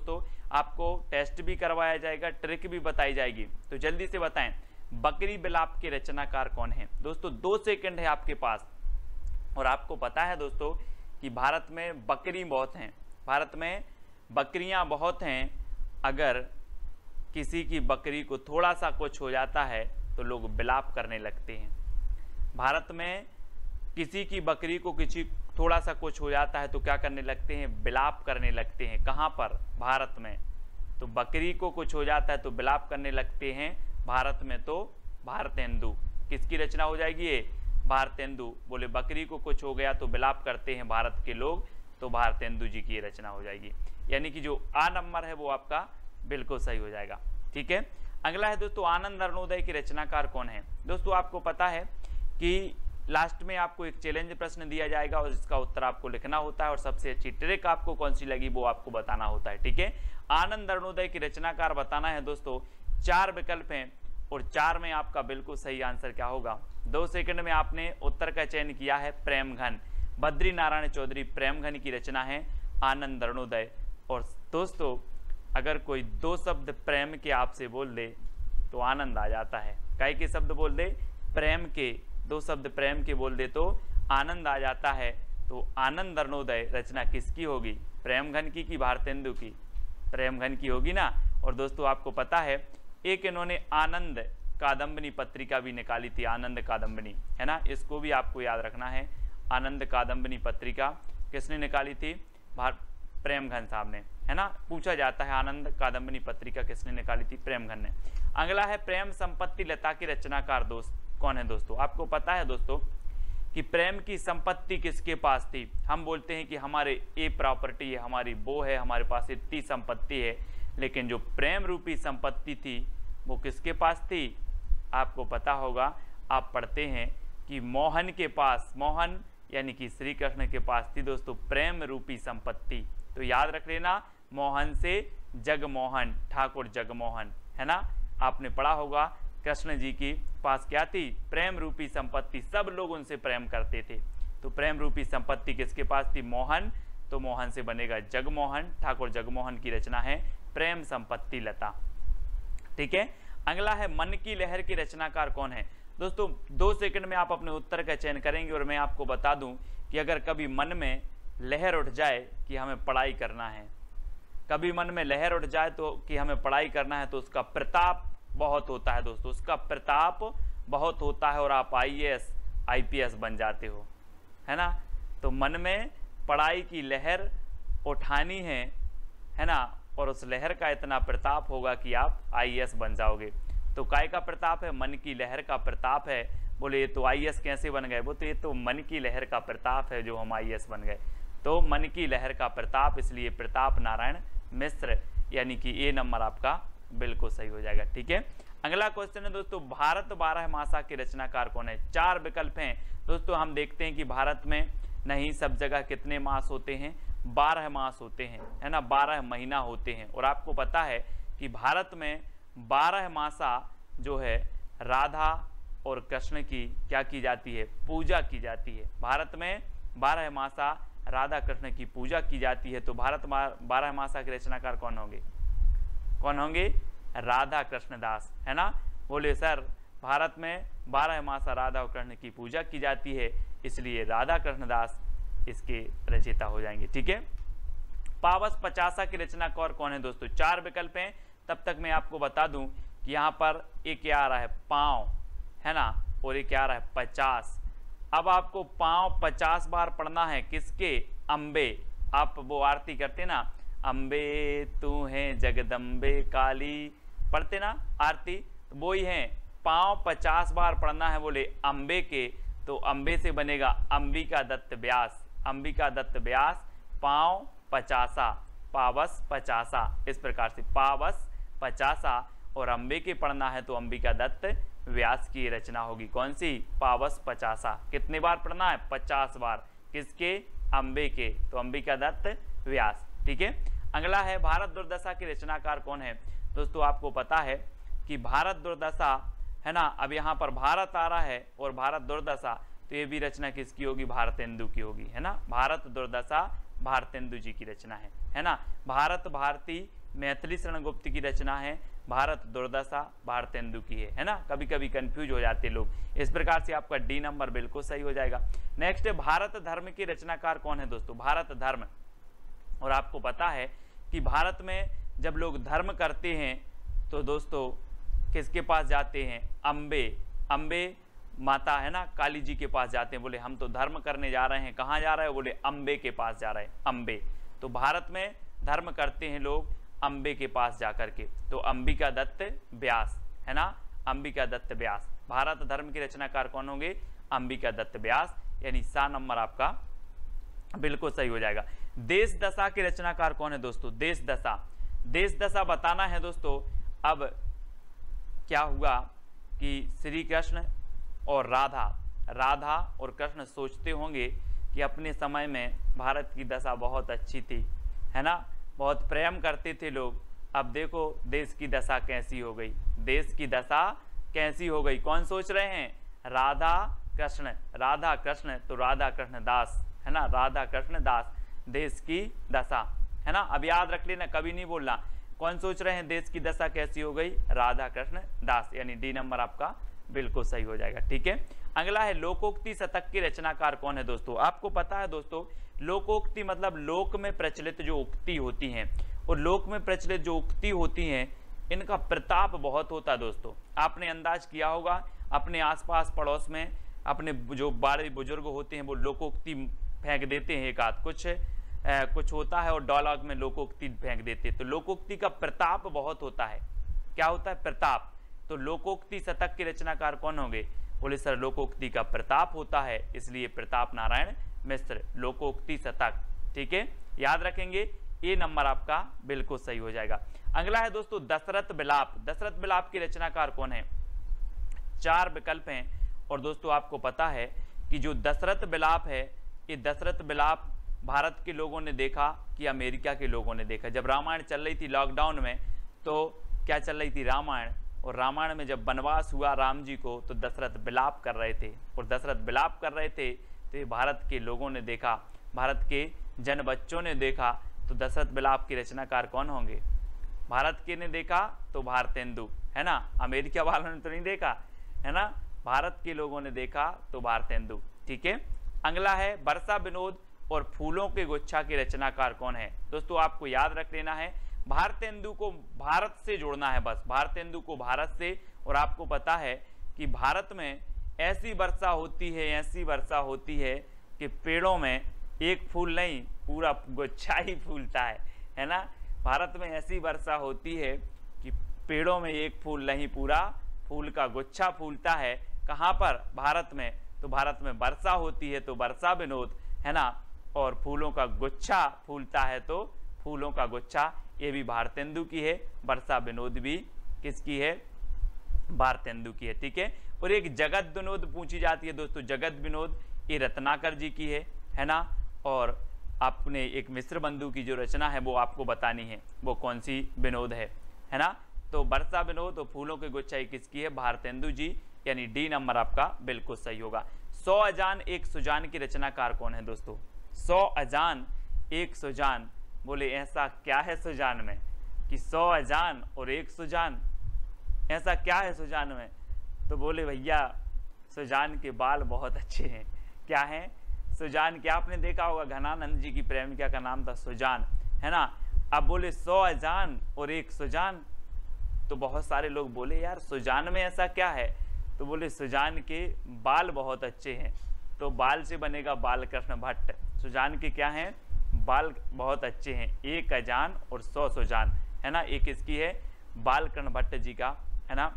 दोस्तों, आपको टेस्ट भी करवाया जाएगा, ट्रिक भी बताई जाएगी। तो जल्दी से बताएं, बकरी बिलाप के रचनाकार कौन है? दोस्तों 2 सेकंड है आपके पास। और आपको पता है दोस्तों कि भारत में बकरी बहुत हैं, भारत में बकरियां बहुत हैं। अगर किसी की बकरी को थोड़ा सा कुछ हो जाता है तो लोग बिलाप करने लगते हैं। भारत में किसी की बकरी को किसी थोड़ा सा कुछ हो जाता है तो क्या करने लगते हैं? बिलाप करने लगते हैं। कहाँ पर? भारत में। तो बकरी को कुछ हो जाता है तो बिलाप करने लगते हैं भारत में। तो भारतेंदु किसकी रचना हो जाएगी ये? भारतेंदु। बोले बकरी को कुछ हो गया तो बिलाप करते हैं भारत के लोग, तो भारतेंदु जी की रचना हो जाएगी। यानी कि जो आ नंबर है वो आपका बिल्कुल सही हो जाएगा। ठीक है, अगला है दोस्तों, आनंद अरुणोदय के रचनाकार कौन है? दोस्तों आपको पता है कि लास्ट में आपको एक चैलेंज प्रश्न दिया जाएगा और इसका उत्तर आपको लिखना होता है और सबसे अच्छी ट्रिक आपको कौन सी लगी वो आपको बताना होता है। ठीक है, आनंद अरुणोदय की रचनाकार बताना है दोस्तों। 4 विकल्प हैं और 4 में आपका बिल्कुल सही आंसर क्या होगा? 2 सेकंड में आपने उत्तर का चयन किया है, प्रेमघन। बद्री नारायण चौधरी प्रेमघन की रचना है आनंद अरुणोदय। और दोस्तों अगर कोई 2 शब्द प्रेम के आपसे बोल दे तो आनंद आ जाता है। काय के शब्द बोल दे? प्रेम के। 2 शब्द प्रेम के बोल दे तो आनंद आ जाता है। तो आनंद अरुणोदय रचना किसकी होगी? प्रेमघन की कि भारतेंदु की? प्रेमघन की होगी ना। और दोस्तों आपको पता है एक इन्होंने आनंद कादम्बनी पत्रिका भी निकाली थी, आनंद कादम्बनी, है ना, इसको भी आपको याद रखना है। आनंद कादम्बनी पत्रिका किसने निकाली थी? प्रेमघन साहब ने, है ना। पूछा जाता है आनंद कादम्बनी पत्रिका किसने निकाली थी? प्रेमघन ने। अगला है प्रेम संपत्ति लता की रचनाकार दोस्त कौन है? दोस्तों आपको पता है दोस्तों कि प्रेम की संपत्ति किसके पास थी? हम बोलते हैं कि हमारे ये प्रॉपर्टी है, हमारी वो है, हमारे पास इतनी संपत्ति है, लेकिन जो प्रेम रूपी संपत्ति थी वो किसके पास थी? आपको पता होगा, आप पढ़ते हैं कि मोहन के पास, मोहन यानी कि श्री कृष्ण के पास थी दोस्तों प्रेम रूपी संपत्ति। तो याद रख लेना, मोहन से जगमोहन, ठाकुर जगमोहन, है ना। आपने पढ़ा होगा कृष्ण जी की पास क्या थी? प्रेम रूपी संपत्ति, सब लोग उनसे प्रेम करते थे। तो प्रेम रूपी संपत्ति किसके पास थी? मोहन। तो मोहन से बनेगा जगमोहन, ठाकुर जगमोहन की रचना है प्रेम संपत्ति लता। ठीक है, अगला है मन की लहर की रचनाकार कौन है? दोस्तों 2 सेकंड में आप अपने उत्तर का चयन करेंगे और मैं आपको बता दूं कि अगर कभी मन में लहर उठ जाए कि हमें पढ़ाई करना है, कभी मन में लहर उठ जाए तो कि हमें पढ़ाई करना है, तो उसका प्रताप बहुत होता है दोस्तों, उसका प्रताप बहुत होता है और आप IAS IPS बन जाते हो, है ना। तो मन में पढ़ाई की लहर उठानी है ना, और उस लहर का इतना प्रताप होगा कि आप IAS बन जाओगे। तो काय का प्रताप है? मन की लहर का प्रताप है। बोले ये तो IAS कैसे बन गए? वो तो ये तो मन की लहर का प्रताप है जो हम IAS बन गए। तो मन की लहर का प्रताप, इसलिए प्रताप नारायण मिश्र, यानी कि ये नंबर आपका बिल्कुल सही हो जाएगा। ठीक है, अगला क्वेश्चन है दोस्तों, भारत 12 मासा के रचनाकार कौन है? 4 विकल्प हैं दोस्तों। हम देखते हैं कि भारत में नहीं, सब जगह कितने मास होते हैं? 12 मास होते हैं, है ना, 12 महीना होते हैं। और आपको पता है कि भारत में 12 मासा जो है राधा और कृष्ण की क्या की जाती है? पूजा की जाती है। भारत में 12 मासा राधा कृष्ण की पूजा की जाती है। तो भारत 12 मासा के रचनाकार कौन होंगे? कौन होंगे? राधा कृष्ण दास, है ना। बोले सर भारत में 12 मासा राधा और कृष्ण की पूजा की जाती है, इसलिए राधा कृष्ण दास इसके रचयिता हो जाएंगे। ठीक है, पावस 50 की रचनाकार कौन है दोस्तों? 4 विकल्प हैं। तब तक मैं आपको बता दूं कि यहाँ पर एक क्या आ रहा है? पाँव, है ना, और एक क्या आ रहा है? 50। अब आपको पाँव 50 बार पढ़ना है। किसके? अम्बे। आप वो आरती करते ना, अम्बे तू है जगदम्बे काली, पढ़ते ना आरती, तो वो ही है। पाँव 50 बार पढ़ना है बोले अम्बे के, तो अम्बे से बनेगा अंबिका दत्त व्यास, अंबिका दत्त व्यास, पाँव 50, पावस 50। इस प्रकार से पावस 50 और अम्बे के पढ़ना है तो अंबिका दत्त व्यास की रचना होगी। कौन सी? पावस 50। कितने बार पढ़ना है? 50 बार। किसके? अम्बे के, तो अंबिका दत्त व्यास। ठीक है, अगला है भारत दुर्दशा की रचनाकार कौन है? दोस्तों आपको पता है कि भारत दुर्दशा, है ना, अब यहाँ पर भारत आ रहा है और भारत दुर्दशा, तो ये भी रचना किसकी होगी? भारतेंदु की होगी, है ना। भारत दुर्दशा भारतेंदु जी की रचना है ना। भारत भारती मैथिली शरण गुप्त की रचना है, भारत दुर्दशा भारतेंदु की है ना। कभी कभी कंफ्यूज हो जाते लोग, इस प्रकार से आपका डी नंबर बिल्कुल सही हो जाएगा। नेक्स्ट है भारत धर्म के रचनाकार कौन है दोस्तों, भारत धर्म। और आपको पता है कि भारत में जब लोग धर्म करते हैं तो दोस्तों किसके पास जाते हैं, अम्बे माता है ना, काली जी के पास जाते हैं। बोले हम तो धर्म करने जा रहे हैं, कहाँ जा रहे हैं, बोले अम्बे के पास जा रहे हैं, अम्बे। तो भारत में धर्म करते हैं लोग अम्बे के पास जाकर के, तो अंबिका दत्त व्यास है ना, अंबिका दत्त व्यास। भारत धर्म के रचनाकार कौन होंगे, अंबिका दत्त व्यास, यानी सा नंबर आपका बिल्कुल सही हो जाएगा। देश दशा के रचनाकार कौन है दोस्तों, देश दशा। देश दशा बताना है दोस्तों। अब क्या हुआ कि श्री कृष्ण और राधा और कृष्ण सोचते होंगे कि अपने समय में भारत की दशा बहुत अच्छी थी है ना, बहुत प्रेम करते थे लोग। अब देखो देश की दशा कैसी हो गई, देश की दशा कैसी हो गई। कौन सोच रहे हैं, राधा कृष्ण तो राधा कृष्ण दास है ना, राधा कृष्ण दास, देश की दशा है ना। अब याद रख लेना, कभी नहीं बोलना। कौन सोच रहे हैं देश की दशा कैसी हो गई, राधा कृष्ण दास, यानी डी नंबर आपका बिल्कुल सही हो जाएगा। ठीक है, अगला है लोकोक्ति शतक के रचनाकार कौन है दोस्तों। आपको पता है दोस्तों, लोकोक्ति मतलब लोक में प्रचलित जो उक्ति होती हैं, और लोक में प्रचलित जो उक्ति होती हैं इनका प्रताप बहुत होता है दोस्तों। आपने अंदाज किया होगा अपने आसपास पड़ोस में अपने जो बड़े बुजुर्ग होते हैं वो लोकोक्ति फेंक देते हैं, एक आध कुछ होता है और डायलॉग में लोकोक्ति फेंक देते हैं, तो लोकोक्ति का प्रताप बहुत होता है। क्या होता है, प्रताप। तो लोकोक्ति शतक के रचनाकार कौन होंगे, बोले सर लोकोक्ति का प्रताप होता है, इसलिए प्रताप नारायण मिश्र, लोकोक्ति शतक। ठीक है, याद रखेंगे, ए नंबर आपका बिल्कुल सही हो जाएगा। अगला है दोस्तों दशरथ विलाप। दशरथ विलाप के रचनाकार कौन है, 4 विकल्प हैं। और दोस्तों आपको पता है कि जो दशरथ विलाप है, ये दशरथ विलाप भारत के लोगों ने देखा कि अमेरिका के लोगों ने देखा। जब रामायण चल रही थी लॉकडाउन में, तो क्या चल रही थी, रामायण, और रामायण में जब वनवास हुआ राम जी को तो दशरथ विलाप कर रहे थे, और दशरथ विलाप कर रहे थे तो ये भारत के लोगों ने देखा, भारत के जन बच्चों ने देखा। तो दशरथ विलाप के रचनाकार कौन होंगे, भारत के ने देखा तो भारतेंदु है ना, अमेरिका वालों ने तो नहीं देखा है ना, भारत के लोगों ने देखा तो भारतेंदु। ठीक है, अगला है वर्षा विनोद और फूलों के गुच्छा के रचनाकार कौन है। दोस्तों आपको याद रख लेना है, भारतेंदु को भारत से जोड़ना है, बस भारतेंदु को भारत से। और आपको पता है कि भारत में ऐसी वर्षा होती है कि पेड़ों में एक फूल नहीं पूरा गुच्छा ही फूलता है ना। भारत में ऐसी वर्षा होती है कि पेड़ों में एक फूल नहीं पूरा फूल का गुच्छा फूलता है। कहाँ पर, भारत में। तो भारत में वर्षा होती है तो वर्षा विनोद है ना, और फूलों का गुच्छा फूलता है तो फूलों का गुच्छा, ये भी भारतेंदु की है। वर्षा विनोद भी किसकी है, भारतेंदु की है। ठीक है, और एक जगत विनोद पूछी जाती है दोस्तों, जगत विनोद ये रत्नाकर जी की है ना। और आपने एक मिश्र बंधु की जो रचना है वो आपको बतानी है, वो कौन सी विनोद है ना। तो वर्षा विनोद और फूलों के गुच्छा किसकी है, भारतेंदु जी, यानी डी नंबर आपका बिल्कुल सही होगा। 100 अजान एक सुजान की रचनाकार कौन है दोस्तों, 100 अजान एक सुजान। बोले ऐसा क्या है सुजान में कि 100 अजान और एक सुजान, ऐसा क्या है सुजान में। तो बोले भैया सुजान के बाल बहुत अच्छे हैं। क्या है, सुजान क्या, आपने देखा होगा घनानंद जी की प्रेमिका का नाम था सुजान है ना। अब बोले 100 अजान और एक सुजान, तो बहुत सारे लोग बोले यार सुजान में ऐसा क्या है, तो बोले सुजान के बाल बहुत अच्छे हैं, तो बाल से बनेगा बालकृष्ण भट्ट। सुजान के क्या हैं, बाल बहुत अच्छे हैं, एक अजान और 100 सुजान है ना, एक इसकी है बालकृष्ण भट्ट जी का है ना।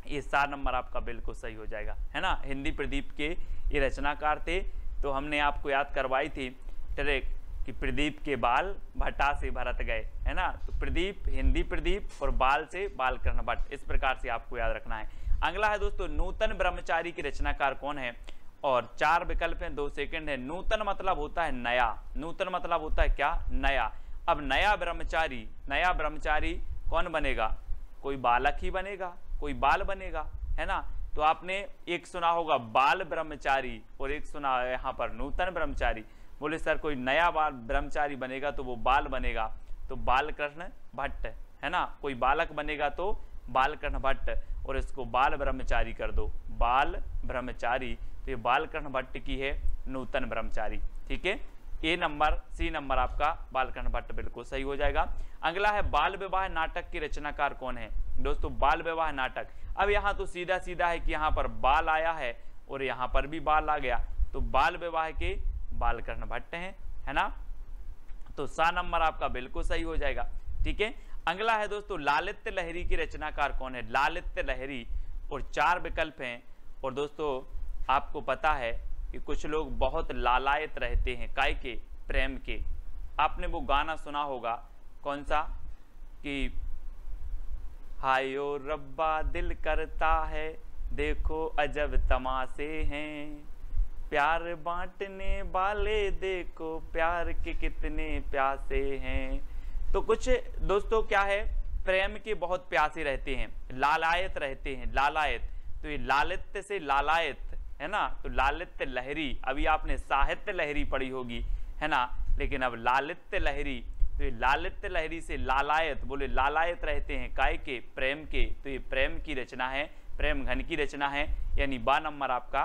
ये 4 नंबर आपका बिल्कुल सही हो जाएगा है ना। हिंदी प्रदीप के ये रचनाकार थे। तो हमने आपको याद करवाई थी ट्रिक कि प्रदीप के बाल भट्टा से भरत गए है ना। तो प्रदीप, हिंदी प्रदीप और बाल से बालकृष्ण भट्ट, इस प्रकार से आपको याद रखना है। अगला है दोस्तों नूतन ब्रह्मचारी के रचनाकार कौन है, और 4 विकल्प हैं, 2 सेकंड है। नूतन मतलब होता है नया, नूतन मतलब होता है क्या, नया। अब नया ब्रह्मचारी कौन बनेगा, कोई बालक ही बनेगा, कोई बाल बनेगा है ना। तो आपने एक सुना होगा बाल ब्रह्मचारी और एक सुना है यहाँ पर नूतन ब्रह्मचारी। बोले सर कोई नया बाल ब्रह्मचारी बनेगा तो वो बाल बनेगा, तो बालकृष्ण भट्ट, है ना। कोई बालक बनेगा तो बालकृष्ण भट्ट, और इसको बाल ब्रह्मचारी कर दो, बाल ब्रह्मचारी। तो ये बालकृष्ण भट्ट की है नूतन ब्रह्मचारी, ठीक है। ए नंबर, सी नंबर आपका बालकृष्ण भट्ट बिल्कुल सही हो जाएगा। अगला है बाल विवाह नाटक के रचनाकार कौन है। दोस्तों बाल विवाह नाटक, अब यहाँ तो सीधा सीधा है कि यहाँ पर बाल आया है और यहाँ पर भी बाल आ गया, तो बाल विवाह के बालकृष्ण भट्ट हैं, है ना। तो सा नंबर आपका बिल्कुल सही हो जाएगा, ठीक है। अगला है दोस्तों लालित्य लहरी की रचनाकार कौन है। लालित्य लहरी, और 4 विकल्प हैं। और दोस्तों आपको पता है कि कुछ लोग बहुत लालायत रहते हैं, काय के, प्रेम के। आपने वो गाना सुना होगा, कौन सा, कि हायो रब्बा दिल करता है, देखो अजब तमाशे हैं, प्यार बांटने वाले देखो प्यार के कितने प्यासे हैं। तो कुछ दोस्तों क्या है, प्रेम के बहुत प्यासे रहते हैं, लालायत रहते हैं, लालायत। तो ये लालित्य से लालायत, है ना। तो लालित्य लहरी, अभी आपने साहित्य लहरी पढ़ी होगी, है ना, लेकिन अब लालित्य लहरी। तो ये लालित्य लहरी से लालायत, बोले लालायत रहते हैं, काय के, प्रेम के। तो ये प्रेम की रचना है, प्रेम घन की रचना है, यानी बा नंबर आपका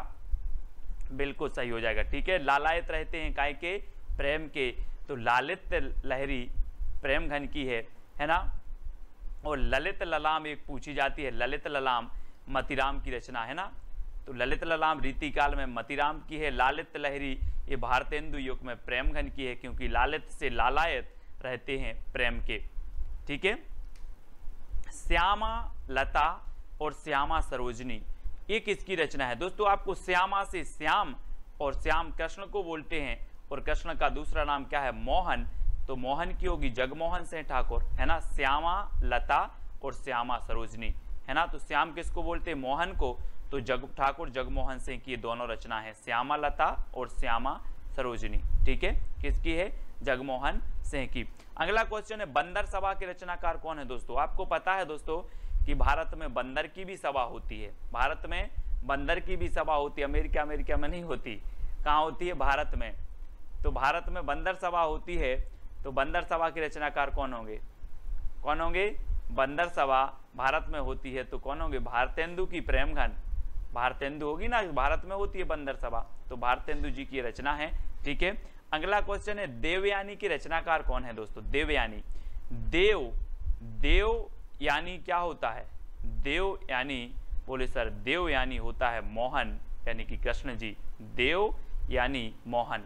बिल्कुल सही हो जाएगा, ठीक है। लालायत रहते हैं काय के, प्रेम के। तो लालित्य लहरी प्रेम घन की है ना। और ललित ललाम एक पूछी जाती है, ललित ललाम मतीराम की रचना, है ना। तो ललित ललाम रीतिकाल में मतीराम की है। लालित लहरी ये भारतेंदु युग में प्रेम घन की है, क्योंकि लालित से लालायत रहते हैं प्रेम के, ठीक है। श्यामा लता और श्यामा सरोजनी, ये किसकी रचना है। दोस्तों आपको श्यामा से श्याम, और श्याम कृष्ण को बोलते हैं, और कृष्ण का दूसरा नाम क्या है, मोहन। तो मोहन की होगी जगमोहन सिंह ठाकुर, है ना। श्यामा लता और श्यामा सरोजनी, है ना। तो श्याम किसको बोलते हैं, मोहन को। तो ठाकुर जगमोहन सिंह की दोनों रचना है, श्यामा लता और श्यामा सरोजनी, ठीक है। किसकी है, जगमोहन सिंह की। अगला क्वेश्चन है बंदर सभा के रचनाकार कौन है। दोस्तों आपको पता है दोस्तों कि भारत में बंदर की भी सभा होती है, भारत में बंदर की भी सभा होती है। अमेरिका में नहीं होती, कहाँ होती है, भारत में। तो भारत में बंदर सभा होती है। तो बंदर सभा के रचनाकार कौन होंगे, कौन होंगे, बंदर सभा भारत में होती है तो कौन होंगे, भारतेंदु की प्रेम घन, भारतेंदु होगी ना, भारत में होती है बंदर सभा, तो भारतेंदु जी की रचना है, ठीक है। अगला क्वेश्चन है देवयानी की रचनाकार कौन है। दोस्तों देवयानी, देव यानी क्या होता है, देव यानी, बोले सर देव यानी होता है मोहन, यानी कि कृष्ण जी। देव यानी मोहन,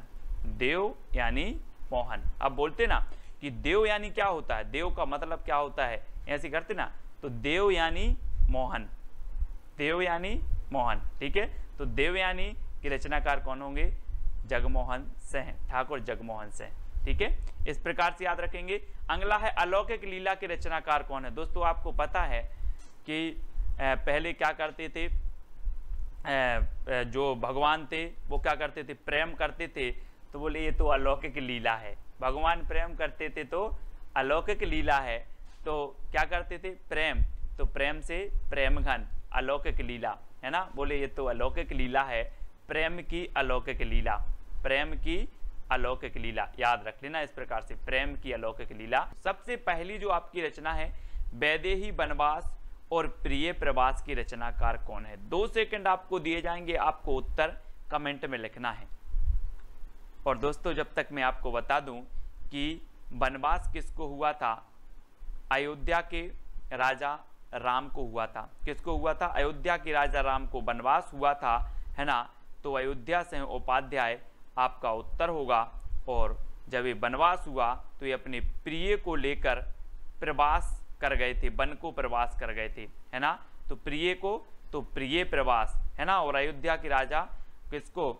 देव यानी मोहन। अब बोलते ना कि देव यानी क्या होता है, देव का मतलब क्या होता है, ऐसे करते ना। तो देव यानी मोहन, देव यानी मोहन, ठीक है। तो देवयानी के रचनाकार कौन होंगे, जगमोहन सिंह, ठाकुर जगमोहन सिंह, ठीक है। इस प्रकार से याद रखेंगे। अगला है अलौकिक लीला के रचनाकार कौन है। दोस्तों आपको पता है कि पहले क्या करते थे, जो भगवान थे वो क्या करते थे, प्रेम करते थे। तो बोले ये तो अलौकिक लीला है, भगवान प्रेम करते थे तो अलौकिक लीला है। तो क्या करते थे, प्रेम, तो प्रेम से प्रेम घन, अलौकिक लीला, है ना। बोले ये तो अलौकिक लीला है, प्रेम की अलौकिक लीला, प्रेम की अलौकिक लीला, याद रख लेना इस प्रकार से, प्रेम की अलौकिक लीला। सबसे पहली जो आपकी रचना है वैदेही वनवास और प्रिय प्रवास की रचनाकार कौन है। 2 सेकंड आपको दिए जाएंगे, आपको उत्तर कमेंट में लिखना है। और दोस्तों जब तक मैं आपको बता दूं कि वनवास किसको हुआ था, अयोध्या के राजा राम को हुआ था। किसको हुआ था, अयोध्या के राजा राम को वनवास हुआ था, है ना। तो अयोध्या से उपाध्याय आपका उत्तर होगा। और जब ये वनवास हुआ तो ये अपने प्रिय को लेकर प्रवास कर गए थे, वन को प्रवास कर गए थे, है ना। तो प्रिय को, तो प्रिय प्रवास, है ना। और अयोध्या के राजा किसको,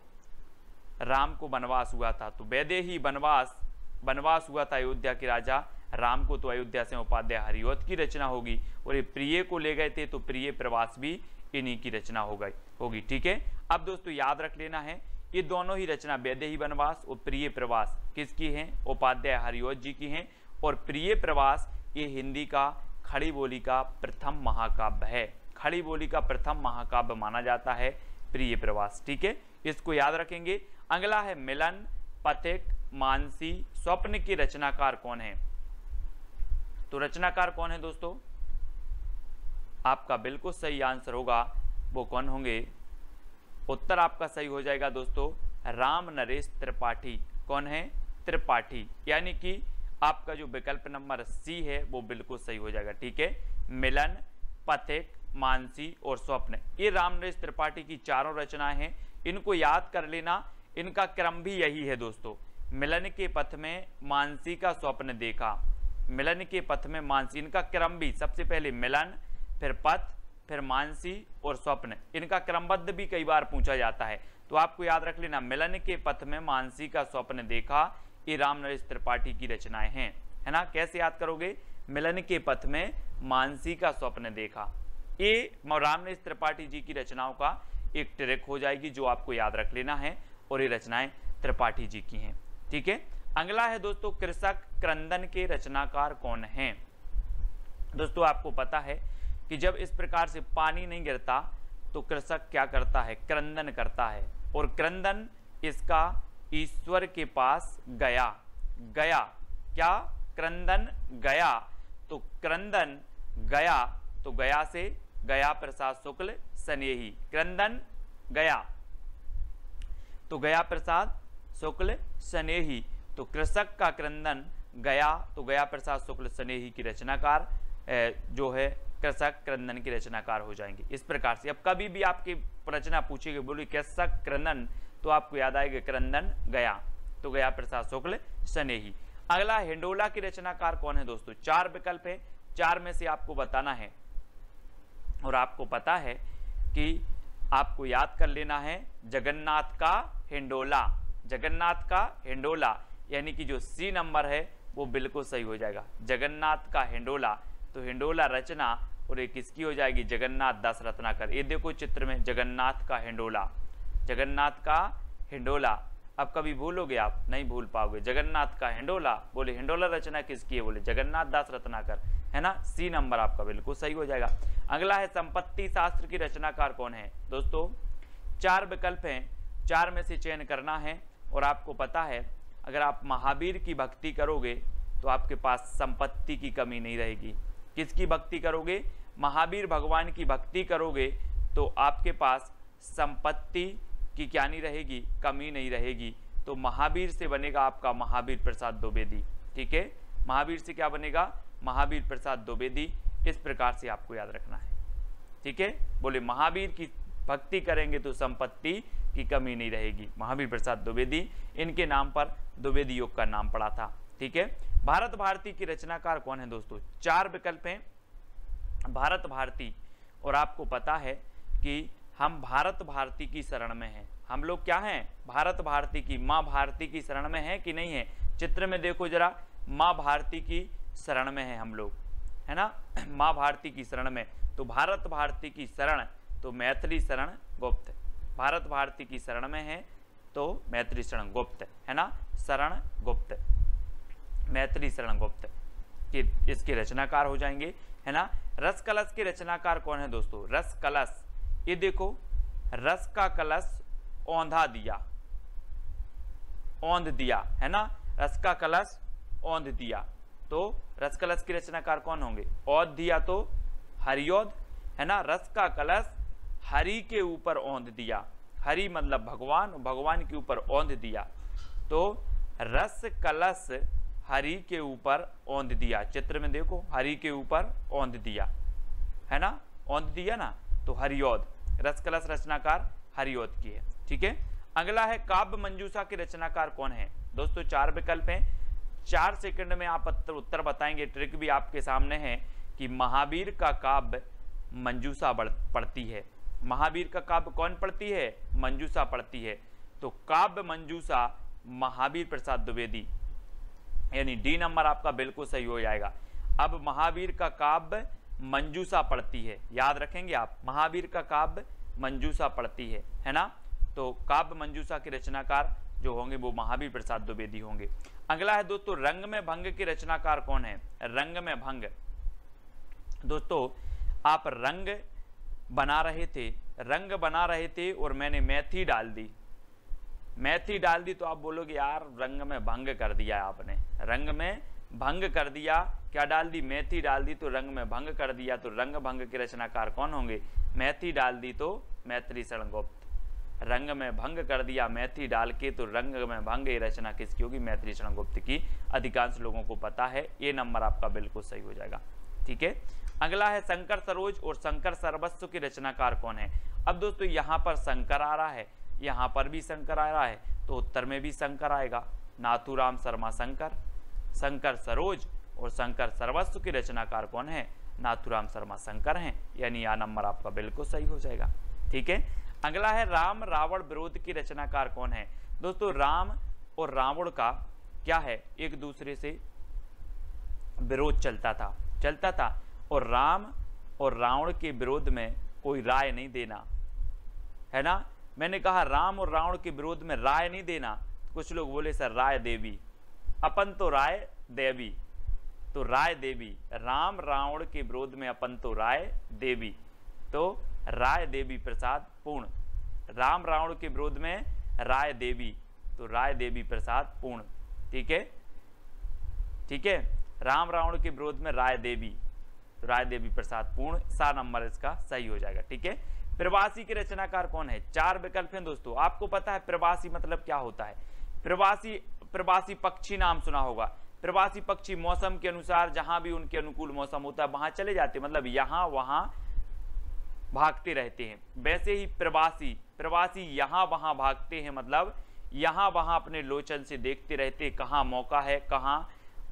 राम को वनवास हुआ था। तो वैदेही वनवास हुआ था अयोध्या के राजा राम को। तो अयोध्या से उपाध्याय हरिऔध की रचना होगी। और ये प्रिय को ले गए थे तो प्रिय प्रवास भी इन्हीं की रचना होगी, ठीक है। अब दोस्तों याद रख लेना है ये दोनों ही रचना वैदेही वनवास और प्रिय प्रवास किसकी हैं, उपाध्याय हरिऔध जी की हैं। और प्रिय प्रवास ये हिंदी का खड़ी बोली का प्रथम महाकाव्य है, खड़ी बोली का प्रथम महाकाव्य माना जाता है प्रिय प्रवास, ठीक है। इसको याद रखेंगे। अगला है मिलन पथिक, मानसी, स्वप्न की रचनाकार कौन है? तो रचनाकार कौन है दोस्तों? आपका बिल्कुल सही आंसर होगा वो कौन होंगे? उत्तर आपका सही हो जाएगा दोस्तों राम नरेश त्रिपाठी। कौन है? त्रिपाठी। यानी कि आपका जो विकल्प नंबर सी है वो बिल्कुल सही हो जाएगा। ठीक है, मिलन, पथिक, मानसी और स्वप्न, ये राम नरेश त्रिपाठी की चारों रचनाएं हैं। इनको याद कर लेना, इनका क्रम भी यही है दोस्तों। मिलन के पथ में मानसी का स्वप्न देखा, मिलन के पथ में मानसी, इनका क्रम भी सबसे पहले मिलन, फिर पथ, फिर मानसी और स्वप्न, इनका क्रमबद्ध भी कई बार पूछा जाता है। तो आपको याद रख लेना, मिलन के पथ में मानसी का स्वप्न देखा, ये राम नरेश त्रिपाठी की रचनाएं हैं, है ना। कैसे याद करोगे? मिलन के पथ में मानसी का स्वप्न देखा, ये राम नरेश त्रिपाठी जी की रचनाओं का एक ट्रिक हो जाएगी जो आपको याद रख लेना है, और ये रचनाएं त्रिपाठी जी की हैं। ठीक है, अगला है दोस्तों कृषक क्रंदन के रचनाकार कौन हैं? दोस्तों आपको पता है कि जब इस प्रकार से पानी नहीं गिरता तो कृषक क्या करता है? क्रंदन करता है, और क्रंदन इसका ईश्वर के पास गया, गया क्या? क्रंदन गया, तो क्रंदन गया, तो गया से गया प्रसाद शुक्ल स्नेही, क्रंदन गया तो गया प्रसाद शुक्ल स्नेही, तो कृषक का क्रंदन गया, तो गया प्रसाद शुक्ल स्नेही की रचनाकार जो है कृषक क्रंदन की रचनाकार हो जाएंगे। इस प्रकार से अब कभी भी आपकी रचना पूछेगी, बोली कृषक क्रंदन, तो आपको याद आएगा क्रंदन गया, तो गया प्रसाद शुक्ल स्नेही। अगला हिंडोला की रचनाकार कौन है दोस्तों? चार विकल्प है, चार में से आपको बताना है, और आपको पता है कि आपको याद कर लेना है जगन्नाथ का हिंडोला, जगन्नाथ का हिंडोला, यानी कि जो सी नंबर है वो बिल्कुल सही हो जाएगा, जगन्नाथ का हिंडोला। तो हिंडोला रचना और ये किसकी हो जाएगी? जगन्नाथ दास रत्नाकर। ये देखो चित्र में जगन्नाथ का हिंडोला, जगन्नाथ का हिंडोला। अब कभी भूलोगे आप? नहीं भूल पाओगे। जगन्नाथ का हिंडोला, बोले हिंडोला रचना किसकी है? बोले जगन्नाथ दास रत्नाकर, है ना। सी नंबर आपका बिल्कुल सही हो जाएगा। अगला है संपत्ति शास्त्र की रचनाकार कौन है? दोस्तों चार विकल्प हैं, चार में से चयन करना है, और आपको पता है अगर आप महावीर की भक्ति करोगे तो आपके पास संपत्ति की कमी नहीं रहेगी। किसकी भक्ति करोगे? महावीर भगवान की भक्ति करोगे तो आपके पास संपत्ति की क्या नहीं रहेगी? कमी नहीं रहेगी। तो महावीर से बनेगा आपका महावीर प्रसाद द्विवेदी। ठीक है, महावीर से क्या बनेगा? महावीर प्रसाद द्विवेदी। इस प्रकार से आपको याद रखना है। ठीक है, बोले महावीर की भक्ति करेंगे तो संपत्ति की कमी नहीं रहेगी। महावीर प्रसाद द्विवेदी, इनके नाम पर द्विवेदी योग का नाम पड़ा था। ठीक है, भारत भारती की रचनाकार कौन है दोस्तों? चार विकल्प हैं भारत भारती, और आपको पता है कि हम भारत भारती की शरण में हैं। हम लोग क्या हैं? भारत भारती की, माँ भारती की शरण में हैं कि नहीं है? चित्र में देखो जरा, माँ भारती की शरण में है हम लोग, है ना, माँ भारती की शरण में। तो भारत भारती की शरण, तो मैथिली शरण गुप्त, भारत भारती की शरण में है तो मैथिली शरण गुप्त, है ना, शरण गुप्त, मैथिली शरण गुप्त कि इसके रचनाकार हो जाएंगे, है ना। रस कलश के रचनाकार कौन है दोस्तों? रस कलश, ये देखो रस का कलश औंधा दिया, औंध दिया, है ना, रस का कलश औंध दिया, तो रस कलश के रचनाकार कौन होंगे? औंध दिया तो हरिऔध, है ना। रस का कलश हरि के ऊपर औंध दिया, हरि मतलब भगवान, भगवान के ऊपर औंध दिया, तो रस कलश हरि के ऊपर औंध दिया। चित्र में देखो, हरि के ऊपर औंध दिया, है ना, औंध दिया ना, तो हरिऔध, रस कलश रचनाकार हरिऔध की है। ठीक है, अगला है काव्य मंजूषा के रचनाकार कौन है दोस्तों? चार विकल्प हैं, 4 सेकंड में आप उत्तर बताएंगे। ट्रिक भी आपके सामने है कि महावीर का काव्य मंजूषा पढ़ती है। महावीर का काव्य कौन पढ़ती है? मंजूषा पढ़ती है। तो काव्य मंजूषा महावीर प्रसाद द्विवेदी, यानी डी नंबर आपका बिल्कुल सही हो जाएगा। अब महावीर का काव्य मंजूषा पढ़ती है, याद रखेंगे आप, महावीर का काव्य मंजूषा पढ़ती है ना। तो काव्य मंजूषा के रचनाकार जो होंगे वो महावीर प्रसाद द्विवेदी होंगे। अगला है दोस्तों रंग में भंग के रचनाकार कौन है? रंग में भंग, दोस्तों आप रंग बना रहे थे और मैंने मेथी डाल दी, मैथी डाल दी तो आप बोलोगे यार रंग में भंग कर दिया आपने, रंग में भंग कर दिया। क्या डाल दी? मैथी डाल दी तो रंग में भंग कर दिया। तो रंग भंग के रचनाकार कौन होंगे? मैथी डाल दी तो मैथिली शरण गुप्त। रंग में भंग कर दिया मैथी डाल के, तो रंग में भंग ये रचना किसकी होगी? मैथिली शरण गुप्त की। अधिकांश लोगों को पता है, ये नंबर आपका बिल्कुल सही हो जाएगा। ठीक है, अगला है शंकर सरोज और शंकर सर्वस्व के रचनाकार कौन है? अब दोस्तों यहाँ पर शंकर आ रहा है, यहाँ पर भी शंकर आ रहा है, तो उत्तर में भी शंकर आएगा। नाथूराम शर्मा शंकर, शंकर सरोज और शंकर सर्वस्व के रचनाकार कौन है? नाथूराम शर्मा शंकर हैं, यानी यह नंबर आपका बिल्कुल सही हो जाएगा। ठीक है, अगला है राम रावण विरोध की रचनाकार कौन है? दोस्तों राम और रावण का क्या है? एक दूसरे से विरोध चलता था और राम और रावण के विरोध में कोई राय नहीं देना, है ना। मैंने कहा राम और रावण के विरोध में राय नहीं देना, तो कुछ लोग बोले सर राय देवी, अपन तो राय देवी, तो राय देवी। राम रावण के विरोध में अपन तो राय देवी, तो राय देवी प्रसाद पूर्ण। राम रावण के विरोध में राय देवी, तो राय देवी प्रसाद पूर्ण। ठीक है, ठीक है, राम रावण के विरोध में राय देवी, तो राय देवी प्रसाद पूर्ण, सा नंबर इसका सही हो जाएगा। ठीक है, प्रवासी के रचनाकार कौन है? 4 विकल्प हैं दोस्तों। आपको पता है प्रवासी मतलब क्या होता है? प्रवासी पक्षी नाम सुना होगा। प्रवासी पक्षी मौसम के अनुसार जहां भी उनके अनुकूल मौसम होता है वहां चले जाते, मतलब यहां वहां भागते रहते हैं। वैसे ही प्रवासी यहां वहां भागते हैं, मतलब यहां वहां अपने लोचन से देखते रहते हैं, कहां मौका है कहां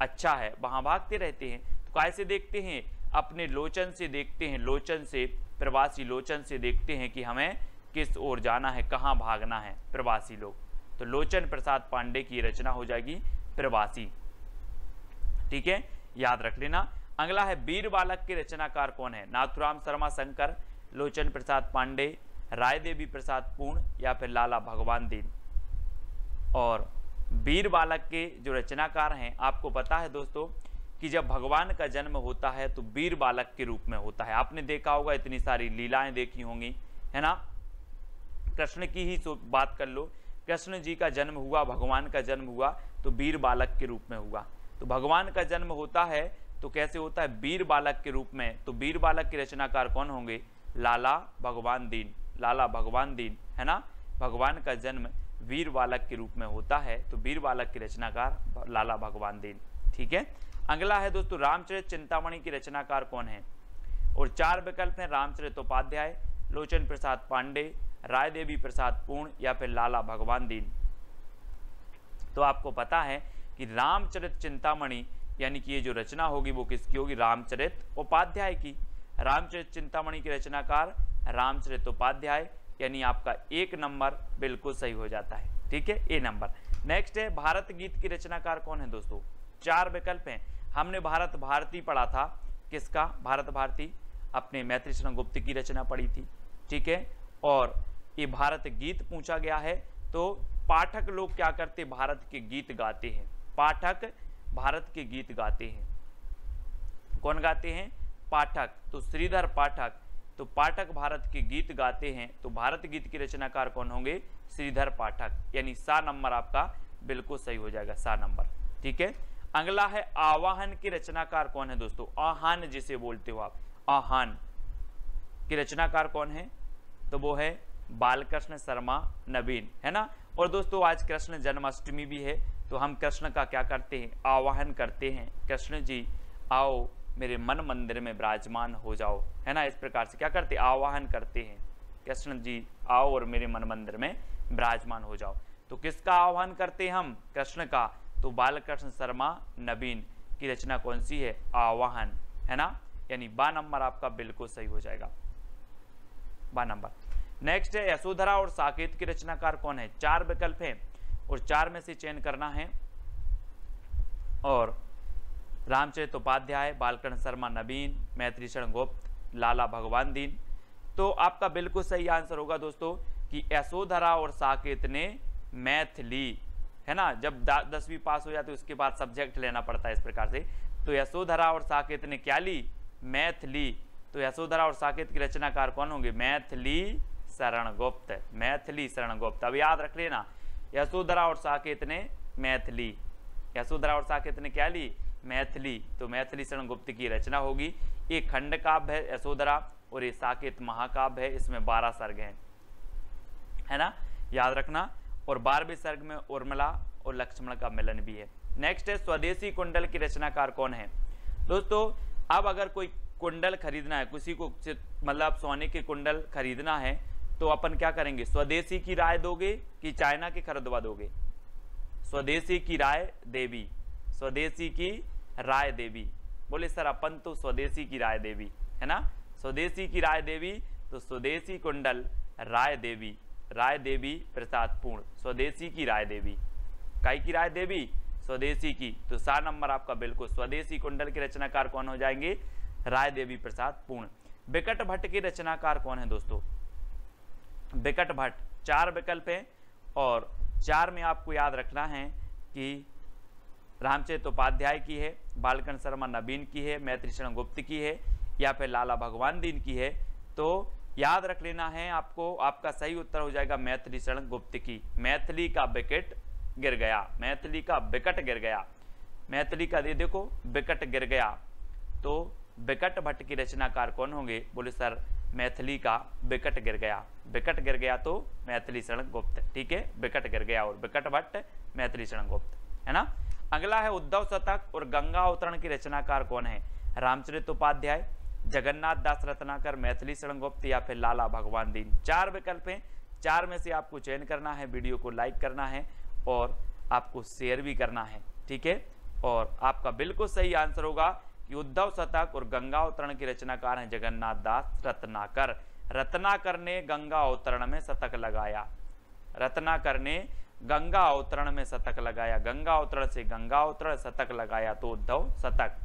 अच्छा है वहां भागते रहते हैं। तो कैसे देखते हैं? अपने लोचन से देखते हैं, लोचन से, प्रवासी लोचन से देखते हैं कि हमें किस ओर जाना है, कहां भागना है प्रवासी लोग। तो लोचन प्रसाद पांडे की रचना हो जाएगी प्रवासी। ठीक है, याद रख लेना। अगला है वीर बालक के रचनाकार कौन है? नाथूराम शर्मा शंकर, लोचन प्रसाद पांडे, राय देवी प्रसाद पूर्ण या फिर लाला भगवान दीन। और वीर बालक के जो रचनाकार हैं, आपको पता है दोस्तों कि जब भगवान का जन्म होता है तो वीर बालक के रूप में होता है। आपने देखा होगा, इतनी सारी लीलाएं देखी होंगी, है ना। कृष्ण की ही बात कर लो, कृष्ण जी का जन्म हुआ, भगवान का जन्म हुआ तो वीर बालक के रूप में हुआ। तो भगवान का जन्म होता है तो कैसे होता है? वीर बालक के रूप में। तो वीर बालक के रचनाकार कौन होंगे? लाला भगवान दीन, लाला भगवान दीन, है ना। भगवान का जन्म वीर बालक के रूप में होता है, तो वीर बालक के रचनाकार लाला भगवान दीन। ठीक है, अगला है दोस्तों रामचरित चिंतामणि की रचनाकार कौन है? और 4 विकल्प हैं, रामचरित उपाध्याय, लोचन प्रसाद पांडे, राय देवी प्रसाद पूर्ण या फिर लाला भगवान दीन। तो आपको पता है कि रामचरित चिंतामणि यानी कि ये जो रचना होगी वो किसकी होगी? रामचरित उपाध्याय की। रामचरित चिंतामणि की रचनाकार रामचरित उपाध्याय, यानी आपका 1 नंबर बिल्कुल सही हो जाता है। ठीक है, ए नंबर। नेक्स्ट है भारत गीत की रचनाकार कौन है दोस्तों? 4 विकल्प हैं। हमने भारत भारती पढ़ा था, किसका? भारत भारती, अपने मैथिली शरण गुप्त की रचना पढ़ी थी। ठीक है, और ये भारत गीत पूछा गया है, तो पाठक लोग क्या करते? भारत के गीत गाते हैं। पाठक भारत के गीत गाते हैं। कौन गाते हैं? पाठक। तो श्रीधर पाठक, तो पाठक भारत के गीत गाते हैं, तो भारत गीत की रचनाकार कौन होंगे? श्रीधर पाठक, यानी सा नंबर आपका बिल्कुल सही हो जाएगा, सा नंबर। ठीक है, अगला है आवाहन की रचनाकार कौन है दोस्तों? आहान जिसे बोलते हो आप, आहान की रचनाकार कौन है? तो वो है बालकृष्ण शर्मा नवीन, है ना। और दोस्तों आज कृष्ण जन्माष्टमी भी है, तो हम कृष्ण का क्या करते हैं? आवाहन करते हैं, कृष्ण जी आओ मेरे मन मंदिर में विराजमान हो जाओ, है ना। इस प्रकार से क्या करते? आवाहन करते हैं, कृष्ण जी आओ और मेरे मन मंदिर में विराजमान हो जाओ। तो किसका आह्वान करते हैं हम? कृष्ण का। तो बालकृष्ण शर्मा नवीन की रचना कौन सी है? आवाहन, है ना, यानी बा नंबर आपका बिल्कुल सही हो जाएगा, बा नंबर। नेक्स्ट है यशोधरा और साकेत की रचनाकार कौन है? 4 विकल्प हैं और 4 में से चयन करना है। और रामचरित उपाध्याय, बालकृष्ण शर्मा नवीन, मैथिली शरण गुप्त, लाला भगवान दीन। तो आपका बिल्कुल सही आंसर होगा दोस्तों कि यशोधरा और साकेत ने मैथिली, है ना। जब 10वीं पास हो जाती है उसके बाद सब्जेक्ट लेना पड़ता है इस प्रकार से। तो यशोधरा और साकेत ने क्या ली? मैथिली। तो यशोधरा और साकेत की रचनाकार कौन होंगे? मैथिली शरण गुप्त, मैथिली शरण गुप्त। अब याद रख लेना यशोधरा और साकेत ने मैथिली, यशोधरा और साकेत ने क्या ली, मैथिली। तो मैथिली शरण गुप्त की रचना होगी। ये खंड काव्य है यशोधरा और ये साकेत महाकाव्य है, इसमें 12 सर्ग हैं, है ना, याद रखना। और 12वें सर्ग में उर्मिला और लक्ष्मण का मिलन भी है। नेक्स्ट है स्वदेशी कुंडल की रचनाकार कौन है। दोस्तों अब अगर कोई कुंडल खरीदना है, किसी को मतलब सोने के कुंडल खरीदना है, तो अपन क्या करेंगे, स्वदेशी की राय दोगे कि चाइना के खरीदवा दोगे। स्वदेशी की राय देवी, स्वदेशी की राय देवी। बोले सर अपन तो स्वदेशी की राय देवी, है ना, स्वदेशी की राय देवी। तो स्वदेशी कुंडल राय देवी, राय देवी प्रसाद पूर्ण, स्वदेशी की राय देवी। काय की राय देवी, स्वदेशी की। तो 7 नंबर आपका बिल्कुल स्वदेशी कुंडल के रचनाकार कौन हो जाएंगे, राय देवी प्रसाद पूर्ण। बिकट भट्ट के रचनाकार कौन है दोस्तों, बिकट भट्ट। 4 विकल्प हैं और 4 में आपको याद रखना है कि रामचरित उपाध्याय की है, बालकन शर्मा नवीन की है, मैत्री शरण गुप्त की है या फिर लाला भगवान दीन की है। तो याद रख लेना है आपको, आपका सही उत्तर हो जाएगा मैत्री शरण गुप्त की। मैथिली का विकेट गिर गया, मैथिली का विकट गिर गया, मैथिली का देखो विकट गिर गया। तो बिकट भट्ट की रचनाकार कौन होंगे, बोले सर मैथिली का विकट गिर गया, विकट गिर गया तो मैथिली शरण गुप्त, ठीक है, विकट गिर गया और बिकट भट्ट मैथिली शरण गुप्त, है ना। अगला है उद्धव शतक और गंगा अवतरण की रचनाकार कौन है, रामचरित उपाध्याय, जगन्नाथ दास रत्नाकर, मैथिली शरण गुप्त या फिर लाला भगवान दीन। 4 विकल्प हैं, 4 में से आपको चयन करना है, वीडियो को लाइक करना है और आपको शेयर भी करना है, ठीक है। और आपका बिल्कुल सही आंसर होगा कि उद्धव शतक और गंगा अवतरण के रचनाकार हैं जगन्नाथ दास रत्नाकर। रत्नाकर ने गंगा अवतरण में शतक लगाया, रत्नाकर ने गंगा अवतरण में शतक लगाया, गंगा अवतरण से गंगा अवतरण शतक लगाया तो उद्धव शतक,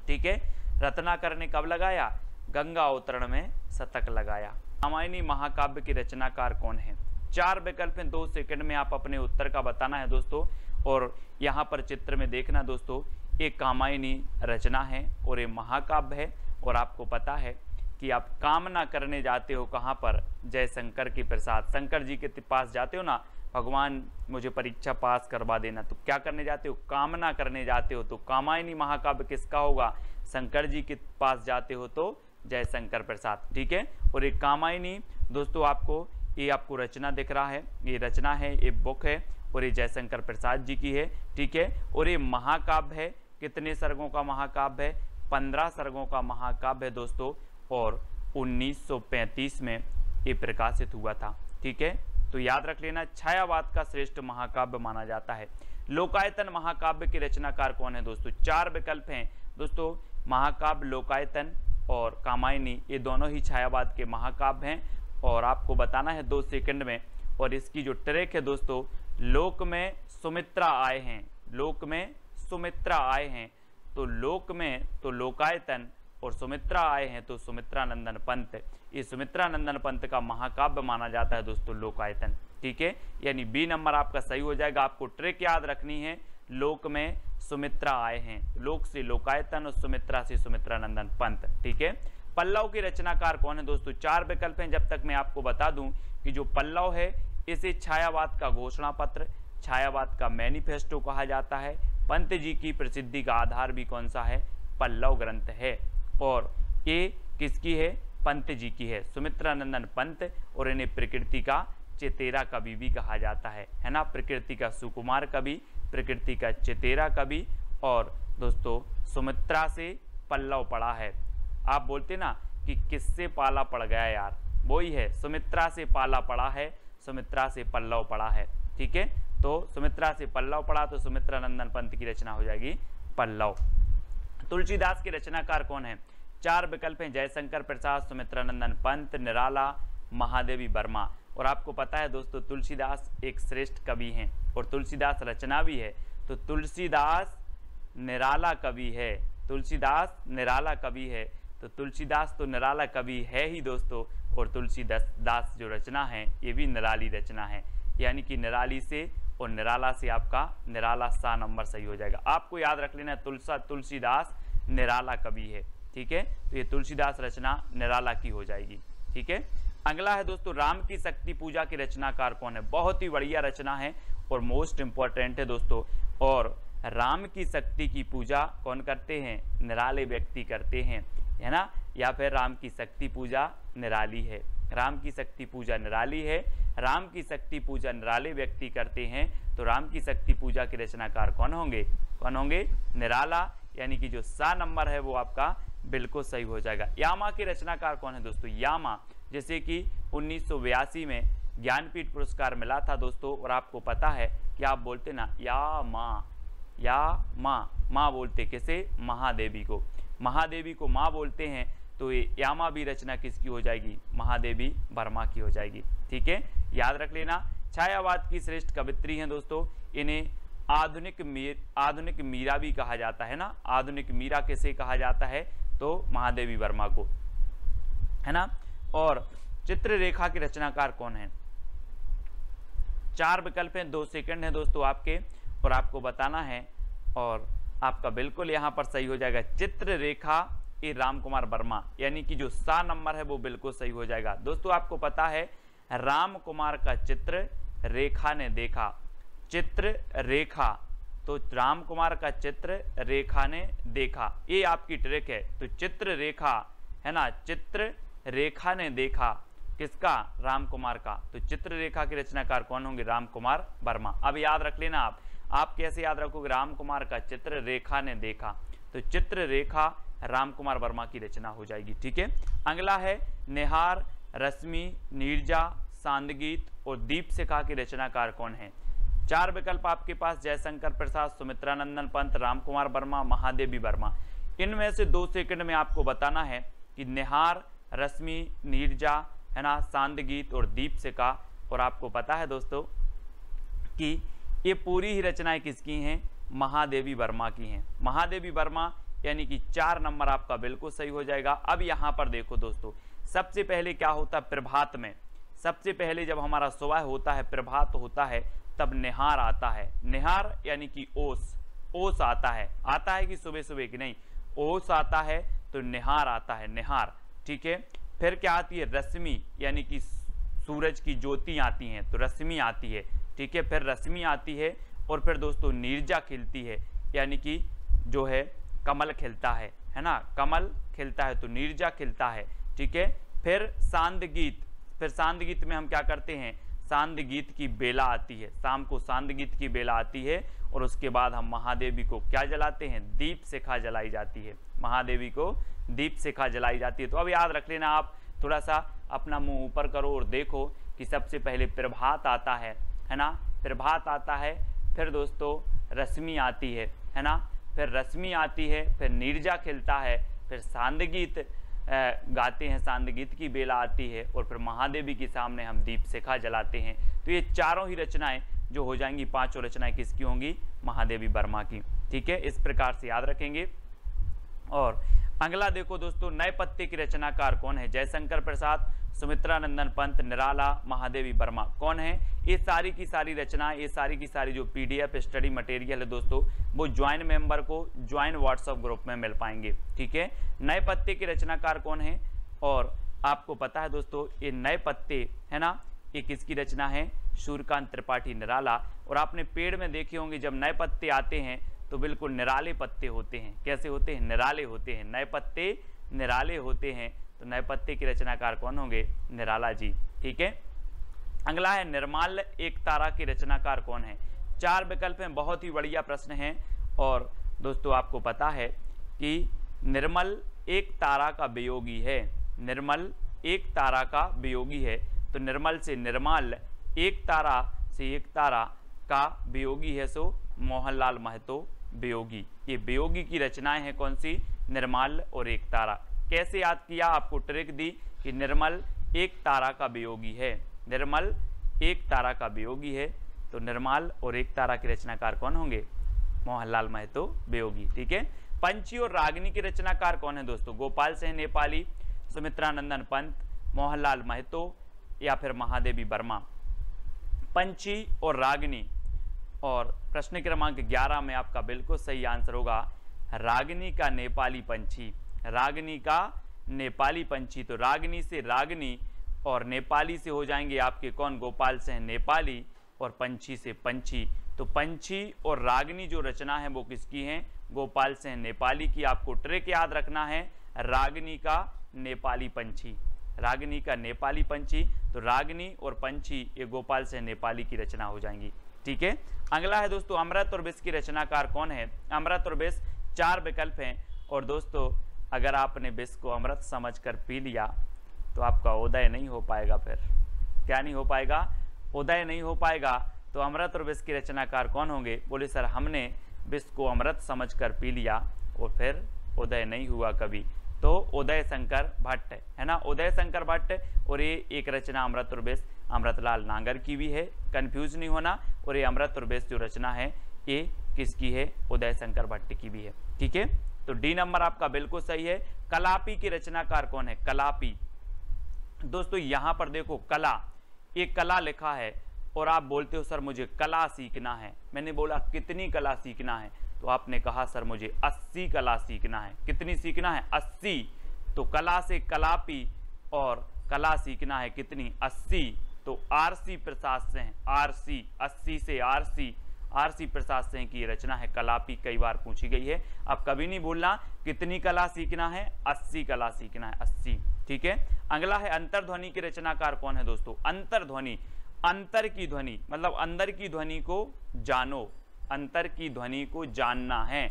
ठीक है। रत्नाकर ने कब लगाया, गंगा अवतरण में शतक लगाया। रामायणी महाकाव्य के रचनाकार कौन है। 4 विकल्प हैं, 2 सेकंड में आप अपने उत्तर का बताना है दोस्तों। और यहाँ पर चित्र में देखना दोस्तों, एक कामायनी रचना है और ये महाकाव्य है। और आपको पता है कि आप कामना करने जाते हो कहाँ पर, जयशंकर के प्रसाद, शंकर जी के पास जाते हो ना, भगवान मुझे परीक्षा पास करवा देना, तो क्या करने जाते हो, कामना करने जाते हो। तो कामायनी महाकाव्य किसका होगा, शंकर जी के पास जाते हो तो जयशंकर प्रसाद, ठीक है। और एक कामायनी दोस्तों आपको ये आपको रचना दिख रहा है, ये रचना है, ये बुक है और ये जयशंकर प्रसाद जी की है, ठीक है। और ये महाकाव्य है, कितने सर्गों का महाकाव्य है, 15 सर्गों का महाकाव्य है दोस्तों। और 1935 में ये प्रकाशित हुआ था, ठीक है। तो याद रख लेना, छायावाद का श्रेष्ठ महाकाव्य माना जाता है। लोकायतन महाकाव्य के रचनाकार कौन है दोस्तों। 4 विकल्प हैं दोस्तों, महाकाव्य लोकायतन और कामायनी, ये दोनों ही छायावाद के महाकाव्य हैं। और आपको बताना है 2 सेकंड में। और इसकी जो ट्रैक है दोस्तों, लोक में सुमित्रा आए हैं, लोक में सुमित्रा आए हैं, तो लोक में तो लोकायतन और सुमित्रा आए हैं तो सुमित्रा नंदन पंत। ये सुमित्रा नंदन पंत का महाकाव्य माना जाता है दोस्तों लोकायतन, ठीक है। यानी बी नंबर आपका सही हो जाएगा। आपको ट्रिक याद रखनी है, लोक में सुमित्रा आए हैं, लोक से लोकायतन और सुमित्रा से सुमित्रा नंदन पंत, ठीक है। पल्लव के रचनाकार कौन है दोस्तों। 4 विकल्प हैं, जब तक मैं आपको बता दूं कि जो पल्लव है इसे छायावाद का घोषणा पत्र, छायावाद का मैनिफेस्टो कहा जाता है। पंत जी की प्रसिद्धि का आधार भी कौन सा है, पल्लव ग्रंथ है। और ये किसकी है, पंत जी की है, सुमित्रा नंदन पंत। और इन्हें प्रकृति का चेतेरा कवि भी कहा जाता है ना, प्रकृति का सुकुमार कवि, प्रकृति का चेतेरा कवि। और दोस्तों सुमित्रा से पल्लव पड़ा है, आप बोलते ना कि किससे पाला पड़ गया यार, वही है, सुमित्रा से पाला पड़ा है, सुमित्रा से पल्लव पड़ा है, ठीक है। तो सुमित्रा से पल्लव पड़ा तो सुमित्रा नंदन पंत की रचना हो जाएगी पल्लव। तुलसीदास के रचनाकार कौन है। 4 विकल्प हैं, जयशंकर प्रसाद, सुमित्रा नंदन पंत, निराला, महादेवी वर्मा। और आपको पता है दोस्तों तुलसीदास एक श्रेष्ठ कवि हैं और तुलसीदास रचना भी है। तो तुलसीदास निराला कवि है, तुलसीदास निराला कवि है। तो तुलसीदास तो निराला कवि है ही दोस्तों। और तुलसीदास जो रचना है ये भी निराली रचना है, यानी कि निराली से और निराला से आपका निराला सा नंबर सही हो जाएगा। आपको याद रख लेना तुलसीदास निराला कवि है, ठीक है। तो ये तुलसीदास रचना निराला की हो जाएगी, ठीक है। अगला है दोस्तों राम की शक्ति पूजा के रचनाकार कौन है। बहुत ही बढ़िया रचना है और मोस्ट इंपॉर्टेंट है दोस्तों। और राम की शक्ति की पूजा कौन करते हैं, निराले व्यक्ति करते हैं, है ना। या फिर राम की शक्ति पूजा निराली है, राम की शक्ति पूजा निराली है, राम की शक्ति पूजा निराले व्यक्ति करते हैं। तो राम की शक्ति पूजा के रचनाकार कौन होंगे, कौन होंगे, निराला, यानी कि जो सा नंबर है वो आपका बिल्कुल सही हो जाएगा। यामा के रचनाकार कौन है दोस्तों, यामा, जैसे कि 1982 में ज्ञानपीठ पुरस्कार मिला था दोस्तों। और आपको पता है कि आप बोलते ना या माँ, या माँ बोलते किसे, महादेवी को, महादेवी को माँ बोलते हैं। तो ये यामा भी रचना किसकी हो जाएगी, महादेवी वर्मा की हो जाएगी। ठीक है, याद रख लेना। छायावाद की श्रेष्ठ कवित्री हैं दोस्तों, इन्हें आधुनिक मीरा भी कहा जाता है ना। आधुनिक मीरा किसे कहा जाता है, तो महादेवी वर्मा को, है ना। और चित्ररेखा के रचनाकार कौन है। 4 विकल्प हैं, 2 सेकंड है दोस्तों आपके, और आपको बताना है, और आपका बिल्कुल यहां पर सही हो जाएगा। चित्ररेखा ए राम कुमार वर्मा, यानी कि जो सा नंबर है वो बिल्कुल सही हो जाएगा। दोस्तों आपको पता है राम कुमार का चित्र रेखा ने देखा, चित्र रेखा, तो राम कुमार का चित्र रेखा ने देखा, ये आपकी ट्रिक है। तो चित्र रेखा, है ना, चित्र रेखा ने देखा किसका, राम कुमार का। तो चित्र रेखा के रचनाकार कौन होंगे, राम कुमार वर्मा। अब याद रख लेना आप कैसे याद रखोगे, राम कुमार का चित्र रेखा ने देखा, तो चित्र रेखा राम कुमार वर्मा की रचना हो जाएगी। ठीक है, अगला है निहार, रश्मि, नीरजा, सांदगीत और दीपशिखा के रचनाकार कौन है। 4 विकल्प आपके पास, जयशंकर प्रसाद, सुमित्रानंदन पंत, राम कुमार वर्मा, महादेवी वर्मा। इनमें से 2 सेकंड में आपको बताना है कि निहार, रश्मि, नीरजा, है ना, सांदगीत और दीपशिखा। और आपको पता है दोस्तों कि ये पूरी ही रचनाएं किसकी हैं, महादेवी वर्मा की हैं। महादेवी वर्मा, यानी कि 4 नंबर आपका बिल्कुल सही हो जाएगा। अब यहाँ पर देखो दोस्तों, सबसे पहले क्या होता है प्रभात में, सबसे पहले जब हमारा सुबह होता है, प्रभात होता है, तब निहार आता है। निहार यानी कि ओस आता है कि सुबह सुबह की नहीं, ओस आता है, तो निहार आता है, निहार। ठीक है, फिर क्या आती है, रश्मि, यानी कि सूरज की ज्योति आती हैं, तो रश्मि आती है। ठीक है, फिर रश्मि आती है, और फिर दोस्तों नीरजा खिलती है, यानी कि जो है कमल खिलता है ना, कमल खिलता है, तो नीरजा खिलता है। ठीक है, फिर सांदगीत, फिर सांदगीत में हम क्या करते हैं, सांदगीत की बेला आती है, शाम को सांदगीत की बेला आती है, और उसके बाद हम महादेवी को क्या जलाते हैं, दीपशिखा जलाई जाती है, महादेवी को दीपशिखा जलाई जाती है। तो अब याद रख लेना, आप थोड़ा सा अपना मुंह ऊपर करो और देखो कि सबसे पहले प्रभात आता है ना, प्रभात आता है, फिर दोस्तों रश्मि आती है ना, फिर रश्मि आती है, फिर नीरजा खिलता है, फिर सांदगीत गाते हैं, सांदगीत की बेला आती है, और फिर महादेवी के सामने हम दीपशिखा जलाते हैं। तो ये चारों ही रचनाएं जो हो जाएंगी, 5 रचनाएं किसकी होंगी, महादेवी वर्मा की। ठीक है, इस प्रकार से याद रखेंगे। और अगला देखो दोस्तों, नए पत्ते की रचनाकार कौन है। जयशंकर प्रसाद, सुमित्रानंदन पंत, निराला, महादेवी वर्मा कौन है। ये सारी की सारी रचनाएं, ये सारी की सारी जो पीडीएफ स्टडी मटेरियल है दोस्तों, वो ज्वाइन मेंबर को ज्वाइन व्हाट्सएप ग्रुप में मिल पाएंगे। ठीक है, नए पत्ते के रचनाकार कौन है। और आपको पता है दोस्तों, ये नए पत्ते है ना, ये किसकी रचना है, सूर्यकांत त्रिपाठी, निराला। और आपने पेड़ में देखे होंगे जब नए पत्ते आते हैं तो बिल्कुल निराले पत्ते होते हैं। कैसे होते हैं, निराले होते हैं, नए पत्ते निराले होते हैं। तो नए पत्ते के रचनाकार कौन होंगे, निराला जी। ठीक है, अगला है निर्माल एक तारा के रचनाकार कौन है। 4 विकल्प हैं, बहुत ही बढ़िया प्रश्न है। और दोस्तों आपको पता है कि निर्मल एक तारा का वियोगी है, निर्मल एक तारा का वियोगी है। तो निर्मल से निर्माल, एक तारा से एक तारा का वियोगी है, सो मोहनलाल महतो वियोगी। ये वियोगी की रचनाएं हैं कौन सी, निर्मल और एक तारा। कैसे याद किया, आपको ट्रिक दी कि निर्मल एक तारा का वियोगी है, निर्मल एक तारा का वियोगी है। तो निर्मल और एक तारा के रचनाकार कौन होंगे, मोहनलाल महतो वियोगी। ठीक है, पंछी और रागिनी के रचनाकार कौन है दोस्तों, गोपाल सिंह नेपाली, सुमित्रानंदन पंत, मोहनलाल महतो या फिर महादेवी वर्मा। पंछी और रागिनी, और प्रश्न क्रमांक 11 में आपका बिल्कुल सही आंसर होगा रागिनी का नेपाली पंछी, रागिनी का नेपाली पंछी। तो रागिनी से रागिनी और नेपाली से हो जाएंगे आपके कौन, गोपाल सिंह नेपाली, और पंछी से पंछी। तो पंछी और रागनी जो रचना है वो किसकी है, गोपाल सिंह नेपाली की। आपको ट्रिक याद रखना है, रागनी का नेपाली पंछी, रागनी का नेपाली पंछी। तो रागनी और पंछी ये गोपाल सिंह नेपाली की रचना हो जाएंगी। ठीक है, अगला है दोस्तों अमृत और विष की रचनाकार कौन है। अमृत और विष 4 विकल्प हैं, और दोस्तों अगर आपने विष को अमृत समझकर पी लिया तो आपका उदय नहीं हो पाएगा। फिर क्या नहीं हो पाएगा, उदय नहीं हो पाएगा। तो अमृत और विष के रचनाकार कौन होंगे, बोले सर हमने विष को अमृत समझकर पी लिया और फिर उदय नहीं हुआ कभी। तो उदय शंकर भट्ट है ना, उदय शंकर भट्ट। और ये एक रचना अमृत और विष अमृतलाल नागर की भी है, कंफ्यूज नहीं होना। और ये अमृत और विष जो रचना है ये किसकी है, उदय शंकर भट्ट की भी है। ठीक है, तो डी नंबर आपका बिल्कुल सही है। कलापी की रचनाकार कौन है, कलापी। दोस्तों यहां पर देखो कला, एक कला लिखा है और आप बोलते हो सर मुझे कला सीखना है। मैंने बोला कितनी कला सीखना है, तो आपने कहा सर मुझे 80 कला सीखना है। कितनी सीखना है, 80। तो कला से कलापी और कला सीखना है कितनी, 80। तो आरसी प्रसाद सिंह, आरसी 80 से आरसी प्रसाद सिंह की रचना है कलापी, कई बार पूछी गई है। अब कभी नहीं भूलना कितनी कला सीखना है, 80 कला सीखना है, 80। ठीक है, अगला है अंतर्ध्वनि की रचनाकार कौन है दोस्तों। अंतर्ध्वनि, अंतर की ध्वनि मतलब अंदर की ध्वनि को जानो, अंतर की ध्वनि को जानना है।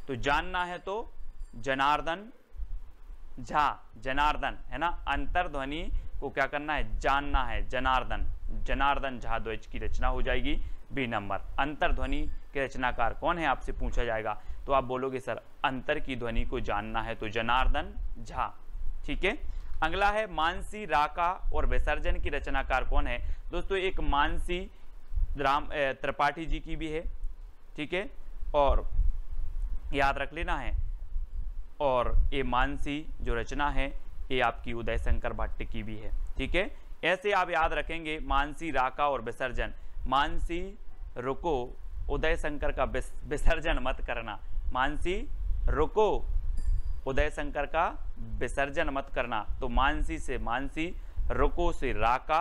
तो जानना है तो जनार्दन झा, जनार्दन है ना, अंतर्ध्वनि को क्या करना है, जानना है, जनार्दन, जनार्दन झा द्विज की रचना हो जाएगी बी नंबर। अंतर्ध्वनि के रचनाकार कौन है आपसे पूछा जाएगा, तो आप बोलोगे सर अंतर की ध्वनि को जानना है तो जनार्दन झा। ठीक है, अगला है मानसी, राका और विसर्जन की रचनाकार कौन है। दोस्तों एक मानसी राम त्रिपाठी जी की भी है। ठीक है, और याद रख लेना है। और ये मानसी जो रचना है ये आपकी उदय शंकर भट्ट की भी है। ठीक है, ऐसे आप याद रखेंगे मानसी, राका और विसर्जन। मानसी रुको, उदय शंकर का विसर्जन मत करना। मानसी रुको, उदय शंकर का विसर्जन मत करना। तो मानसी से मानसी, रुको से राका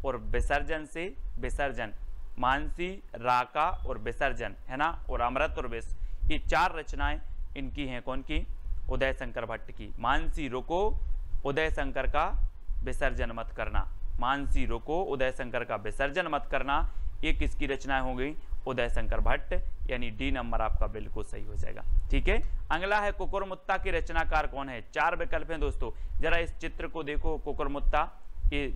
और विसर्जन से विसर्जन। मानसी, राका और विसर्जन है ना। और अमृत और विष ये 4 रचनाएं इनकी हैं, कौन की, उदय शंकर भट्ट की। मानसी रुको, उदय शंकर का विसर्जन मत करना। मानसी रुको, उदय शंकर का विसर्जन मत करना, ये किसकी रचनाएं हो गई, उदय शंकर भट्ट, यानी डी नंबर आपका बिल्कुल सही हो जाएगा। ठीक है, अगला है कुकुरमुत्ता के रचनाकार कौन है। 4 विकल्प हैं दोस्तों, जरा इस चित्र को देखो। कुकुरमुत्ता ये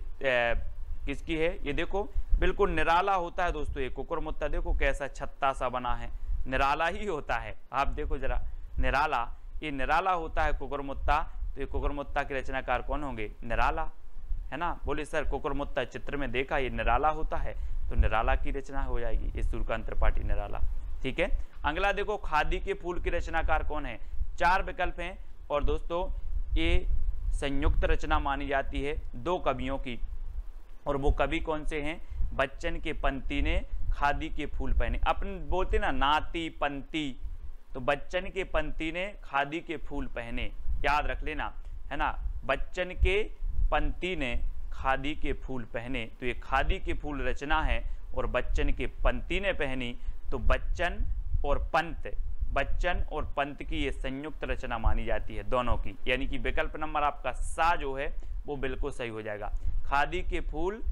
किसकी है, ये देखो बिल्कुल निराला होता है दोस्तों। ये कुकुरमुत्ता देखो कैसा छत्ता सा बना है, निराला ही होता है। आप देखो जरा, निराला, ये निराला होता है कुकुरमुत्ता। तो ये कुकुरमुत्ता के रचनाकार कौन होंगे, निराला है ना। बोले सर कुकुरमुत्ता चित्र में देखा ये निराला होता है, तो निराला की रचना हो जाएगी, ये सूर्यकांत त्रिपाठी निराला। ठीक है, अगला देखो खादी के फूल की रचनाकार कौन है। 4 विकल्प हैं, और दोस्तों ये संयुक्त रचना मानी जाती है 2 कवियों की। और वो कवि कौन से हैं, बच्चन के पंती ने खादी के फूल पहने। अपन बोलते ना नाती पंती, तो बच्चन के पंती ने खादी के फूल पहने, याद रख लेना है ना। बच्चन के पंती ने खादी के फूल पहने, तो ये खादी के फूल रचना है और बच्चन के पंती ने पहनी। तो बच्चन और पंत, बच्चन और पंत की ये संयुक्त रचना मानी जाती है दोनों की, यानी कि विकल्प नंबर आपका सा जो है वो बिल्कुल सही हो जाएगा। खादी के फूल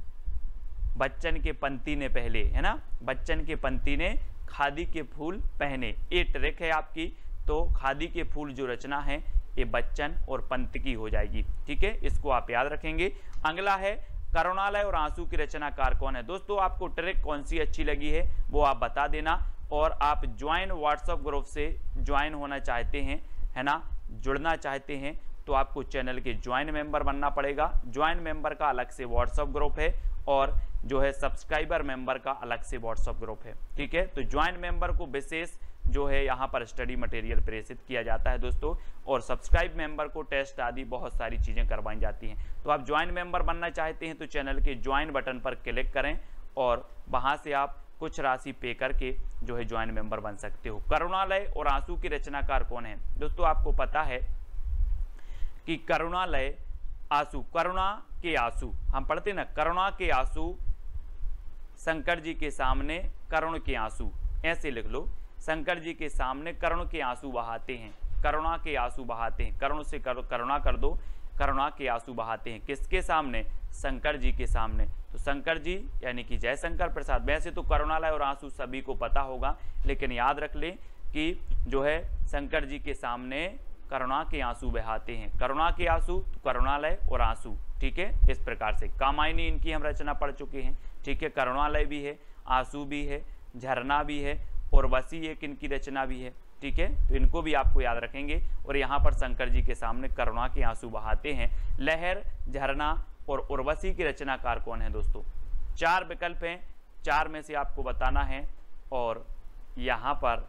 बच्चन के पंती ने पहले, है ना, बच्चन के पंती ने खादी के फूल पहने, ये ट्रिक है आपकी। तो खादी के फूल जो रचना है ये बच्चन और पंत की हो जाएगी। ठीक है, इसको आप याद रखेंगे। अगला है करुणालय और आंसू की रचनाकार कौन है। दोस्तों आपको ट्रिक कौन सी अच्छी लगी है वो आप बता देना। और आप ज्वाइन व्हाट्सएप ग्रुप से ज्वाइन होना चाहते हैं, है ना, जुड़ना चाहते हैं, तो आपको चैनल के ज्वाइन मेंबर बनना पड़ेगा। ज्वाइन मेंबर का अलग से व्हाट्सएप ग्रुप है और जो है सब्सक्राइबर मेंबर का अलग से व्हाट्सएप ग्रुप है। ठीक है, तो ज्वाइन मेंबर को विशेष जो है यहाँ पर स्टडी मटेरियल प्रेषित किया जाता है दोस्तों, और सब्सक्राइब मेंबर को टेस्ट आदि बहुत सारी चीज़ें करवाई जाती हैं। तो आप ज्वाइन मेंबर बनना चाहते हैं तो चैनल के ज्वाइन बटन पर क्लिक करें और वहाँ से आप कुछ राशि पे करके जो है ज्वाइन मेंबर बन सकते हो। करुणालय और आंसू की रचनाकार कौन है। दोस्तों आपको पता है कि करुणालय आंसू, करुणा के आंसू, हम पढ़ते ना करुणा के आंसू शंकर जी के सामने करुण के आंसू, ऐसे लिख लो, शंकर जी के सामने करुण के आंसू बहाते हैं, करुणा के आंसू बहाते हैं, करुण से करुणा कर दो, करुणा के आंसू बहाते हैं, किसके सामने, शंकर जी के सामने। तो शंकर जी यानी कि जयशंकर प्रसाद, वैसे तो करुणालय और आंसू सभी को पता होगा, लेकिन याद रख लें कि जो है शंकर जी के सामने करुणा के आंसू बहाते हैं, करुणा के आंसू, करुणालय और आंसू, ठीक है। इस प्रकार से कामायनी इनकी हम रचना पढ़ चुके हैं, ठीक है। करुणालय भी है, आंसू भी है, झरना भी है, और उर्वशी एक इनकी रचना भी है, ठीक है। तो इनको भी आपको याद रखेंगे। और यहाँ पर शंकर जी के सामने करुणा के आंसू बहाते हैं। लहर, झरना और उर्वशी की रचनाकार कौन है दोस्तों? 4 विकल्प हैं, 4 में से आपको बताना है, और यहाँ पर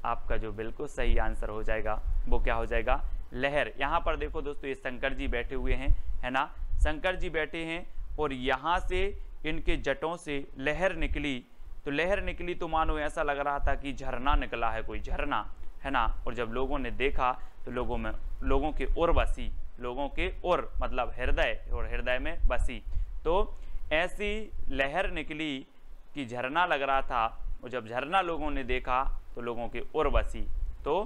आपका जो बिल्कुल सही आंसर हो जाएगा वो क्या हो जाएगा? लहर। यहाँ पर देखो दोस्तों, ये शंकर जी बैठे हुए हैं, है ना, शंकर जी बैठे हैं और यहाँ से इनके जटों से लहर निकली, तो लहर निकली तो मानो ऐसा लग रहा था कि झरना निकला है, कोई झरना, है ना। और जब लोगों ने देखा तो लोगों के ओर बसी, लोगों के ओर मतलब हृदय, और हृदय में बसी, तो ऐसी लहर निकली कि झरना लग रहा था, और जब झरना लोगों ने देखा तो लोगों के ओर बसी। तो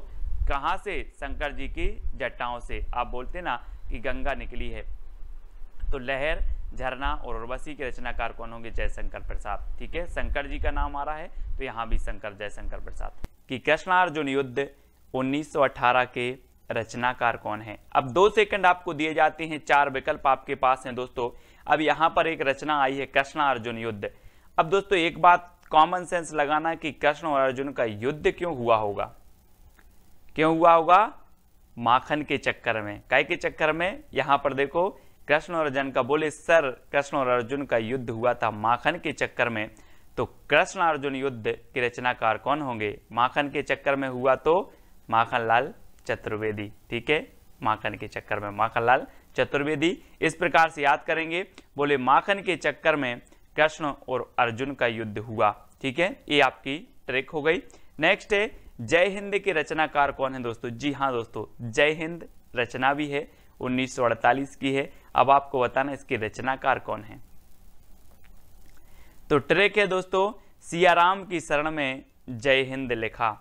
कहाँ से? शंकर जी की जटाओं से। आप बोलते ना कि गंगा निकली है। तो लहर, झरना और उर्वशी के रचनाकार कौन होंगे? जयशंकर प्रसाद, ठीक है। शंकर जी का नाम आ रहा है तो यहाँ भी जयशंकर प्रसाद। कि कृष्णार्जुन युद्ध 1918 के रचनाकार कौन है? अब 2 सेकंड आपको दिए जाते हैं, 4 विकल्प आपके पास हैं दोस्तों। अब यहाँ पर एक रचना आई है कृष्णार्जुन युद्ध। अब दोस्तों एक बात कॉमन सेंस लगाना कि कृष्ण और अर्जुन का युद्ध क्यों हुआ होगा? क्यों हुआ होगा? माखन के चक्कर में। काय के चक्कर में? यहाँ पर देखो, कृष्ण और अर्जुन का बोले सर, कृष्ण और अर्जुन का युद्ध हुआ था माखन के चक्कर में। तो कृष्ण अर्जुन युद्ध के रचनाकार कौन होंगे? माखन के चक्कर में हुआ तो माखनलाल चतुर्वेदी, ठीक है। माखन के चक्कर में माखनलाल चतुर्वेदी। इस प्रकार से याद करेंगे, बोले माखन के चक्कर में कृष्ण और अर्जुन का युद्ध हुआ, ठीक है। ये आपकी ट्रिक हो गई। नेक्स्ट है जय हिंद के रचनाकार कौन है दोस्तों? जी हाँ दोस्तों, जय हिंद रचना भी है, 1948 की है। अब आपको बताना इसके रचनाकार कौन है। तो ट्रिक है दोस्तों, सियाराम की शरण में जय हिंद लिखा।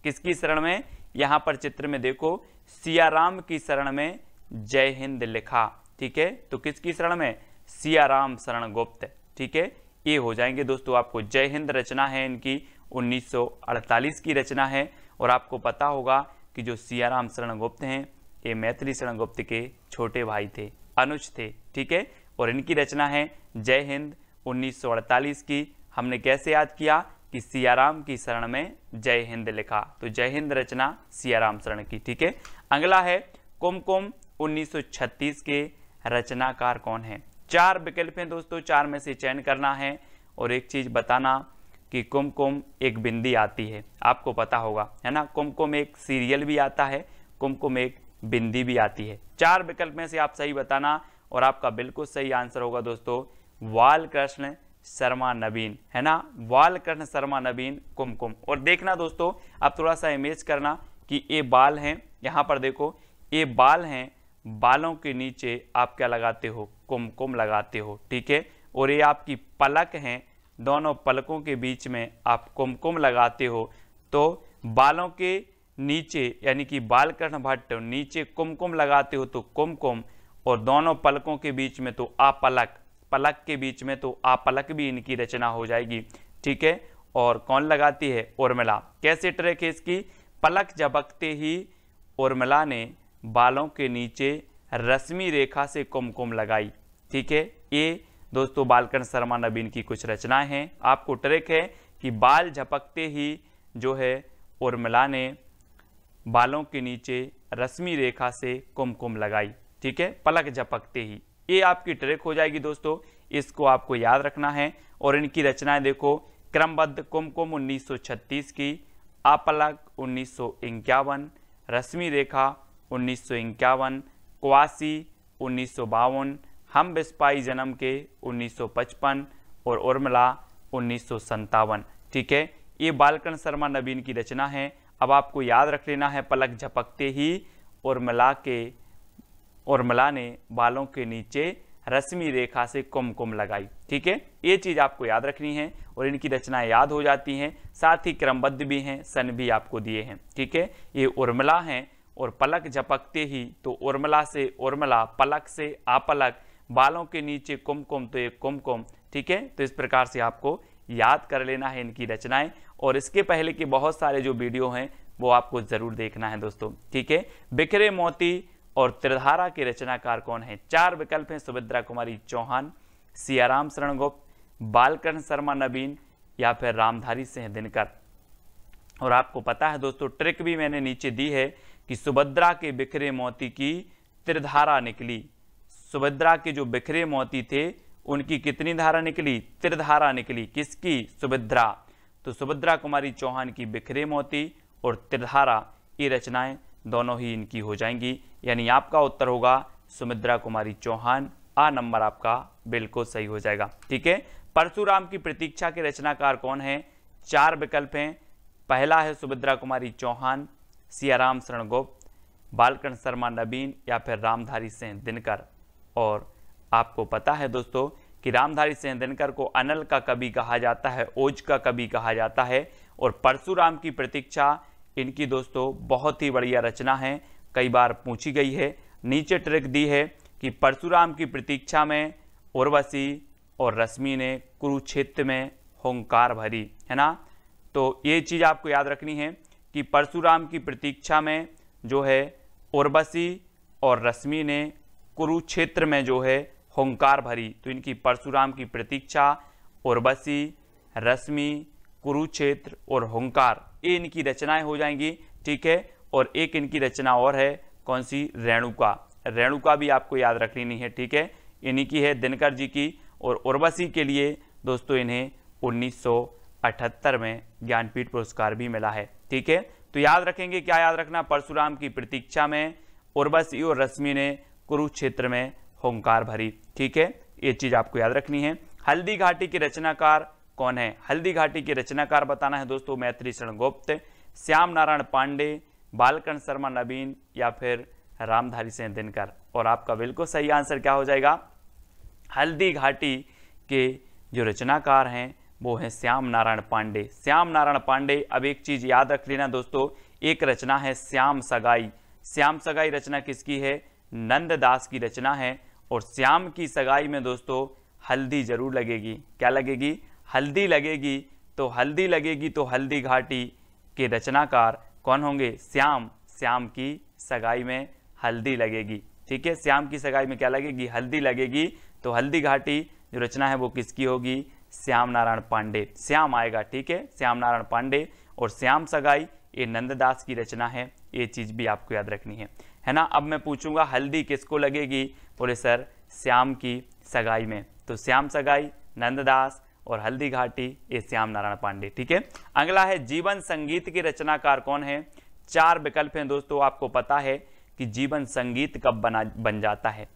किसकी शरण में? यहां पर चित्र में देखो, सियाराम की शरण में जय हिंद लिखा, ठीक है। तो किसकी शरण में? सियाराम शरण गुप्त, ठीक है। ये हो जाएंगे दोस्तों आपको। जय हिंद रचना है इनकी, 1948 की रचना है। और आपको पता होगा कि जो सियाराम शरण गुप्त हैं, ये मैथिली शरण गुप्त के छोटे भाई थे, अनुज थे, ठीक है। और इनकी रचना है जय हिंद 1948 की। हमने कैसे याद किया कि सियाराम की शरण में जय हिंद लिखा, तो जय हिंद रचना सियाराम शरण की, ठीक है। अगला है कुमकुम 1936 के रचनाकार कौन है? 4 विकल्प हैं दोस्तों, 4 में से चयन करना है। और एक चीज बताना कि कुमकुम एक बिंदी आती है, आपको पता होगा, है ना। कुमकुम एक सीरियल भी आता है, कुमकुम एक बिंदी भी आती है। 4 विकल्प में से आप सही बताना, और आपका बिल्कुल सही आंसर होगा दोस्तों बालकृष्ण शर्मा नवीन, है ना। बालकृष्ण शर्मा नवीन कुमकुम। और देखना दोस्तों, आप थोड़ा सा इमेज करना कि ये बाल हैं, यहाँ पर देखो ये बाल हैं, बालों के नीचे आप क्या लगाते हो? कुमकुम लगाते हो, ठीक है। और ये आपकी पलक हैं, दोनों पलकों के बीच में आप कुमकुम लगाते हो। तो बालों के नीचे यानी कि बालकृष्ण भट्ट नीचे कुमकुम लगाते हो तो कुमकुम, और दोनों पलकों के बीच में तो आपलक, पलक के बीच में तो आपलक भी इनकी रचना हो जाएगी, ठीक है। और कौन लगाती है? उर्मिला। कैसे ट्रिक है इसकी? पलक झपकते ही उर्मिला ने बालों के नीचे रश्मि रेखा से कुमकुम लगाई, ठीक है। ये दोस्तों बालकृष्ण शर्मा नवीन की कुछ रचनाएं हैं। आपको ट्रिक है कि बाल झपकते ही जो है उर्मिला ने बालों के नीचे रश्मि रेखा से कुमकुम लगाई, ठीक है, पलक झपकते ही। ये आपकी ट्रिक हो जाएगी दोस्तों, इसको आपको याद रखना है। और इनकी रचनाएं देखो, क्रमबद्ध कुमकुम 1936 की, आपलक 1951, रश्मि रेखा 1951, क्वासी 1952, हम बिस्पाई जन्म के 1955 और उर्मिला 1957, ठीक है। ये बालकृष्ण शर्मा नवीन की रचना है। अब आपको याद रख लेना है, पलक झपकते ही उर्मिला के उर्मिला ने बालों के नीचे रश्मि रेखा से कुमकुम लगाई। ठीक है, ये चीज आपको याद रखनी है और इनकी रचनाएं याद हो जाती हैं, साथ ही क्रमबद्ध भी हैं, सन भी आपको दिए हैं। ठीक है, ये उर्मिला हैं और पलक झपकते ही, तो उर्मिला से उर्मिला, पलक से आपलक, बालों के नीचे कुमकुम तो ये कुमकुम। ठीक है, तो इस प्रकार से आपको याद कर लेना है इनकी रचनाएं, और इसके पहले के बहुत सारे जो वीडियो हैं वो आपको जरूर देखना है दोस्तों। ठीक है, बिखरे मोती और त्रिधारा के रचनाकार कौन है? 4 विकल्प हैं, सुभद्रा कुमारी चौहान, सियाराम शरण गुप्त, बालकृष्ण शर्मा नवीन या फिर रामधारी सिंह दिनकर। और आपको पता है दोस्तों, ट्रिक भी मैंने नीचे दी है कि सुभद्रा के बिखरे मोती की त्रिधारा निकली। सुभद्रा के जो बिखरे मोती थे उनकी कितनी धारा निकली? त्रिधारा निकली। किसकी? सुभद्रा। तो सुभद्रा कुमारी चौहान की बिखरे मोती और त्रिधारा, ये रचनाएं दोनों ही इनकी हो जाएंगी, यानी आपका उत्तर होगा सुभद्रा कुमारी चौहान। आ नंबर आपका बिल्कुल सही हो जाएगा। ठीक है, परशुराम की प्रतीक्षा के रचनाकार कौन है? 4 विकल्प हैं, पहला है सुभद्रा कुमारी चौहान, सियाराम शरण गुप्त, बालकृष्ण शर्मा नवीन या फिर रामधारी सिंह दिनकर। और आपको पता है दोस्तों कि रामधारी सिंह दिनकर को अनल का कवि कहा जाता है, ओज का कवि कहा जाता है, और परशुराम की प्रतीक्षा इनकी दोस्तों बहुत ही बढ़िया रचना है, कई बार पूछी गई है। नीचे ट्रिक दी है कि परशुराम की प्रतीक्षा में उर्वशी और रश्मि ने कुरुक्षेत्र में हुंकार भरी, है ना। तो ये चीज़ आपको याद रखनी है कि परशुराम की प्रतीक्षा में जो है उर्वशी और रश्मि ने कुरुक्षेत्र में जो है हुंकार भरी। तो इनकी परशुराम की प्रतीक्षा, उर्वशी, रश्मि, कुरुक्षेत्र और हुंकार, ये इनकी रचनाएं हो जाएंगी। ठीक है, और एक इनकी रचना और है, कौन सी? रेणुका। रेणुका भी आपको याद रख लेनी है। ठीक है, इन्हीं की है, दिनकर जी की। और उर्वशी के लिए दोस्तों इन्हें 1978 में ज्ञानपीठ पुरस्कार भी मिला है। ठीक है, तो याद रखेंगे, क्या याद रखना? परशुराम की प्रतीक्षा में उर्वशी और रश्मि ने कुरुक्षेत्र में हुंकार भरी। ठीक है, ये चीज आपको याद रखनी है। हल्दी घाटी के रचनाकार कौन है? हल्दी घाटी के रचनाकार बताना है दोस्तों, मैथिली शरण गुप्त, श्याम नारायण पांडे, बालकृष्ण शर्मा नवीन या फिर रामधारी सिंह दिनकर। और आपका बिल्कुल सही आंसर क्या हो जाएगा? हल्दी घाटी के जो रचनाकार हैं वो हैं श्याम नारायण पांडे। श्याम नारायण पांडे। अब एक चीज याद रख लेना दोस्तों, एक रचना है श्याम सगाई। श्याम सगाई रचना किसकी है? नंददास की रचना है। और श्याम की सगाई में दोस्तों हल्दी जरूर लगेगी। क्या लगेगी? हल्दी लगेगी। तो हल्दी लगेगी तो हल्दी घाटी के रचनाकार कौन होंगे? श्याम। श्याम की सगाई में हल्दी लगेगी। ठीक है, श्याम की सगाई में क्या लगेगी? हल्दी लगेगी। तो हल्दी घाटी जो रचना है वो किसकी होगी? श्याम नारायण पांडे। श्याम आएगा। ठीक है, श्याम नारायण पांडे। और श्याम सगाई ये नंददास की रचना है, ये चीज भी आपको याद रखनी है ना। अब मैं पूछूंगा हल्दी किसको लगेगी? बोले सर श्याम की सगाई में। तो श्याम सगाई, नंददास और हल्दी घाटी, ये श्याम नारायण पांडे। ठीक है, अगला है जीवन संगीत के रचनाकार कौन है? 4 विकल्प हैं दोस्तों। आपको पता है कि जीवन संगीत कब बन जाता है?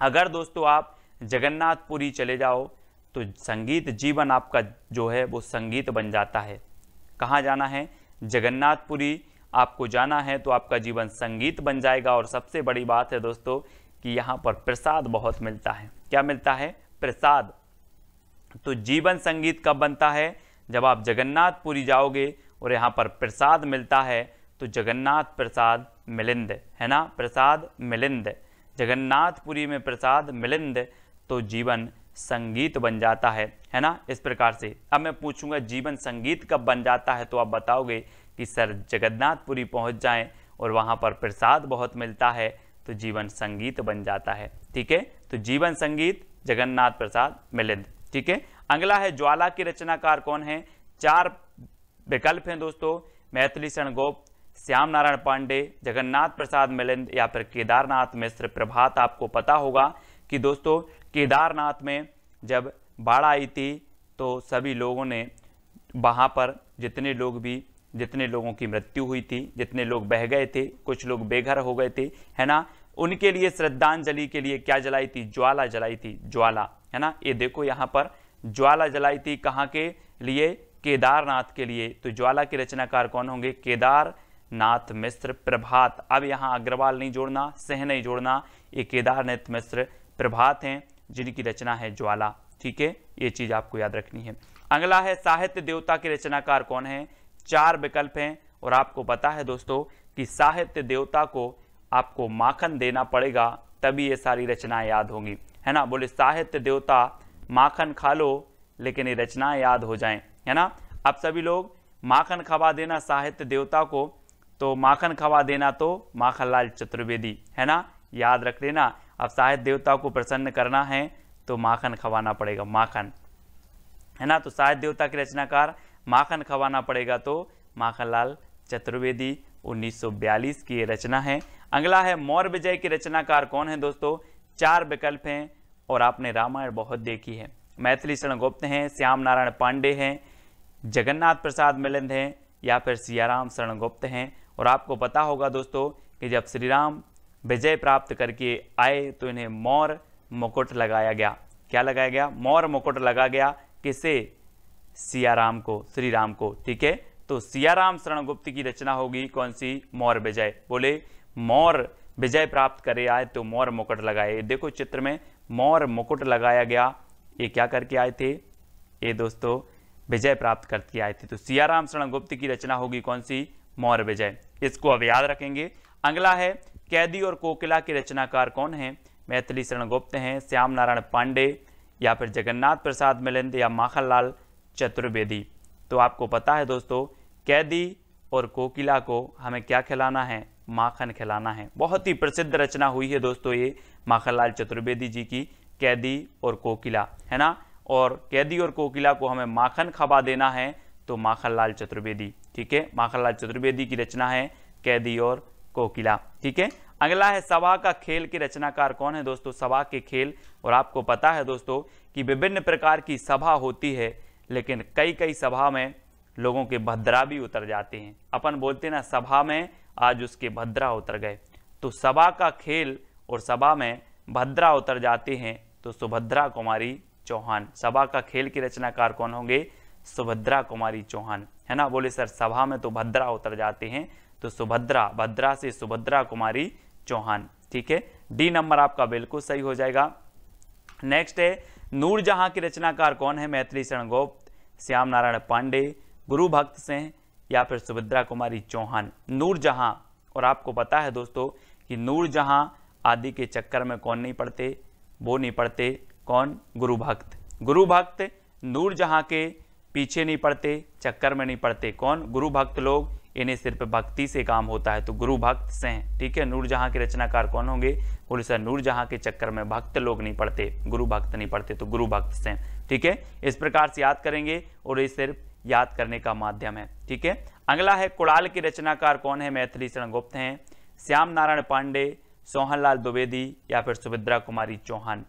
अगर दोस्तों आप जगन्नाथपुरी चले जाओ तो संगीत जीवन आपका जो है वो संगीत बन जाता है। कहाँ जाना है? जगन्नाथपुरी आपको जाना है तो आपका जीवन संगीत बन जाएगा। और सबसे बड़ी बात है दोस्तों कि यहाँ पर प्रसाद बहुत मिलता है। क्या मिलता है? प्रसाद। तो जीवन संगीत कब बनता है? जब आप जगन्नाथपुरी जाओगे और यहाँ पर प्रसाद मिलता है, तो जगन्नाथ प्रसाद मिलिंद, है ना। प्रसाद मिलिंद, जगन्नाथपुरी में प्रसाद मिलिंद, तो जीवन संगीत बन जाता है ना। इस प्रकार से अब मैं पूछूंगा जीवन संगीत कब बन जाता है, तो आप बताओगे कि सर जगन्नाथपुरी पहुंच जाएं और वहां पर प्रसाद बहुत मिलता है तो जीवन संगीत बन जाता है। ठीक है, तो जीवन संगीत, जगन्नाथ प्रसाद मिलिंद। ठीक है, अगला है ज्वाला के रचनाकार कौन है? 4 विकल्प हैं दोस्तों, मैथिली शरण गुप्त, श्याम नारायण पांडे, जगन्नाथ प्रसाद मिलिंद या फिर केदारनाथ मिश्र। प्रभात आपको पता होगा कि दोस्तों केदारनाथ में जब बाढ़ आई थी तो सभी लोगों ने वहाँ पर जितने लोगों की मृत्यु हुई थी, जितने लोग बह गए थे, कुछ लोग बेघर हो गए थे, है ना, उनके लिए श्रद्धांजलि के लिए क्या जलाई थी? ज्वाला जलाई थी, ज्वाला, है ना। ये देखो यहाँ पर ज्वाला जलाई थी, कहाँ के लिए? केदारनाथ के लिए। तो ज्वाला के रचनाकार कौन होंगे? केदारनाथ नाथ मिश्र प्रभात। अब यहाँ अग्रवाल नहीं जोड़ना, सिंह नहीं जोड़ना, ये केदारनाथ मिश्र प्रभात हैं जिनकी रचना है ज्वाला। ठीक है, ये चीज आपको याद रखनी है। अगला है साहित्य देवता के रचनाकार कौन है। 4 विकल्प हैं और आपको पता है दोस्तों कि साहित्य देवता को आपको माखन देना पड़ेगा तभी ये सारी रचनाएं याद होंगी, है ना। बोले साहित्य देवता माखन खा लो लेकिन ये रचनाएं याद हो जाएं, है ना। अब सभी लोग माखन खवा देना साहित्य देवता को, तो माखन खवा देना तो माखनलाल चतुर्वेदी, है ना, याद रख लेना। अब साहित्य देवता को प्रसन्न करना है तो माखन खवाना पड़ेगा, माखन, है ना। तो साहित्य देवता के रचनाकार माखन खवाना पड़ेगा तो माखनलाल चतुर्वेदी, 1942 की ये रचना है। अगला है मौर्य विजय के रचनाकार कौन है दोस्तों। 4 विकल्प हैं और आपने रामायण बहुत देखी है। मैथिली शरण गुप्त हैं, श्याम नारायण पांडे हैं, जगन्नाथ प्रसाद मिलिंद हैं या फिर सियाराम शरण गुप्त हैं। और आपको पता होगा दोस्तों कि जब श्री राम विजय प्राप्त करके आए तो इन्हें मौर्य मुकुट लगाया गया। क्या लगाया गया, मौर्य मुकुट लगा गया। किसे, सियाराम को, श्री राम को। ठीक है, तो सियाराम शरण गुप्त की रचना होगी कौन सी, मौर्य विजय। बोले मौर्य विजय प्राप्त करे आए तो मौर्य मुकुट लगाए। देखो चित्र में मौर्य मुकुट लगाया गया, ये क्या करके आए थे, ये दोस्तों विजय प्राप्त करके आए थे। तो सियाराम शरण गुप्त की रचना होगी कौन सी, मौर्य विजय। इसको अब याद रखेंगे। अगला है कैदी और कोकिला के रचनाकार कौन है। मैथिली शरण गुप्त हैं, श्याम नारायण पांडे या फिर जगन्नाथ प्रसाद मिलिंद या माखनलाल चतुर्वेदी। तो आपको पता है दोस्तों कैदी और कोकिला को हमें क्या खिलाना है, माखन खिलाना है। बहुत ही प्रसिद्ध रचना हुई है दोस्तों ये माखनलाल चतुर्वेदी जी की, कैदी और कोकिला, है ना। और कैदी और कोकिला को हमें माखन खवा देना है तो माखनलाल चतुर्वेदी। ठीक है, माखनलाल चतुर्वेदी की रचना है कैदी और कोकिला। ठीक है, अगला है सभा का खेल के रचनाकार कौन है दोस्तों। सभा के खेल, और आपको पता है दोस्तों कि विभिन्न प्रकार की सभा होती है लेकिन कई कई सभा में लोगों के भद्रा भी उतर जाते हैं। अपन बोलते ना सभा में आज उसके भद्रा उतर गए। तो सभा का खेल और सभा में भद्रा उतर जाते हैं तो सुभद्रा कुमारी चौहान। सभा का खेल के रचनाकार कौन होंगे, सुभद्रा कुमारी चौहान, है ना। बोले सर सभा में तो भद्रा उतर जाते हैं तो सुभद्रा, भद्रा से सुभद्रा कुमारी चौहान। ठीक है, डी नंबर आपका बिल्कुल सही हो जाएगा। नेक्स्ट है नूरजहां के रचनाकार कौन है। मैथिली शरण गुप्त, श्याम नारायण पांडे, गुरु भक्त सिंह या फिर सुभद्रा कुमारी चौहान। नूरजहां, और आपको पता है दोस्तों कि नूरजहां आदि के चक्कर में कौन नहीं पड़ते, वो नहीं पड़ते, कौन, गुरु भक्त। गुरु भक्त नूरजहां के पीछे नहीं पड़ते, चक्कर में नहीं पड़ते, कौन, गुरु भक्त लोग। इन्हें सिर्फ भक्ति से काम होता है तो गुरु भक्त सिंह। ठीक है, नूरजहां के रचनाकार कौन होंगे, बोले सर नूरजहां के चक्कर में भक्त लोग नहीं पड़ते, गुरु भक्त नहीं पड़ते तो गुरु भक्त सिंह। ठीक है, इस प्रकार से याद करेंगे और ये सिर्फ याद करने का माध्यम है। ठीक है, अगला है कुड़ाल के रचनाकार कौन है। मैथिली शरण गुप्त हैं, श्याम नारायण पांडे, सोहनलाल द्विवेदी या फिर सुभद्रा कुमारी चौहान।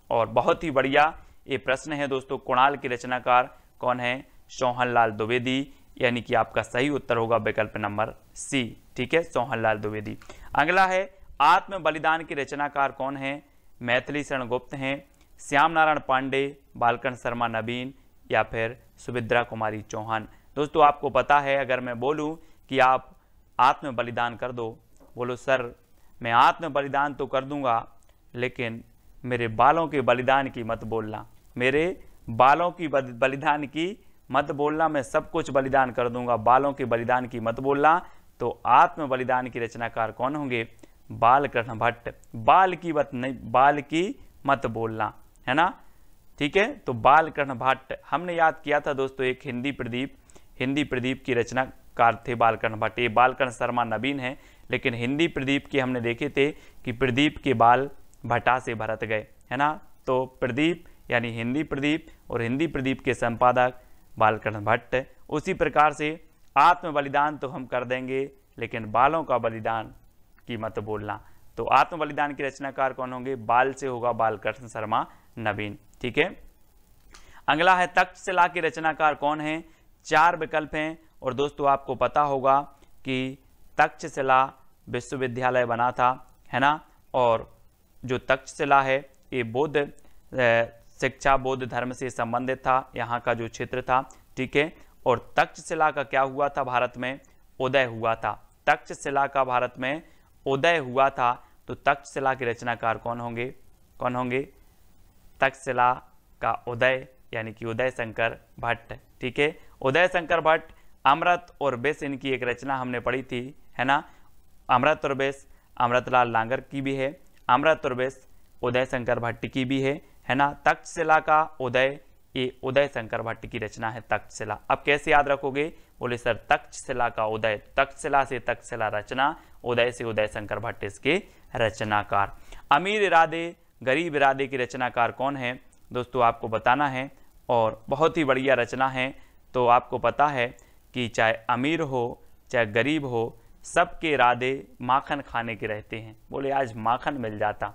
और बहुत ही बढ़िया ये प्रश्न है दोस्तों, कुणाल के रचनाकार कौन है, सोहनलाल द्विवेदी, यानी कि आपका सही उत्तर होगा विकल्प नंबर सी। ठीक है, सोहनलाल द्विवेदी। अगला है आत्म बलिदान के रचनाकार कौन है। मैथिली शरण गुप्त हैं, श्याम नारायण पांडे, बालकन शर्मा नवीन या फिर सुभद्रा कुमारी चौहान। दोस्तों आपको पता है अगर मैं बोलूं कि आप आत्म बलिदान कर दो, बोलो सर मैं आत्म बलिदान तो कर दूंगा लेकिन मेरे बालों के बलिदान की मत बोलना, मेरे बालों की बलिदान की मत बोलना, मैं सब कुछ बलिदान कर दूंगा, बालों के बलिदान की मत बोलना। तो आत्म बलिदान की रचनाकार कौन होंगे, बालकृष्ण भट्ट। बाल की मत नहीं, बाल की मत बोलना, है ना। ठीक है, तो बालकृष्ण भट्ट हमने याद किया था दोस्तों, एक हिंदी प्रदीप की रचनाकार थे बालकृष्ण भट्ट। ये बालकृष्ण शर्मा नवीन है, लेकिन हिंदी प्रदीप के हमने देखे थे कि प्रदीप के बाल भट्टा से भरत गए, है ना। तो प्रदीप यानी हिंदी प्रदीप और हिंदी प्रदीप के संपादक बालकृष्ण भट्ट। उसी प्रकार से आत्म बलिदान तो हम कर देंगे लेकिन बालों का बलिदान की मत बोलना। तो आत्म बलिदान के रचनाकार कौन होंगे, बाल से होगा बालकृष्ण शर्मा नवीन। ठीक है, अगला है तक्षशिला के रचनाकार कौन है। 4 विकल्प हैं और दोस्तों आपको पता होगा कि तक्षशिला विश्वविद्यालय बना था, है ना। और जो तक्षशिला है ये बौद्ध शिक्षा, बौद्ध धर्म से संबंधित था, यहाँ का जो क्षेत्र था। ठीक है, और तक्षशिला का क्या हुआ था, भारत में उदय हुआ था। तक्षशिला का भारत में उदय हुआ था, तो तक्षशिला के रचनाकार कौन होंगे? कौन होंगे? तक्षशिला का उदय यानी कि उदय शंकर भट्ट। ठीक है, उदय शंकर भट्ट। अमृत और विष इनकी एक रचना हमने पढ़ी थी, है ना, अमृत और विष अमृतलाल लांगर की भी है, अमृत और विष उदय शंकर भट्ट की भी है ना। तक्षशिला का उदय, ये उदय शंकर भट्ट की रचना है तक्षशिला। अब कैसे याद रखोगे? बोले सर तक्षशिला का उदय, तक्षशिला से तक्षशिला रचना, उदय से उदय शंकर भट्ट इसके रचनाकार। अमीर इरादे गरीब इरादे की रचनाकार कौन है? दोस्तों आपको बताना है, और बहुत ही बढ़िया रचना है। तो आपको पता है कि चाहे अमीर हो चाहे गरीब हो, सबके इरादे माखन खाने के रहते हैं। बोले आज माखन मिल जाता।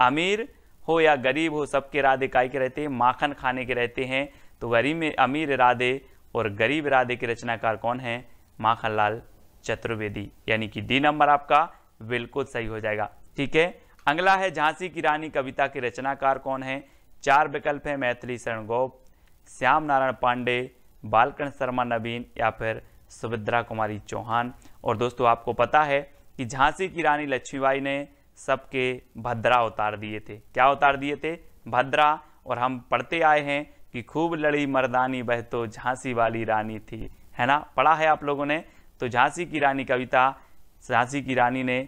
अमीर हो या गरीब हो, सबके इरादे काय के रहते हैं? माखन खाने के रहते हैं। तो गरीब में अमीर इरादे और गरीब इरादे के रचनाकार कौन है? माखनलाल चतुर्वेदी, यानी कि डी नंबर आपका बिल्कुल सही हो जाएगा। ठीक है, अगला है झांसी की रानी कविता के रचनाकार कौन है? 4 विकल्प है, मैथिली शरण गोप, श्याम नारायण पांडे, बालकृष्ण शर्मा नवीन या फिर सुभद्रा कुमारी चौहान। और दोस्तों आपको पता है कि झांसी की रानी लक्ष्मीबाई ने सबके भद्रा उतार दिए थे। क्या उतार दिए थे? भद्रा। और हम पढ़ते आए हैं कि खूब लड़ी मर्दानी वह तो झांसी वाली रानी थी, है ना, पढ़ा है आप लोगों ने। तो झांसी की रानी कविता, झांसी की रानी ने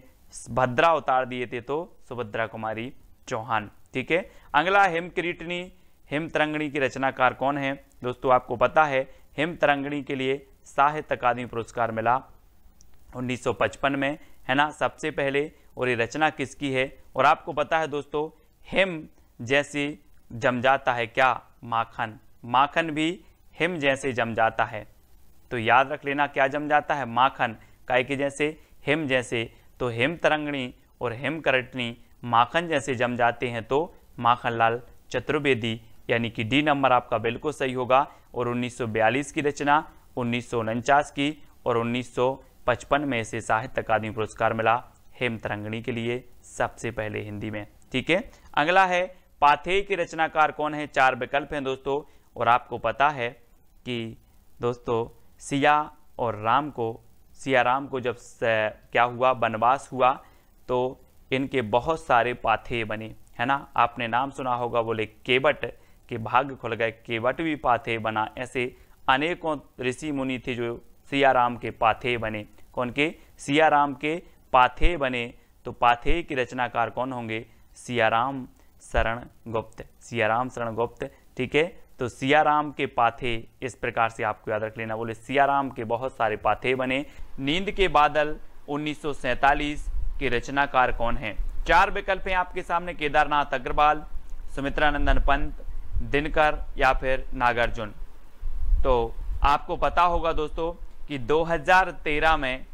भद्रा उतार दिए थे, तो सुभद्रा कुमारी चौहान। ठीक है, अगला हिमकिरीटनी हिमतरंगिणी की रचनाकार कौन है? दोस्तों आपको पता है हिमतरंगिणी के लिए साहित्य अकादमी पुरस्कार मिला 1955 में, है ना, सबसे पहले। और ये रचना किसकी है? और आपको पता है दोस्तों, हिम जैसे जम जाता है क्या? माखन। माखन भी हिम जैसे जम जाता है। तो याद रख लेना, क्या जम जाता है? माखन। काय के जैसे? हिम जैसे। तो हिमतरंगिणी और हिमकरटनी माखन जैसे जम जाते हैं, तो माखनलाल चतुर्वेदी, यानी कि डी नंबर आपका बिल्कुल सही होगा। और 1942 की रचना, 1949 की और 1955 में इसे साहित्य अकादमी पुरस्कार मिला हिमतरंगिणी के लिए, सबसे पहले हिंदी में। ठीक है, अगला है पाथेय के रचनाकार कौन है? 4 विकल्प हैं दोस्तों। और आपको पता है कि दोस्तों सिया राम को जब क्या हुआ, वनवास हुआ, तो इनके बहुत सारे पाथेय बने, है ना। आपने नाम सुना होगा, बोले केवट के भाग्य खुल गए, केवट भी पाथेय बना। ऐसे अनेकों ऋषि मुनि थे जो सिया राम के पाथेय बने। कौन के? सिया राम के पाथेय बने। तो पाथेय की रचनाकार कौन होंगे? सियाराम शरण गुप्त, सियाराम शरण गुप्त। ठीक है, तो सियाराम के पाथेय इस प्रकार से आपको याद रख लेना। बोले सियाराम के बहुत सारे पाथेय बने। नींद के बादल 1947 के रचनाकार कौन है? 4 विकल्प हैं आपके सामने, केदारनाथ अग्रवाल, सुमित्रानंदन पंत, दिनकर या फिर नागार्जुन। तो आपको पता होगा दोस्तों कि 2013 में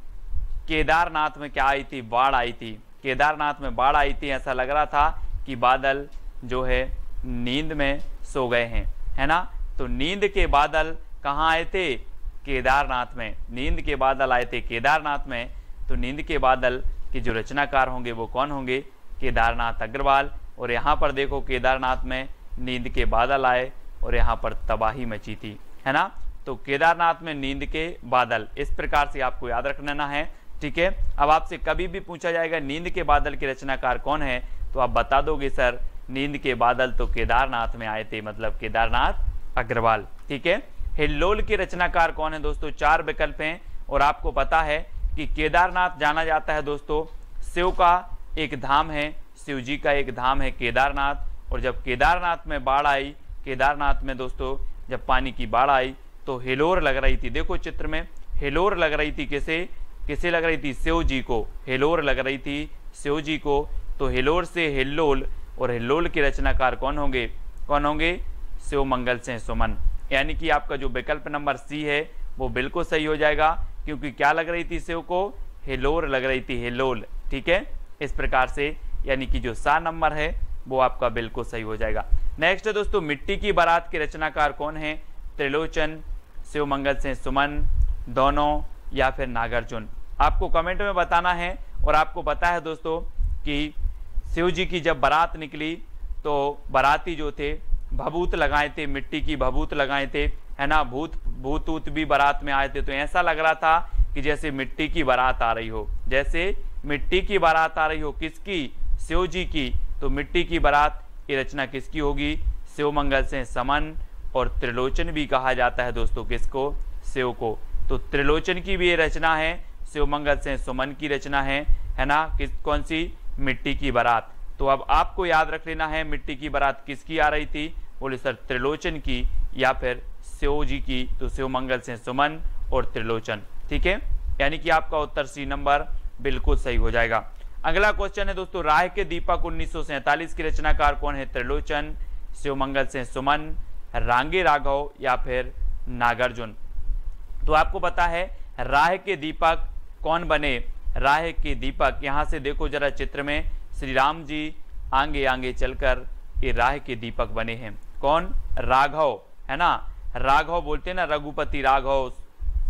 केदारनाथ में क्या आई थी? बाढ़ आई थी। केदारनाथ में बाढ़ आई थी। ऐसा लग रहा था कि बादल जो है नींद में सो गए हैं, है ना। तो नींद के बादल कहाँ आए थे? केदारनाथ में। नींद के बादल आए थे केदारनाथ में। तो नींद के बादल के जो रचनाकार होंगे वो कौन होंगे? केदारनाथ अग्रवाल। और यहाँ पर देखो केदारनाथ में नींद के बादल आए और यहाँ पर तबाही मची थी, है ना। तो केदारनाथ में नींद के बादल, इस प्रकार से आपको याद रखना है। ठीक है, अब आपसे कभी भी पूछा जाएगा नींद के बादल के रचनाकार कौन है, तो आप बता दोगे सर नींद के बादल तो केदारनाथ में आए थे, मतलब केदारनाथ अग्रवाल। ठीक है, हिल्लोल के रचनाकार कौन है दोस्तों? 4 विकल्प हैं। और आपको पता है कि केदारनाथ जाना जाता है दोस्तों, शिव का एक धाम है, शिव जी का एक धाम है केदारनाथ। और जब केदारनाथ में बाढ़ आई, केदारनाथ में दोस्तों जब पानी की बाढ़ आई तो हिलोर लग रही थी। देखो चित्र में हिलोर लग रही थी, किसे लग रही थी? शिव जी को हिलोर लग रही थी, शिव जी को। तो हिलोर से हिल्लोल, और हिल्लोल के रचनाकार कौन होंगे? शिव मंगल सिंह सुमन। यानी कि आपका जो विकल्प नंबर सी है वो बिल्कुल सही हो जाएगा, क्योंकि क्या लग रही थी शिव को? हिलोर लग रही थी, हिलोल। ठीक है, इस प्रकार से यानी कि जो सा नंबर है वो आपका बिल्कुल सही हो जाएगा। नेक्स्ट है दोस्तों मिट्टी की बारात के रचनाकार कौन है? त्रिलोचन, शिव मंगल सिंह सुमन, दोनों या फिर नागार्जुन। आपको कमेंट में बताना है। और आपको पता है दोस्तों कि शिव जी की जब बारात निकली तो बाराती जो थे भभूत लगाए थे, मिट्टी की भभूत लगाए थे, है ना। भूत भी बारात में आए थे। तो ऐसा लग रहा था कि जैसे मिट्टी की बारात आ रही हो, जैसे मिट्टी की बारात आ रही हो, किसकी? शिव जी की। तो मिट्टी की बारात ये रचना किसकी होगी? शिव मंगल से समन। और त्रिलोचन भी कहा जाता है दोस्तों किसको? शिव को। तो त्रिलोचन की भी ये रचना है, शिव मंगल से सुमन की रचना है ना? कौन सी? मिट्टी की बारात। तो अब आपको याद रख लेना है मिट्टी की बारात किसकी आ रही थी? बोले सर त्रिलोचन की या फिर शिव जी की। तो शिव मंगल से सुमन और त्रिलोचन। ठीक है, यानी कि आपका उत्तर सी नंबर बिल्कुल सही हो जाएगा। अगला क्वेश्चन है दोस्तों, राह के दीपक 1947 की रचनाकार कौन है? त्रिलोचन, शिव मंगल से सुमन, रांगे राघव या फिर नागार्जुन। तो आपको पता है राह के दीपक कौन बने? राह के दीपक, यहां से देखो जरा चित्र में, श्री राम जी आगे आगे चलकर ये राह के दीपक बने हैं। कौन? राघव, है ना? राघव बोलते हैं ना, रघुपति राघव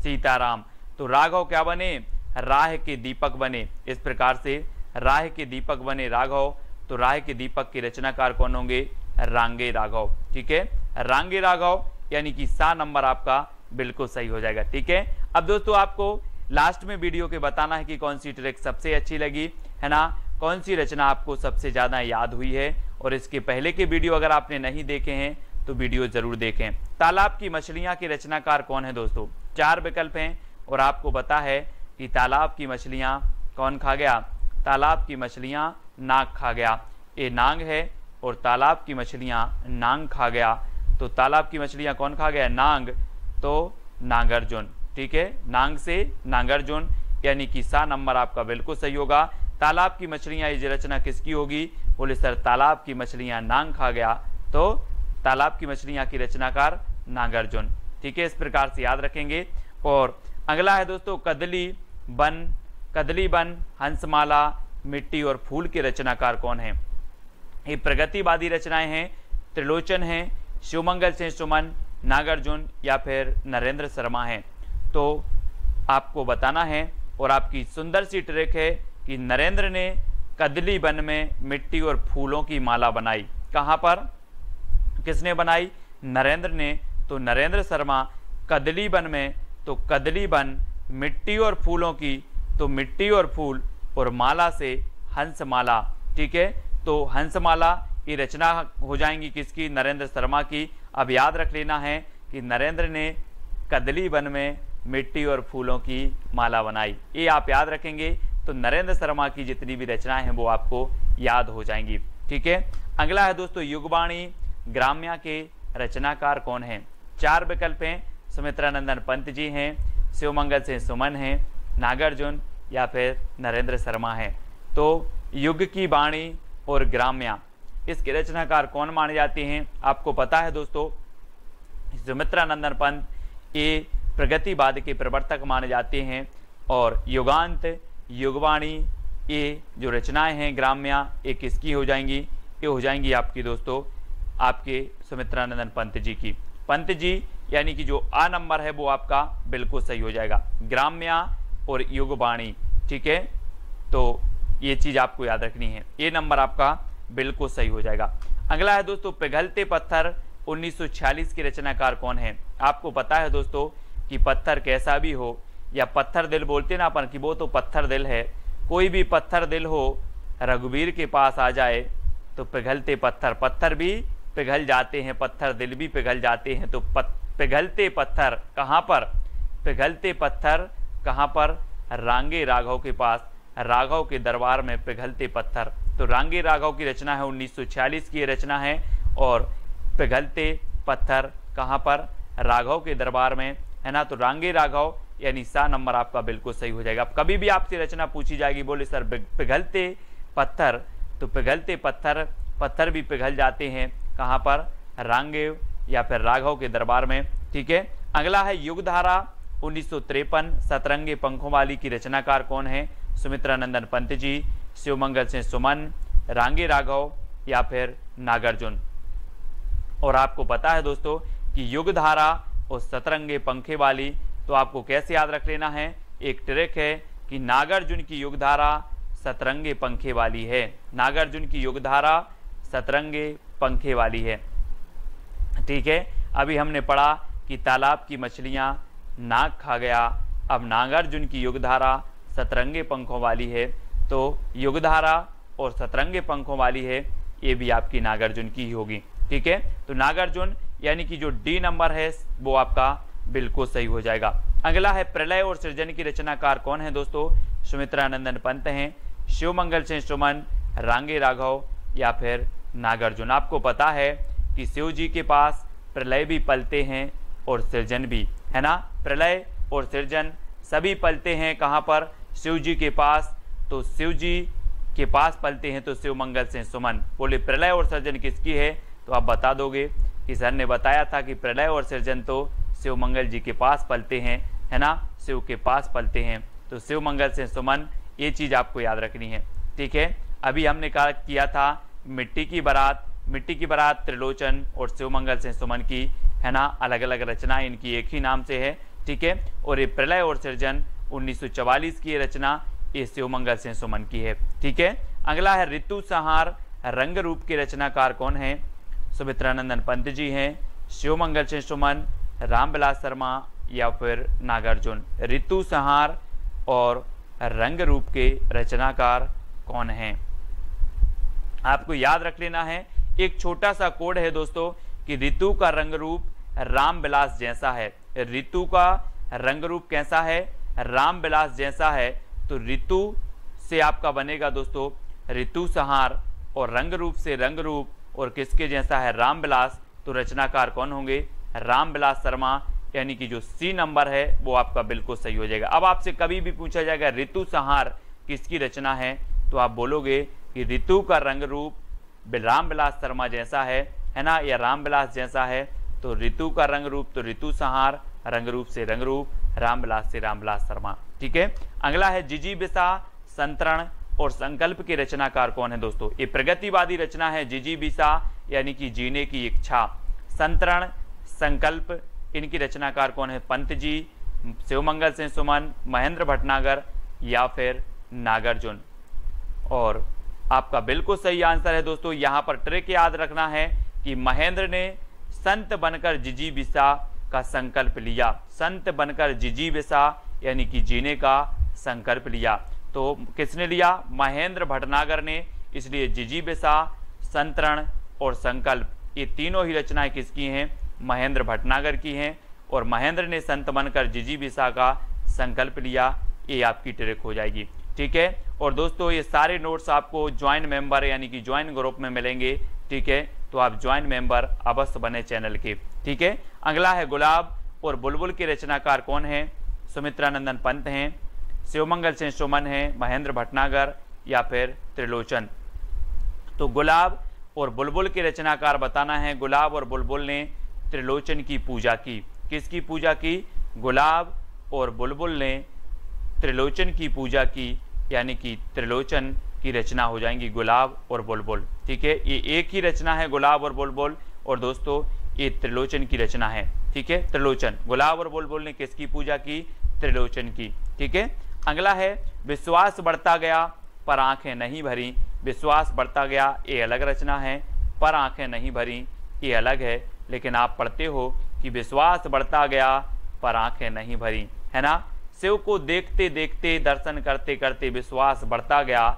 सीताराम। तो राघव क्या बने? राह के दीपक बने। इस प्रकार से राह के दीपक बने राघव। तो राह के दीपक के रचनाकार कौन होंगे? रांगे राघव। ठीक है, रांगे राघव, यानी कि सा नंबर आपका बिल्कुल सही हो जाएगा। ठीक है, अब दोस्तों आपको लास्ट में वीडियो के बताना है कि कौन सी ट्रिक सबसे अच्छी लगी, है ना? कौन सी रचना आपको सबसे ज्यादा याद हुई है। और इसके पहले के वीडियो अगर आपने नहीं देखे हैं तो वीडियो जरूर देखें। तालाब की मछलियां के रचनाकार कौन है दोस्तों? 4 विकल्प हैं और आपको पता है कि तालाब की मछलियां कौन खा गया? तालाब की मछलियां नाग खा गया। ये नाग है और तालाब की मछलियां नांग खा गया। तो तालाब की मछलियां कौन खा गया? नांग। तो नागार्जुन। ठीक है, नांग से नागार्जुन, यानी कि सा नंबर आपका बिल्कुल सही होगा। तालाब की मछलियां ये रचना किसकी होगी? बोले सर तालाब की मछलियां नांग खा गया। तो तालाब की मछलियां की रचनाकार नागार्जुन। ठीक है, इस प्रकार से याद रखेंगे। और अगला है दोस्तों, कदली बन, हंसमाला, मिट्टी और फूल के रचनाकार कौन है? ये प्रगतिवादी रचनाएं हैं। त्रिलोचन है, शिवमंगल से सुमन, नागार्जुन या फिर नरेंद्र शर्मा है। तो आपको बताना है और आपकी सुंदर सी ट्रिक है कि नरेंद्र ने कदली वन में मिट्टी और फूलों की माला बनाई। कहां पर? किसने बनाई? नरेंद्र ने। तो नरेंद्र शर्मा कदली वन में, तो कदली वन मिट्टी और फूलों की, तो मिट्टी और फूल और माला से हंसमाला। ठीक है, तो हंसमाला ये रचना हो जाएंगी किसकी? नरेंद्र शर्मा की। अब याद रख लेना है कि नरेंद्र ने कदली वन में मिट्टी और फूलों की माला बनाई, ये आप याद रखेंगे। तो नरेंद्र शर्मा की जितनी भी रचनाएं हैं वो आपको याद हो जाएंगी। ठीक है, अगला है दोस्तों, युगवाणी ग्राम्या के रचनाकार कौन है? 4 विकल्प हैं। सुमित्रानंदन पंत जी हैं, शिवमंगल से सुमन हैं, नागार्जुन या फिर नरेंद्र शर्मा है। तो युग की वाणी और ग्राम्या, इसके रचनाकार कौन माने जाते हैं? आपको पता है दोस्तों, सुमित्रानंदन पंत ये प्रगतिवाद के प्रवर्तक माने जाते हैं। और युगांत, युगवाणी ये जो रचनाएं हैं ग्राम्या, ये किसकी हो जाएंगी? ये हो जाएंगी आपकी दोस्तों आपके सुमित्रानंदन पंत जी की। पंत जी यानी कि जो आ नंबर है वो आपका बिल्कुल सही हो जाएगा, ग्राम्या और युगवाणी। ठीक है, तो ये चीज आपको याद रखनी है, ये नंबर आपका बिल्कुल सही हो जाएगा। अगला है दोस्तों, पिघलते पत्थर 1946 के रचनाकार कौन है? आपको पता है दोस्तों कि पत्थर कैसा भी हो, या पत्थर दिल बोलते ना अपन, कि वो तो पत्थर दिल है। कोई भी पत्थर दिल हो रघुवीर के पास आ जाए तो पिघलते पत्थर भी पिघल जाते हैं, पत्थर दिल भी पिघल जाते हैं। तो पिघलते पत्थर कहाँ पर? पिघलते पत्थर कहाँ पर? रांगे राघव के पास, राघव के दरबार में पिघलते पत्थर। तो रांगे राघव की रचना है, 1946 की रचना है। और पिघलते पत्थर कहाँ पर? राघव के दरबार में, है ना? तो रांगे राघव यानी सा नंबर आपका बिल्कुल सही हो जाएगा। अब कभी भी आपसे रचना पूछी जाएगी, बोले सर पिघलते पत्थर, तो पिघलते पत्थर भी पिघल जाते हैं कहाँ पर? रांगे या फिर राघव के दरबार में। ठीक है, अगला है युगधारा 1953 सतरंगे पंखों वाली की रचनाकार कौन है? सुमित्रानंदन पंत जी, शिवमंगल से सुमन, रांगे राघव या फिर नागार्जुन। और आपको पता है दोस्तों कि युगधारा और सतरंगे पंखे वाली, तो आपको कैसे याद रख लेना है? एक ट्रिक है कि नागार्जुन की युगधारा सतरंगे पंखे वाली है, नागार्जुन की युगधारा सतरंगे पंखे वाली है। ठीक है, अभी हमने पढ़ा कि तालाब की मछलियां नाग खा गया, अब नागार्जुन की युगधारा सतरंगे पंखों वाली है, तो युगधारा और सतरंगे पंखों वाली है, ये भी आपकी नागार्जुन की ही होगी। ठीक है, तो नागार्जुन यानी कि जो डी नंबर है वो आपका बिल्कुल सही हो जाएगा। अगला है प्रलय और सृजन की रचनाकार कौन है दोस्तों? सुमित्रानंदन पंत हैं, शिवमंगल सिंह सुमन, रांगे राघव या फिर नागार्जुन। आपको पता है कि शिव जी के पास प्रलय भी पलते हैं और सृजन भी, है ना। प्रलय और सृजन सभी पलते हैं कहाँ पर? शिव जी के पास। तो शिव जी के पास पलते हैं तो शिवमंगल सिंह सुमन। बोले प्रलय और सृजन किसकी है? तो आप बता दोगे कि सर ने बताया था कि प्रलय और सृजन तो शिवमंगल जी के पास पलते हैं, है ना, शिव के पास पलते हैं, तो शिवमंगल सिंह सुमन, ये चीज़ आपको याद रखनी है। ठीक है, अभी हमने कहा किया था मिट्टी की बारात त्रिलोचन और शिवमंगल सिंह सुमन की, है ना, अलग अलग रचना इनकी एक ही नाम से है। ठीक है, और ये प्रलय और सृजन 1944 की रचना, ये शिवमंगल सिंह सुमन की है। ठीक है, अगला है ऋतु संहार रंग रूप के रचनाकार कौन है? सुमित्रानंदन पंत जी हैं, शिवमंगल सिंह सुमन, रामविलास शर्मा या फिर नागार्जुन। ऋतु संहार और रंग रूप के रचनाकार कौन हैं? आपको याद रख लेना है, एक छोटा सा कोड है दोस्तों कि ऋतु का रंग रूप रामविलास जैसा है। ऋतु का रंग रूप कैसा है? रामविलास जैसा है। तो ऋतु से आपका बनेगा दोस्तों ऋतु संहार, और रंग रूप से रंग रूप, और किसके जैसा है? रामविलास। तो रचनाकार कौन होंगे? रामविलास शर्मा, यानी कि जो सी नंबर है वो आपका बिल्कुल सही हो जाएगा। अब आपसे कभी भी पूछा जाएगा ऋतु संहार किसकी रचना है, तो आप बोलोगे कि ऋतु का रंग रूप रामविलास शर्मा जैसा है ना, या रामविलास जैसा है। तो ऋतु का रंग रूप तो ऋतु संहार, रंग रूप से रंग रूप, रामविलास से रामविलास शर्मा। ठीक है, अगला है जिजीविषा संतरण और संकल्प के रचनाकार कौन है दोस्तों? ये प्रगतिवादी रचना है। जिजीविषा यानी कि जीने की इच्छा, संतरण, संकल्प, इनकी रचनाकार कौन है? पंत जी, शिवमंगल सिंह सुमन, महेंद्र भटनागर या फिर नागार्जुन। और आपका बिल्कुल सही आंसर है दोस्तों। यहाँ पर ट्रिक याद रखना है कि महेंद्र ने संत बनकर जिजीविषा का संकल्प लिया। संत बनकर जिजीविषा यानी कि जीने का संकल्प लिया। तो किसने लिया? महेंद्र भटनागर ने। इसलिए जिजीविषा, संतरण और संकल्प, ये तीनों ही रचनाएं किसकी हैं? महेंद्र भटनागर की हैं। और महेंद्र ने संत बनकर जिजीविषा का संकल्प लिया, ये आपकी ट्रिक हो जाएगी। ठीक है, और दोस्तों ये सारे नोट्स आपको ज्वाइन मेंबर यानी कि ज्वाइन ग्रुप में मिलेंगे। ठीक है, तो आप ज्वाइन मेंबर अवश्य बने चैनल के। ठीक है, अगला है गुलाब और बुलबुल के रचनाकार कौन है? सुमित्रानंदन पंत हैं, शिवमंगल सिंह सुमन हैं, महेंद्र भटनागर या फिर त्रिलोचन। तो गुलाब और बुलबुल के रचनाकार बताना है। गुलाब और बुलबुल ने त्रिलोचन की पूजा की। किसकी पूजा की? गुलाब और बुलबुल ने त्रिलोचन की पूजा की, यानी कि त्रिलोचन की रचना हो जाएंगी गुलाब और बुलबुल। ठीक है, ये एक ही रचना है गुलाब और बुलबुल, और दोस्तों ये त्रिलोचन की रचना है। ठीक है, त्रिलोचन, गुलाब और बुलबुल ने किसकी पूजा की? त्रिलोचन की। ठीक है, अगला है विश्वास बढ़ता गया पर आंखें नहीं भरी। विश्वास बढ़ता गया ये अलग रचना है, पर आंखें नहीं भरी ये अलग है। लेकिन आप पढ़ते हो कि विश्वास बढ़ता गया पर आंखें नहीं भरी, है ना। शिव को देखते देखते दर्शन करते करते विश्वास बढ़ता गया,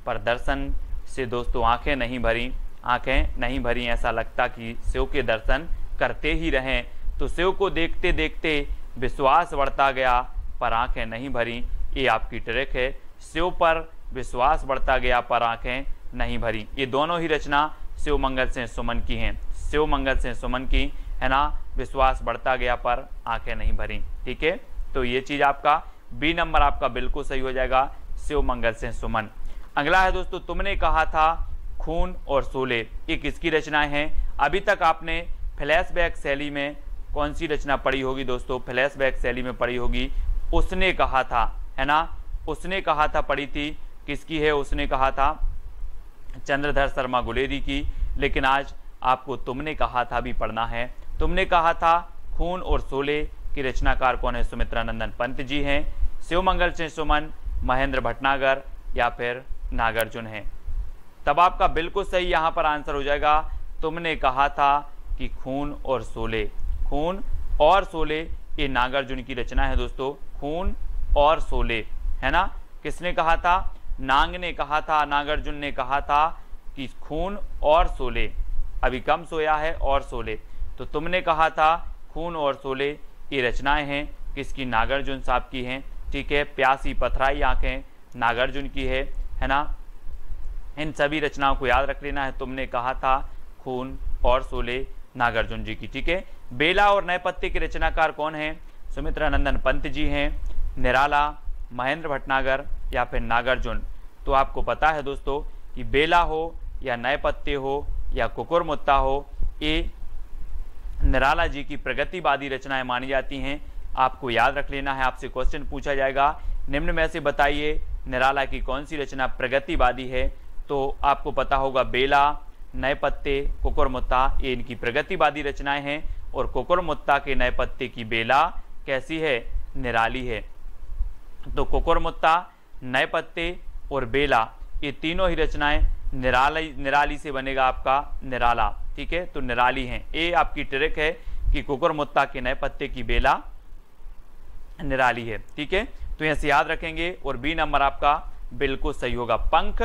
पर दर्शन से दोस्तों आंखें नहीं भरी। आंखें नहीं भरी, ऐसा लगता कि शिव के दर्शन करते ही रहें। तो शिव को देखते देखते विश्वास बढ़ता गया पर आंखें नहीं भरी, ये आपकी ट्रिक है। शिव पर विश्वास बढ़ता गया पर आंखें नहीं भरी, ये दोनों ही रचना शिवमंगल सिंह सुमन की हैं। शिवमंगल सिंह सुमन की, है ना, विश्वास बढ़ता गया पर आंखें नहीं भरी। ठीक है, तो ये चीज़ आपका बी नंबर आपका बिल्कुल सही हो जाएगा, शिवमंगल सिंह सुमन। अगला है दोस्तों तुमने कहा था खून और शोले, ये किसकी रचनाएं हैं? अभी तक आपने फ्लैशबैक शैली में कौन सी रचना पढ़ी होगी दोस्तों? फ्लैशबैक शैली में पढ़ी होगी उसने कहा था, है ना। उसने कहा था पढ़ी थी, किसकी है उसने कहा था? चंद्रधर शर्मा गुलेरी की। लेकिन आज आपको तुमने कहा था भी पढ़ना है। तुमने कहा था खून और शोले की रचनाकार कौन है? सुमित्रानंदन पंत जी हैं, शिवमंगल सिंह सुमन, महेंद्र भटनागर या फिर नागार्जुन हैं। तब आपका बिल्कुल सही यहाँ पर आंसर हो जाएगा, तुमने कहा था कि खून और शोले। खून और शोले ये नागार्जुन की रचना है दोस्तों, खून और शोले, है ना। किसने कहा था? नांग ने कहा था, नागार्जुन ने कहा था कि खून और शोले, अभी कम सोया है और शोले, तो तुमने कहा था खून और शोले। ये रचनाएं हैं किसकी? नागार्जुन साहब की हैं, ठीक है। प्यासी पथराई आंखें नागार्जुन की है ना। इन सभी रचनाओं को याद रख लेना है। तुमने कहा था खून और शोले नागार्जुन जी की, ठीक है। बेला और नए पत्ते के रचनाकार कौन हैं? सुमित्रानंदन पंत जी हैं, निराला, महेंद्र भटनागर या फिर नागार्जुन। तो आपको पता है दोस्तों कि बेला हो या नए पत्ते हो या कुकुरमुत्ता हो, ये निराला जी की प्रगतिवादी रचनाएं मानी जाती हैं। आपको याद रख लेना है, आपसे क्वेश्चन पूछा जाएगा निम्न में से बताइए निराला की कौन सी रचना प्रगतिवादी है। तो आपको पता होगा बेला, नए पत्ते, कुकुरमुत्ता, ये इनकी प्रगतिवादी रचनाएं हैं। और कुकुरमुत्ता के नए पत्ते की बेला कैसी है? निराली है। तो कुकुरमुत्ता, नए पत्ते और बेला, ये तीनों ही रचनाएं निराली से बनेगा आपका निराला, ठीक है। तो निराली हैं। ये आपकी ट्रिक है कि कुकुरमुत्ता के नए पत्ते की बेला निराली है, ठीक है। तो यहां से याद रखेंगे। और बी नंबर आपका बिल्कुल सही होगा। पंख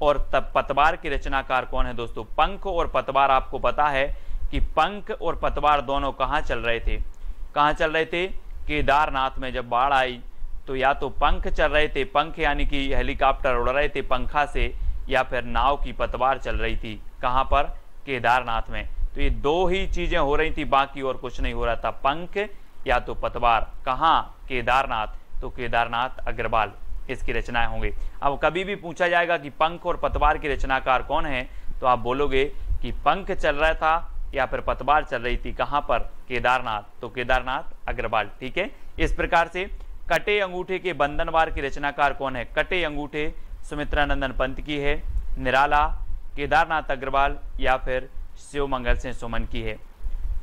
और पतवार के रचनाकार कौन है दोस्तों? पंख और पतवार, आपको पता है कि पंख और पतवार दोनों कहाँ चल रहे थे? कहाँ चल रहे थे? केदारनाथ में जब बाढ़ आई तो या तो पंख चल रहे थे, पंख यानी कि हेलीकॉप्टर उड़ रहे थे पंखा से, या फिर नाव की पतवार चल रही थी। कहाँ पर? केदारनाथ में। तो ये दो ही चीजें हो रही थी, बाकी और कुछ नहीं हो रहा था, पंख या तो पतवार। कहाँ? केदारनाथ। तो केदारनाथ अग्रवाल इसकी रचनाएं होंगी। अब कभी भी पूछा जाएगा कि पंख और पतवार के रचनाकार कौन है, तो आप बोलोगे कि पंख चल रहा था या फिर पतवार चल रही थी। कहाँ पर? केदारनाथ। तो केदारनाथ अग्रवाल, ठीक है। इस प्रकार से कटे अंगूठे के बंधनवार के रचनाकार कौन है? कटे अंगूठे सुमित्रानंदन पंत की है, निराला, केदारनाथ अग्रवाल या फिर शिवमंगल सिंह सुमन की है।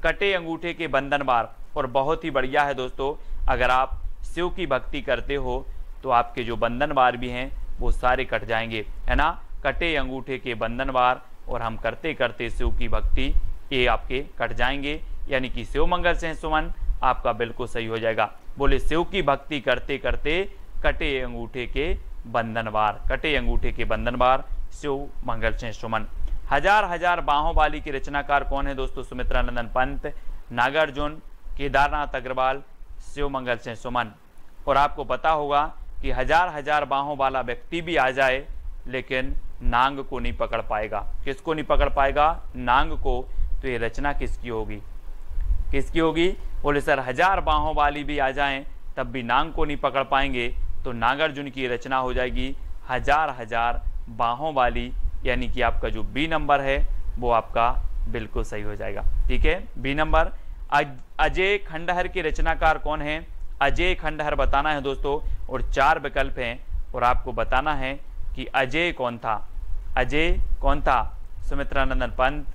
कटे अंगूठे के बंधनवार, और बहुत ही बढ़िया है दोस्तों, अगर आप शिव की भक्ति करते हो तो आपके जो बंधनवार भी हैं वो सारे कट जाएंगे, है ना। कटे अंगूठे के बंधनवार और हम करते करते शिव की भक्ति, ये आपके कट जाएंगे, यानी कि शिवमंगल सिंह सुमन आपका बिल्कुल सही हो जाएगा। बोले शिव की भक्ति करते करते कटे अंगूठे के बंधनवार, कटे अंगूठे के बंधनवार शिवमंगल सिंह सुमन। हजार हजार बाहों वाली की रचनाकार कौन है दोस्तों? सुमित्रानंदन पंत, नागार्जुन, केदारनाथ अग्रवाल, शिवमंगल सिंह सुमन। और आपको पता होगा कि हजार हजार बाहों वाला व्यक्ति भी आ जाए लेकिन नांग को नहीं पकड़ पाएगा। किसको नहीं पकड़ पाएगा? नांग को। तो ये रचना किसकी होगी? किसकी होगी? बोले सर हजार बाहों वाली भी आ जाएं तब भी नांग को नहीं पकड़ पाएंगे, तो नागार्जुन की रचना हो जाएगी हजार हजार बाहों वाली, यानी कि आपका जो बी नंबर है वो आपका बिल्कुल सही हो जाएगा, ठीक है। B number. अजय खंडहर के रचनाकार कौन है? अजय खंडहर बताना है दोस्तों, और 4 विकल्प हैं और आपको बताना है कि अजय कौन था। अजय कौन था? सुमित्रानंदन पंत,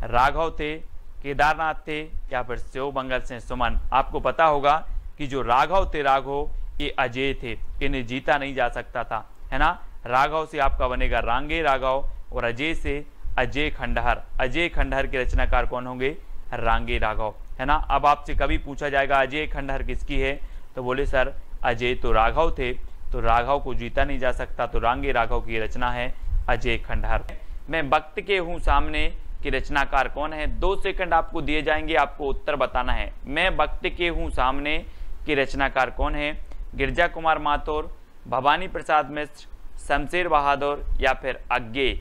राघव थे, केदारनाथ थे या फिर शिवमंगल सिंह सुमन। आपको पता होगा कि जो राघव थे, राघव ये अजय थे, इन्हें जीता नहीं जा सकता था, है ना। राघव से आपका बनेगा रांगे राघव और अजय से अजय खंडहर। अजय खंडहर के रचनाकार कौन होंगे? रांगे राघव, है ना। अब आपसे कभी पूछा जाएगा अजय खंडहर किसकी है, तो बोले सर अजय तो राघव थे, तो राघव को जीता नहीं जा सकता, तो रांगे राघव की रचना है अजय खंडहर। मैं वक्त के हूँ सामने की रचनाकार कौन है? 2 सेकंड आपको दिए जाएंगे, आपको उत्तर बताना है। मैं वक्त के हूँ सामने की रचनाकार कौन है? गिरजा कुमार माथुर, भवानी प्रसाद मिश्र, शमशेर बहादुर या फिर अज्ञे।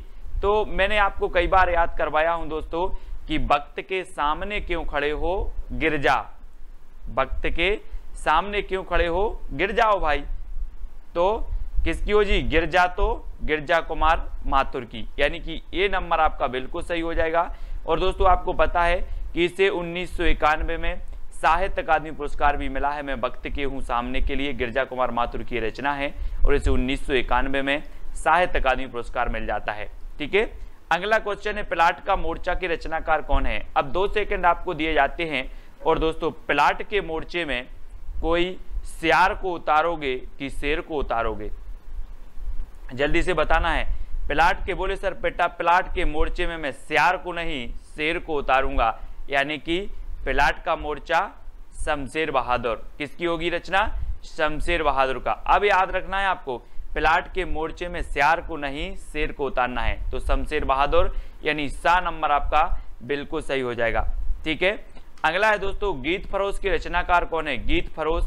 तो मैंने आपको कई बार याद करवाया हूं दोस्तों कि वक्त के सामने क्यों खड़े हो? गिरजा। वक्त के सामने क्यों खड़े हो? गिर जाओ भाई। तो किसकी हो जी? गिरजा, तो गिरजा कुमार माथुर की, यानी कि ये नंबर आपका बिल्कुल सही हो जाएगा। और दोस्तों आपको पता है कि इसे 1991 में साहित्य अकादमी पुरस्कार भी मिला है। मैं वक्त के हूँ सामने के लिए गिरजा कुमार माथुर की रचना है और इसे 1991 में साहित्य अकादमी पुरस्कार मिल जाता है, ठीक है। अगला क्वेश्चन है प्लाट का मोर्चा के रचनाकार कौन है? अब 2 सेकंड आपको दिए जाते हैं और दोस्तों प्लाट के मोर्चे में कोई सियार को उतारोगे कि शेर को उतारोगे? जल्दी से बताना है। प्लाट के, बोले सर बेटा प्लाट के मोर्चे में मैं सियार को नहीं शेर को उतारूंगा, यानी कि प्लाट का मोर्चा शमशेर बहादुर। किसकी होगी रचना? शमशेर बहादुर का। अब याद रखना है आपको, प्लाट के मोर्चे में सियार को नहीं शेर को उतारना है, तो शमशेर बहादुर यानी सा नंबर आपका बिल्कुल सही हो जाएगा। ठीक है, अगला है दोस्तों गीत फरोश के रचनाकार कौन है? गीत फरोश।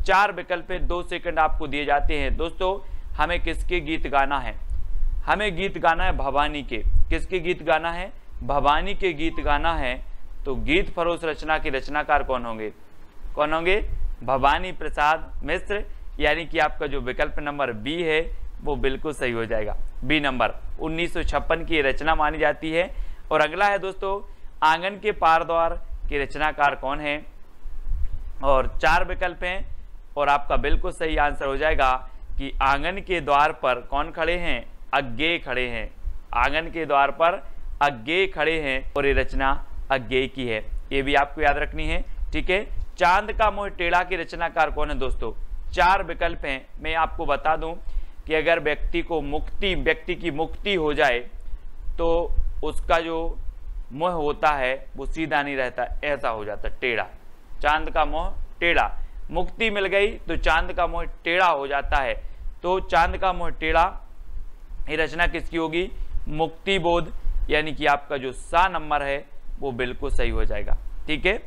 4 विकल्प पे 2 सेकंड आपको दिए जाते हैं। दोस्तों हमें किसके गीत गाना है? हमें गीत गाना है भवानी के। किसके गीत गाना है? भवानी के गीत गाना है। तो गीत फरोश रचना के रचनाकार कौन होंगे? कौन होंगे? भवानी प्रसाद मिश्र, यानी कि आपका जो विकल्प नंबर बी है वो बिल्कुल सही हो जाएगा। बी नंबर 1956 की रचना मानी जाती है। और अगला है दोस्तों आंगन के पार द्वार के रचनाकार कौन है? और 4 विकल्प हैं और आपका बिल्कुल सही आंसर हो जाएगा कि आंगन के द्वार पर कौन खड़े हैं? अज्ञेय खड़े हैं। आंगन के द्वार पर अज्ञेय खड़े हैं और ये रचना अज्ञेय की है, ये भी आपको याद रखनी है। ठीक है, चांद का मोह टेढ़ा के रचनाकार कौन है? दोस्तों 4 विकल्प हैं। मैं आपको बता दूं कि अगर व्यक्ति की मुक्ति हो जाए तो उसका जो मोह होता है वो सीधा नहीं रहता, ऐसा हो जाता टेढ़ा। चांद का मोह टेढ़ा, मुक्ति मिल गई तो चांद का मोह टेढ़ा हो जाता है। तो चांद का मोह टेढ़ा, ये रचना किसकी होगी? मुक्ति बोध, यानी कि आपका जो सा नंबर है वो बिल्कुल सही हो जाएगा। ठीक है,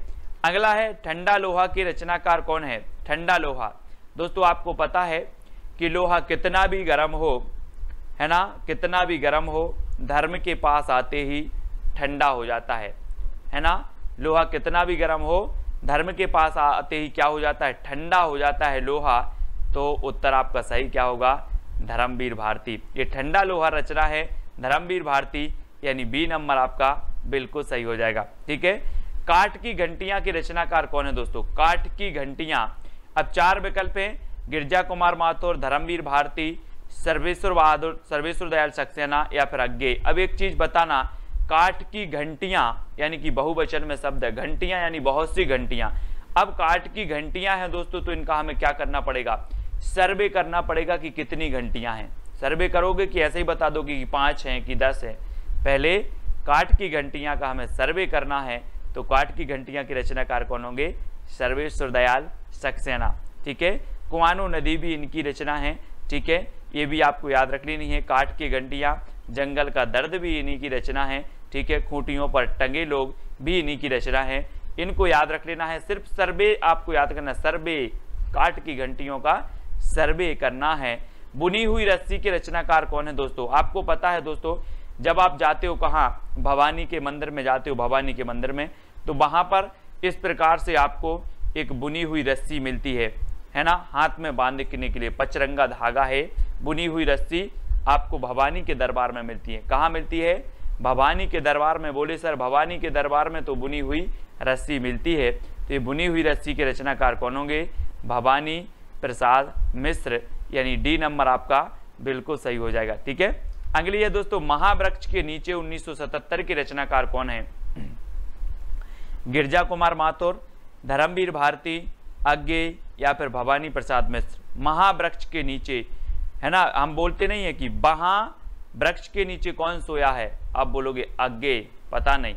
अगला है ठंडा लोहा के रचनाकार कौन है? ठंडा लोहा। दोस्तों आपको पता है कि लोहा कितना भी गर्म हो, है ना, कितना भी गर्म हो, धर्म के पास आते ही ठंडा हो जाता है ना। लोहा कितना भी गर्म हो, धर्म के पास आते ही क्या हो जाता है? ठंडा हो जाता है लोहा। तो उत्तर आपका सही क्या होगा? धर्मवीर भारती। ये ठंडा लोहा रचना है धर्मवीर भारती, यानी बी नंबर आपका बिल्कुल सही हो जाएगा। ठीक है, काठ की घंटियां के रचनाकार कौन है? दोस्तों काठ की घंटियां, अब 4 विकल्प हैं, गिरजा कुमार माथुर, धर्मवीर भारती, सर्वेश्वर बहादुर, सर्वेश्वर दयाल सक्सेना या फिर अज्ञेय। अब एक चीज बताना, काठ की घंटियां यानी कि बहुवचन में शब्द है, घंटियां यानी बहुत सी घंटियां। अब काठ की घंटियां हैं दोस्तों, तो इनका हमें क्या करना पड़ेगा? सर्वे करना पड़ेगा कि कितनी घंटियां हैं। सर्वे करोगे कि ऐसे ही बता दोगे कि 5 हैं कि 10 हैं? पहले काठ की घंटियां का हमें सर्वे करना है। तो काठ की घंटियां के रचनाकार कौन होंगे? सर्वेश्वर दयाल सक्सेना। ठीक है, कुआनो नदी भी इनकी रचना है। ठीक है, ये भी आपको याद रख लेनी है। काठ की घंटियां, जंगल का दर्द भी इन्हीं की रचना है। ठीक है, खूंटियों पर टंगे लोग भी इन्हीं की रचना है। इनको याद रख लेना है। सिर्फ सर्वे आपको याद करना, सर्वे, काठ की घंटियों का सर्वे करना है। बुनी हुई रस्सी के रचनाकार कौन है? दोस्तों आपको पता है दोस्तों, जब आप जाते हो कहाँ? भवानी के मंदिर में जाते हो, भवानी के मंदिर में, तो वहां पर इस प्रकार से आपको एक बुनी हुई रस्सी मिलती है ना, हाथ में बांधने के लिए पचरंगा धागा है। बुनी हुई रस्सी आपको भवानी के दरबार में मिलती है। कहाँ मिलती है? भवानी के दरबार में। बोले सर भवानी के दरबार में तो बुनी हुई रस्सी मिलती है। तो ये बुनी हुई रस्सी के रचनाकार कौन होंगे? भवानी प्रसाद मिश्र, यानी डी नंबर आपका बिल्कुल सही हो जाएगा। ठीक है, अगली है दोस्तों महावृक्ष के नीचे 1977 के रचनाकार कौन है? गिरजा कुमार माथुर, धर्मवीर भारती, अज्ञेय या फिर भवानी प्रसाद मिश्र। महावृक्ष के नीचे, है ना, हम बोलते नहीं है कि वहां वृक्ष के नीचे कौन सोया है? आप बोलोगे अज्ञेय, पता नहीं।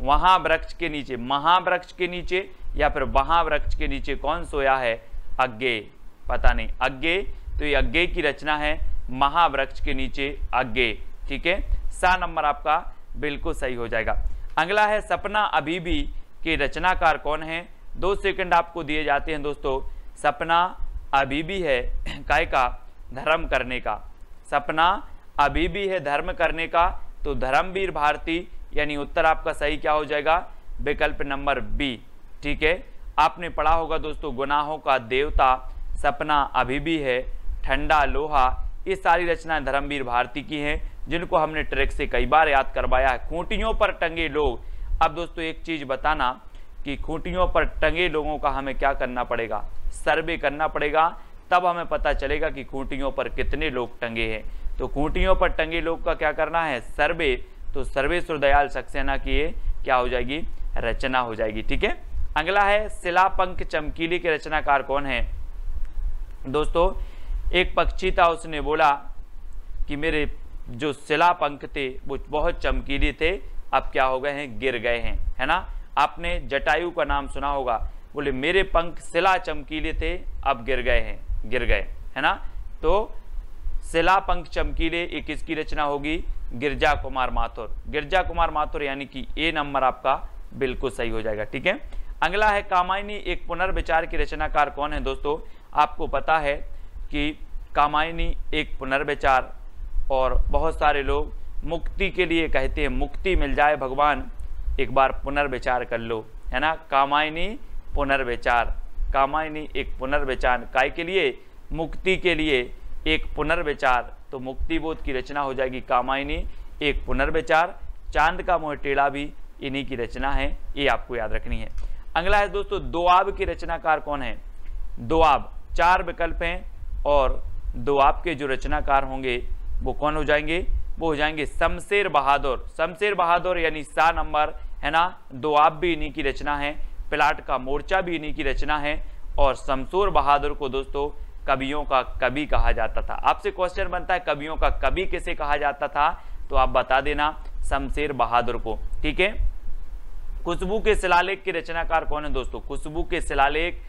वहां वृक्ष के नीचे, महावृक्ष के नीचे या फिर वहां वृक्ष के नीचे कौन सोया है? अज्ञेय, पता नहीं। अज्ञेय, तो ये अज्ञेय की रचना है, महावृक्ष के नीचे अज्ञेय। ठीक है, सा नंबर आपका बिल्कुल सही हो जाएगा। अगला है सपना अभी भी के रचनाकार कौन है? 2 सेकंड आपको दिए जाते हैं दोस्तों। सपना अभी भी है काय का? धर्म करने का। सपना अभी भी है धर्म करने का, तो धर्मवीर भारती, यानी उत्तर आपका सही क्या हो जाएगा? विकल्प नंबर बी। ठीक है, आपने पढ़ा होगा दोस्तों गुनाहों का देवता, सपना अभी भी है, ठंडा लोहा, ये सारी रचनाएं धर्मवीर भारती की हैं, जिनको हमने ट्रिक से कई बार याद करवाया है। खूंटियों पर टंगे लोग, अब दोस्तों एक चीज बताना कि खूंटियों पर टंगे लोगों का हमें क्या करना पड़ेगा? सर्वे करना पड़ेगा, तब हमें पता चलेगा कि खूंटियों पर कितने लोग टंगे हैं। तो खूंटियों पर टंगे लोग का क्या करना है? सर्वे। तो सर्वेश्वर दयाल सक्सेना की ये क्या हो जाएगी? रचना हो जाएगी। ठीक है, अगला है शिलापंख चमकीली के रचनाकार कौन है? दोस्तों एक पक्षी था, उसने बोला कि मेरे जो शिलापंख थे वो बहुत चमकीले थे, अब क्या हो गए हैं? गिर गए हैं, है ना। आपने जटायु का नाम सुना होगा। बोले मेरे पंख शिला चमकीले थे अब गिर गए, है ना। तो शिला पंख चमकीले, ये किसकी रचना होगी? गिरजा कुमार माथुर। गिरजा कुमार माथुर यानी कि ए नंबर आपका बिल्कुल सही हो जाएगा। ठीक है, अगला है कामायनी एक पुनर्विचार की रचनाकार कौन है? दोस्तों आपको पता है कि कामायनी एक पुनर्विचार, और बहुत सारे लोग मुक्ति के लिए कहते हैं, मुक्ति मिल जाए भगवान एक बार पुनर्विचार कर लो, है ना। कामायनी पुनर्विचार, कामायनी एक पुनर्विचार, काय के लिए? मुक्ति के लिए एक पुनर्विचार, तो मुक्ति बोध की रचना हो जाएगी कामायनी एक पुनर्विचार। चांद का मोह टेढ़ा भी इन्हीं की रचना है, ये आपको याद रखनी है। अगला है दोस्तों दोआब की रचनाकार कौन है? दोआब, 4 विकल्प हैं और दोआब के जो रचनाकार होंगे वो कौन हो जाएंगे? वो हो जाएंगे शमशेर बहादुर। शमशेर बहादुर यानी सा नंबर, है ना। दोआब भी इन्हीं की रचना है, प्लाट का मोर्चा भी इन्हीं की रचना है, और शमशेर बहादुर को दोस्तों कवियों का कवि कहा जाता था। आपसे क्वेश्चन बनता है कवियों का कवि किसे कहा जाता था, तो आप बता देना शमशेर बहादुर को। ठीक है, खुशबू के शिलालेख के रचनाकार कौन है? दोस्तों खुशबू के शिलालेख,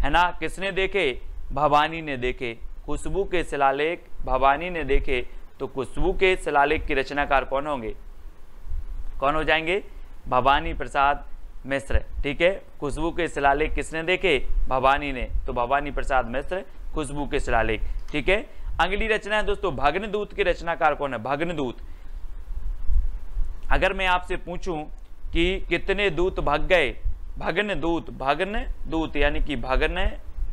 है ना, किसने देखे? भवानी ने देखे। खुशबू के शिलालेख भवानी ने देखे, तो खुशबू के शिलालेख के रचनाकार कौन होंगे? कौन हो जाएंगे? भवानी प्रसाद मिश्र। ठीक है, खुशबू के शिलालेख किसने देखे? भवानी ने, तो भवानी प्रसाद मिश्र खुशबू के शिलालेख। ठीक है, अगली रचना है दोस्तों भग्नदूत के रचनाकार कौन है? भग्नदूत, अगर मैं आपसे पूछूं कि कितने दूत भग गए? भग्नदूत, भग्नदूत यानी कि भगन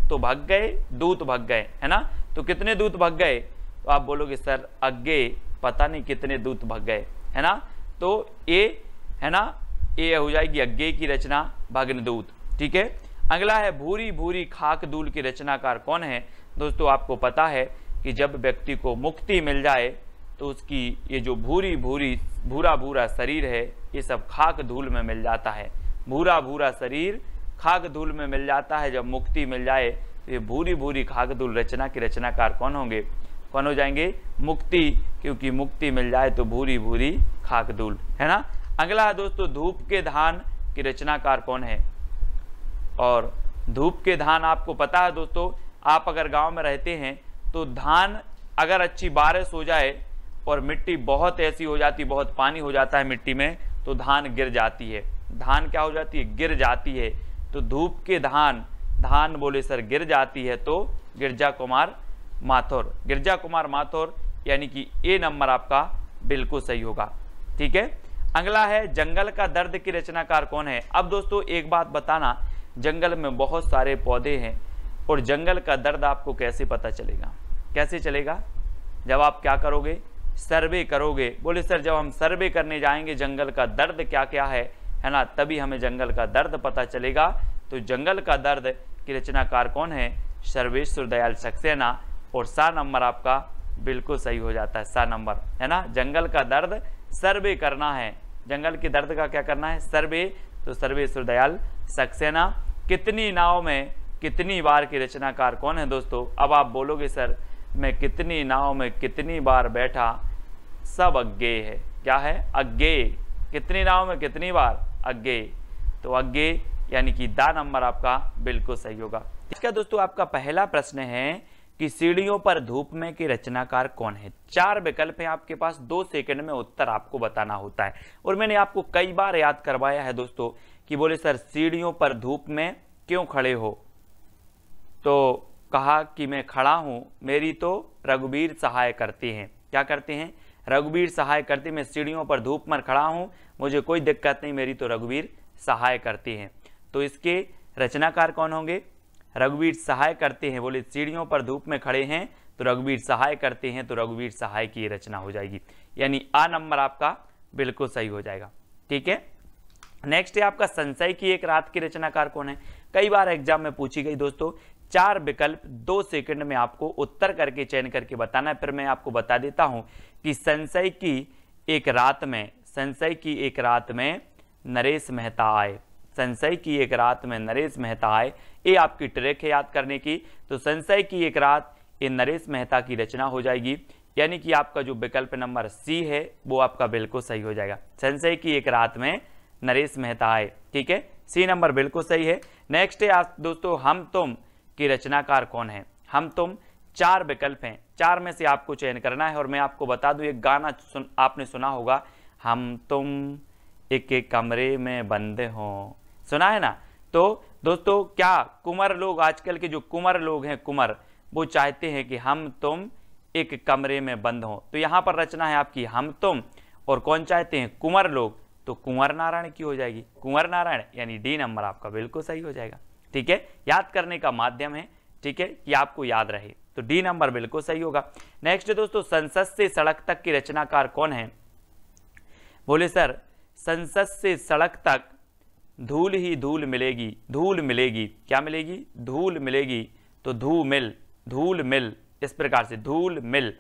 तो भग गए, दूत भग गए, है ना। तो कितने दूत भग गए? तो आप बोलोगे सर अग्गे पता नहीं कितने दूत भग गए, है ना। तो ए, है ना, ए हो जाएगी अग्गे की रचना भग्नदूत। ठीक है, अगला है भूरी भूरी खाक धूल की रचनाकार कौन है? दोस्तों आपको पता है कि जब व्यक्ति को मुक्ति मिल जाए तो उसकी ये जो भूरा भूरा शरीर है ये सब खाक धूल में मिल जाता है। भूरा भूरा शरीर खाक धूल में मिल जाता है, जब मुक्ति मिल जाए तो ये भूरी भूरी खाक धूल रचना के रचनाकार कौन होंगे? कौन हो जाएंगे? मुक्ति, क्योंकि मुक्ति मिल जाए तो भूरी भूरी खाक धूल, है ना। अगला है दोस्तों धूप के धान की रचनाकार कौन है? और धूप के धान आपको पता है दोस्तों, आप अगर गांव में रहते हैं तो धान अगर अच्छी बारिश हो जाए और मिट्टी बहुत ऐसी हो जाती, बहुत पानी हो जाता है मिट्टी में, तो धान गिर जाती है। धान क्या हो जाती है? गिर जाती है। तो धूप के धान, धान बोले सर गिर जाती है, तो गिरजा कुमार माथुर। गिरजा कुमार माथुर यानी कि ए नंबर आपका बिल्कुल सही होगा। ठीक है, अगला है जंगल का दर्द की रचनाकार कौन है? अब दोस्तों एक बात बताना, जंगल में बहुत सारे पौधे हैं और जंगल का दर्द आपको कैसे पता चलेगा? कैसे चलेगा? जब आप क्या करोगे? सर्वे करोगे। बोले सर जब हम सर्वे करने जाएंगे जंगल का दर्द क्या क्या है ना, तभी हमें जंगल का दर्द पता चलेगा। तो जंगल का दर्द की रचनाकार कौन है? सर्वेश्वर दयाल सक्सेना, और सा नंबर आपका बिल्कुल सही हो जाता है, सा नंबर, है ना। जंगल का दर्द सर्वे करना है, जंगल के दर्द का क्या करना है? सर्वे, तो सर्वेश्वर दयाल सक्सेना। कितनी नाव में कितनी बार की रचनाकार कौन है? दोस्तों अब आप बोलोगे सर मैं कितनी नाव में कितनी बार बैठा, सब अज्ञे है। क्या है? अज्ञे। कितनी नाव में कितनी बार? अज्ञे। तो अज्ञे यानी कि दा नंबर आपका बिल्कुल सही होगा। इसका दोस्तों आपका पहला प्रश्न है कि सीढ़ियों पर धूप में की रचनाकार कौन है? 4 विकल्प हैं आपके पास, 2 सेकंड में उत्तर आपको बताना होता है। और मैंने आपको कई बार याद करवाया है दोस्तों कि बोले सर सीढ़ियों पर धूप में क्यों खड़े हो? तो कहा कि मैं खड़ा हूं, मेरी तो रघुवीर सहाय करती हैं। क्या करते हैं? रघुवीर सहाय करती। मैं सीढ़ियों पर धूप में खड़ा हूं, मुझे कोई दिक्कत नहीं, मेरी तो रघुवीर सहाय करती हैं। तो इसके रचनाकार कौन होंगे? रघुवीर सहाय करते हैं। बोले सीढ़ियों पर धूप में खड़े हैं तो रघुवीर सहाय करते हैं, तो रघुवीर सहाय की रचना हो जाएगी, यानी आ नंबर आपका बिल्कुल सही हो जाएगा। ठीक है, नेक्स्ट है आपका संशय की एक रात की रचनाकार कौन है? कई बार एग्जाम में पूछी गई दोस्तों। 4 विकल्प 2 सेकंड में आपको उत्तर करके चयन करके बताना है। फिर मैं आपको बता देता हूं कि संशय की एक रात में, संशय की एक रात में नरेश मेहता आए। संशय की एक रात में नरेश मेहता आए, ये आपकी ट्रिक है याद करने की। तो संशय की एक रात, ये नरेश मेहता की रचना हो जाएगी, यानी कि आपका जो विकल्प नंबर सी है वो आपका बिल्कुल सही हो जाएगा। संशय की एक रात में नरेश मेहता है। ठीक है, सी नंबर बिल्कुल सही है। नेक्स्ट है आप दोस्तों, हम तुम की रचनाकार कौन है? हम तुम 4 विकल्प हैं, 4 में से आपको चयन करना है। और मैं आपको बता दूं, एक गाना आपने सुना होगा, हम तुम एक एक कमरे में बंद हों, सुना है ना? तो दोस्तों क्या कुंवर लोग, आजकल के जो कुंवर लोग हैं, कुंवर, वो चाहते हैं कि हम तुम एक कमरे में बंद हों। तो यहाँ पर रचना है आपकी हम तुम, और कौन चाहते हैं? कुंवर लोग। तो कुंवर नारायण की हो जाएगी, कुंवर नारायण, यानी डी नंबर आपका बिल्कुल सही हो जाएगा। ठीक है, याद करने का माध्यम है, ठीक है, कि आपको याद रहे, तो डी नंबर बिल्कुल सही होगा। नेक्स्ट दोस्तों, संसद से सड़क तक की रचनाकार कौन है? बोले सर, संसद से सड़क तक धूल ही धूल मिलेगी, धूल मिलेगी, क्या मिलेगी? धूल मिलेगी। तो धूमिल, धूल मिल, इस प्रकार से धूल मिल,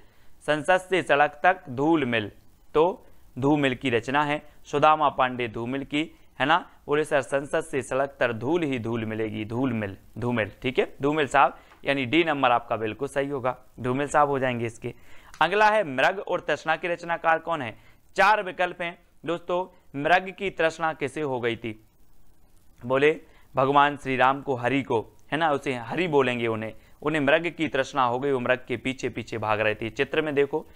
संसद से सड़क तक धूल मिल, तो धूमिल की रचना है सुदामा पांडे धूमिल की, है ना? बोले सर, संसद से सड़क तक धूल ही धूल मिलेगी, धूल मिल, धूमिल। ठीक है, धूमिल साहब, यानी डी नंबर आपका बिल्कुल सही होगा, धूमिल साहब हो जाएंगे इसके। अगला है मृग और तृष्णा की रचनाकार कौन है? 4 विकल्प हैं दोस्तों। मृग की तृष्णा किसे हो गई थी? बोले भगवान श्री राम को, हरि को, है ना, उसे हरि बोलेंगे, उन्हें मृग की तृष्णा हो गई, वो मृग के पीछे पीछे भाग रहे थे। चित्र में देखो,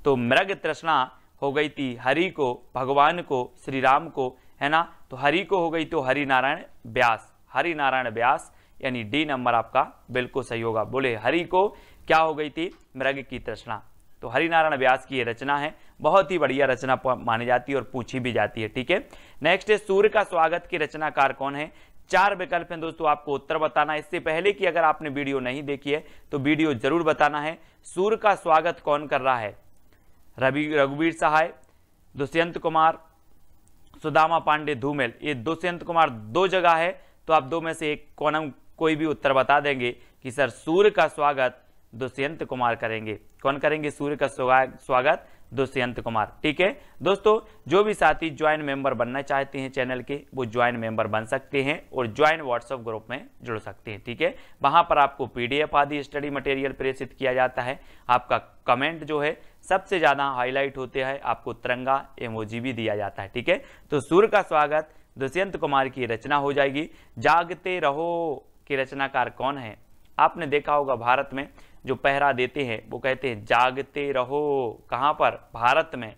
तो मृग तृष्णा हो गई थी हरि को, भगवान को, श्री राम को, है ना? तो हरि को हो गई तो हरि नारायण व्यास, हरि नारायण व्यास, यानी डी नंबर आपका बिल्कुल सही होगा। बोले हरि को क्या हो गई थी? मृग की तृष्णा। तो हरिनारायण व्यास की ये रचना है, बहुत ही बढ़िया रचना मानी जाती है और पूछी भी जाती है। ठीक है, नेक्स्ट है सूर्य का स्वागत की रचनाकार कौन है? 4 विकल्प हैं दोस्तों, आपको उत्तर बताना है। इससे पहले कि अगर आपने वीडियो नहीं देखी है तो वीडियो जरूर बताना है। सूर्य का स्वागत कौन कर रहा है? रघुवीर सहाय, दुष्यंत कुमार, सुदामा पांडे धूमिल। ये दुष्यंत कुमार 2 जगह है, तो आप 2 में से एक कोई भी उत्तर बता देंगे कि सर सूर्य का स्वागत दुष्यंत कुमार करेंगे। कौन करेंगे सूर्य का स्वागत? दुष्यंत कुमार। ठीक है दोस्तों, जो भी साथी ज्वाइन मेंबर बनना चाहते हैं चैनल के, वो ज्वाइन मेंबर बन सकते हैं और ज्वाइन व्हाट्सएप ग्रुप में जुड़ सकते हैं। ठीक है, वहां पर आपको पीडीएफ आदि स्टडी मटेरियल प्रेषित किया जाता है। आपका कमेंट जो है सबसे ज्यादा हाईलाइट होते हैं, आपको तिरंगा इमोजी भी दिया जाता है। ठीक है, तो सूर्य का स्वागत दुष्यंत कुमार की रचना हो जाएगी। जागते रहो की रचनाकार कौन है? आपने देखा होगा भारत में जो पहरा देते हैं वो कहते हैं जागते रहो। कहां पर? भारत में।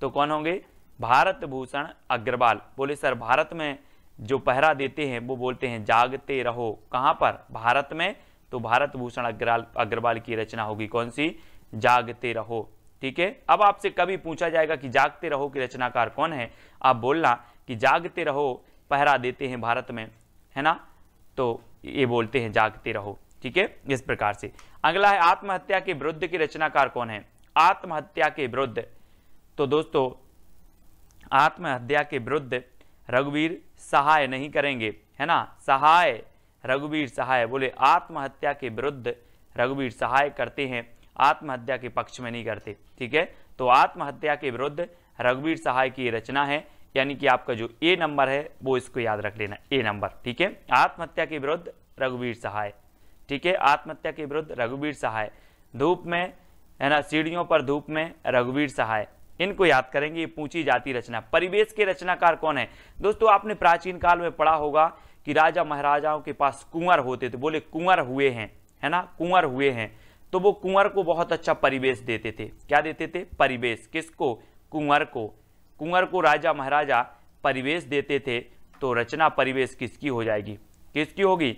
तो कौन होंगे? भारत भूषण अग्रवाल। बोले सर, भारत में जो पहरा देते हैं वो बोलते हैं जागते रहो। कहां पर? भारत में। तो भारत भूषण अग्रवाल की रचना होगी कौन सी? जागते रहो। ठीक है, अब आपसे कभी पूछा जाएगा कि जागते रहो की रचनाकार कौन है, आप बोलना कि जागते रहो पहरा देते हैं भारत में, है ना, तो ये बोलते हैं जागते रहो। ठीक है, इस प्रकार से। अगला है आत्महत्या के विरुद्ध की रचनाकार कौन है? आत्महत्या के विरुद्ध, तो दोस्तों आत्महत्या के विरुद्ध रघुवीर सहाय नहीं करेंगे, है ना, सहाय, रघुवीर सहाय। बोले आत्महत्या के विरुद्ध रघुवीर सहाय करते हैं, आत्महत्या के पक्ष में नहीं करते। ठीक है, तो आत्महत्या के विरुद्ध रघुवीर सहाय की रचना है, यानी कि आपका जो ए नंबर है वो इसको याद रख लेना, ए नंबर। ठीक है, आत्महत्या के विरुद्ध रघुवीर सहाय। ठीक है, आत्महत्या के विरुद्ध रघुवीर सहाय। धूप में, है ना, सीढ़ियों पर धूप में रघुवीर सहाय, इनको याद करेंगे। ये पूछी जाती रचना। परिवेश के रचनाकार कौन है? दोस्तों आपने प्राचीन काल में पढ़ा होगा कि राजा महाराजाओं के पास कुंवर होते थे। बोले कुंवर हुए हैं, है ना, कुंवर हुए हैं, तो वो कुंवर को बहुत अच्छा परिवेश देते थे। क्या देते थे? परिवेश। किसको? कुंवर को। कुंवर को राजा महाराजा परिवेश देते थे। तो रचना परिवेश किसकी हो जाएगी? किसकी होगी?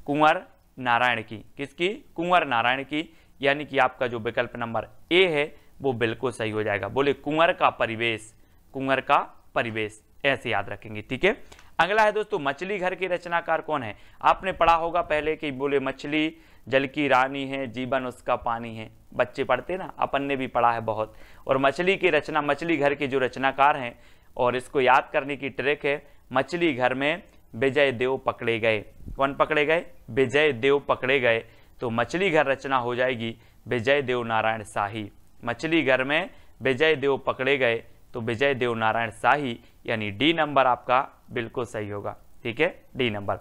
कुंवर नारायण की। किसकी? कुंवर नारायण की, यानी कि आपका जो विकल्प नंबर ए है वो बिल्कुल सही हो जाएगा। बोले कुंवर का परिवेश, कुंवर का परिवेश, ऐसे याद रखेंगे। ठीक है, अगला है दोस्तों मछली घर के रचनाकार कौन है? आपने पढ़ा होगा पहले कि बोले मछली जल की रानी है, जीवन उसका पानी है। बच्चे पढ़ते ना, अपन ने भी पढ़ा है बहुत। और मछली की रचना, मछली घर के जो रचनाकार हैं, और इसको याद करने की ट्रिक है, मछली घर में विजय देव पकड़े गए। कौन पकड़े गए? विजय देव पकड़े गए। तो मछली घर रचना हो जाएगी विजय देव नारायण शाही। मछली घर में विजय देव पकड़े गए, तो विजय देव नारायण शाही, यानी डी नंबर आपका बिल्कुल सही होगा। ठीक है, डी नंबर।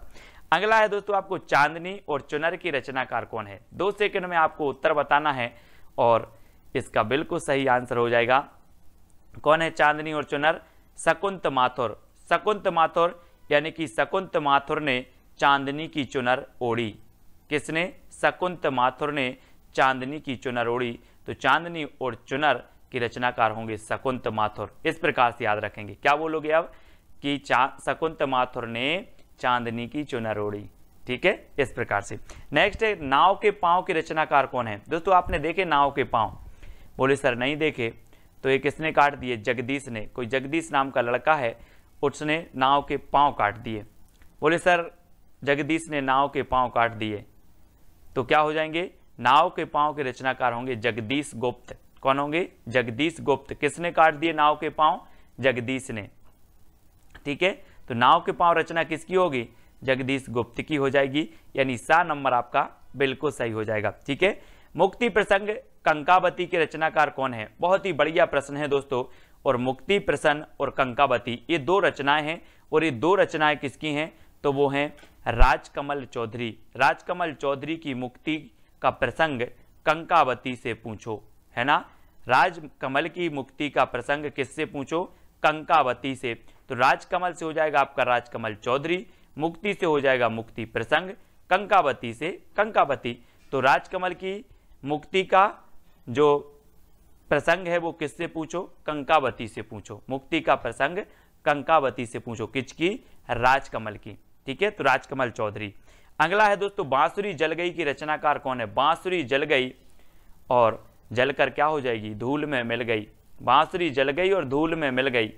अगला है दोस्तों आपको चांदनी और चुनर की रचनाकार कौन है? 2 सेकंड में आपको उत्तर बताना है और इसका बिल्कुल सही आंसर हो जाएगा। कौन है चांदनी और चुनर? शकुंत माथुर। शकुंत माथुर यानी कि शकुंत माथुर ने चांदनी की चुनर ओढ़ी। किसने? शकुंत माथुर ने चांदनी की चुनर ओढ़ी। तो चांदनी और चुनर के रचनाकार होंगे शकुंत माथुर। इस प्रकार से याद रखेंगे। क्या बोलोगे अब कि शकुंत माथुर ने चांदनी की चुनर ओढ़ी। ठीक है, इस प्रकार से। नेक्स्ट है नाव के पांव के रचनाकार कौन है? दोस्तों आपने देखे नाव के पांव? बोले सर नहीं देखे। तो ये किसने काट दिए? जगदीश ने। कोई जगदीश नाम का लड़का है, उसने नाव के पांव काट दिए। बोले सर जगदीश ने नाव के पांव काट दिए, तो क्या हो जाएंगे? नाव के पांव के रचनाकार होंगे जगदीश गुप्त। कौन होंगे? जगदीश गुप्त। किसने काट दिए नाव के पांव? जगदीश ने। ठीक है, तो नाव के पांव रचना किसकी होगी? जगदीश गुप्त की हो जाएगी, यानी सा नंबर आपका बिल्कुल सही हो जाएगा। ठीक है, मुक्ति प्रसंग कंकावती के रचनाकार कौन है? बहुत ही बढ़िया प्रश्न है दोस्तों। और मुक्ति प्रसन्न और कंकावती ये दो रचनाएं हैं, और ये दो रचनाएं किसकी हैं? तो वो हैं राजकमल चौधरी। राजकमल चौधरी की मुक्ति का प्रसंग कंकावती से पूछो, है ना। राजकमल की मुक्ति का प्रसंग किससे पूछो? कंकावती से। तो राजकमल से हो जाएगा आपका राजकमल चौधरी, मुक्ति से हो जाएगा मुक्ति प्रसंग, कंकावती से कंकावती। तो राजकमल की मुक्ति का जो प्रसंग है वो किससे पूछो? कंकावती से पूछो। मुक्ति का प्रसंग कंकावती से पूछो। किसकी? राजकमल की। ठीक है, तो राजकमल चौधरी। अगला है दोस्तों बांसुरी जल गई की रचनाकार कौन है? बांसुरी जल गई और जलकर क्या हो जाएगी? धूल में मिल गई। बांसुरी जल गई और धूल में मिल गई,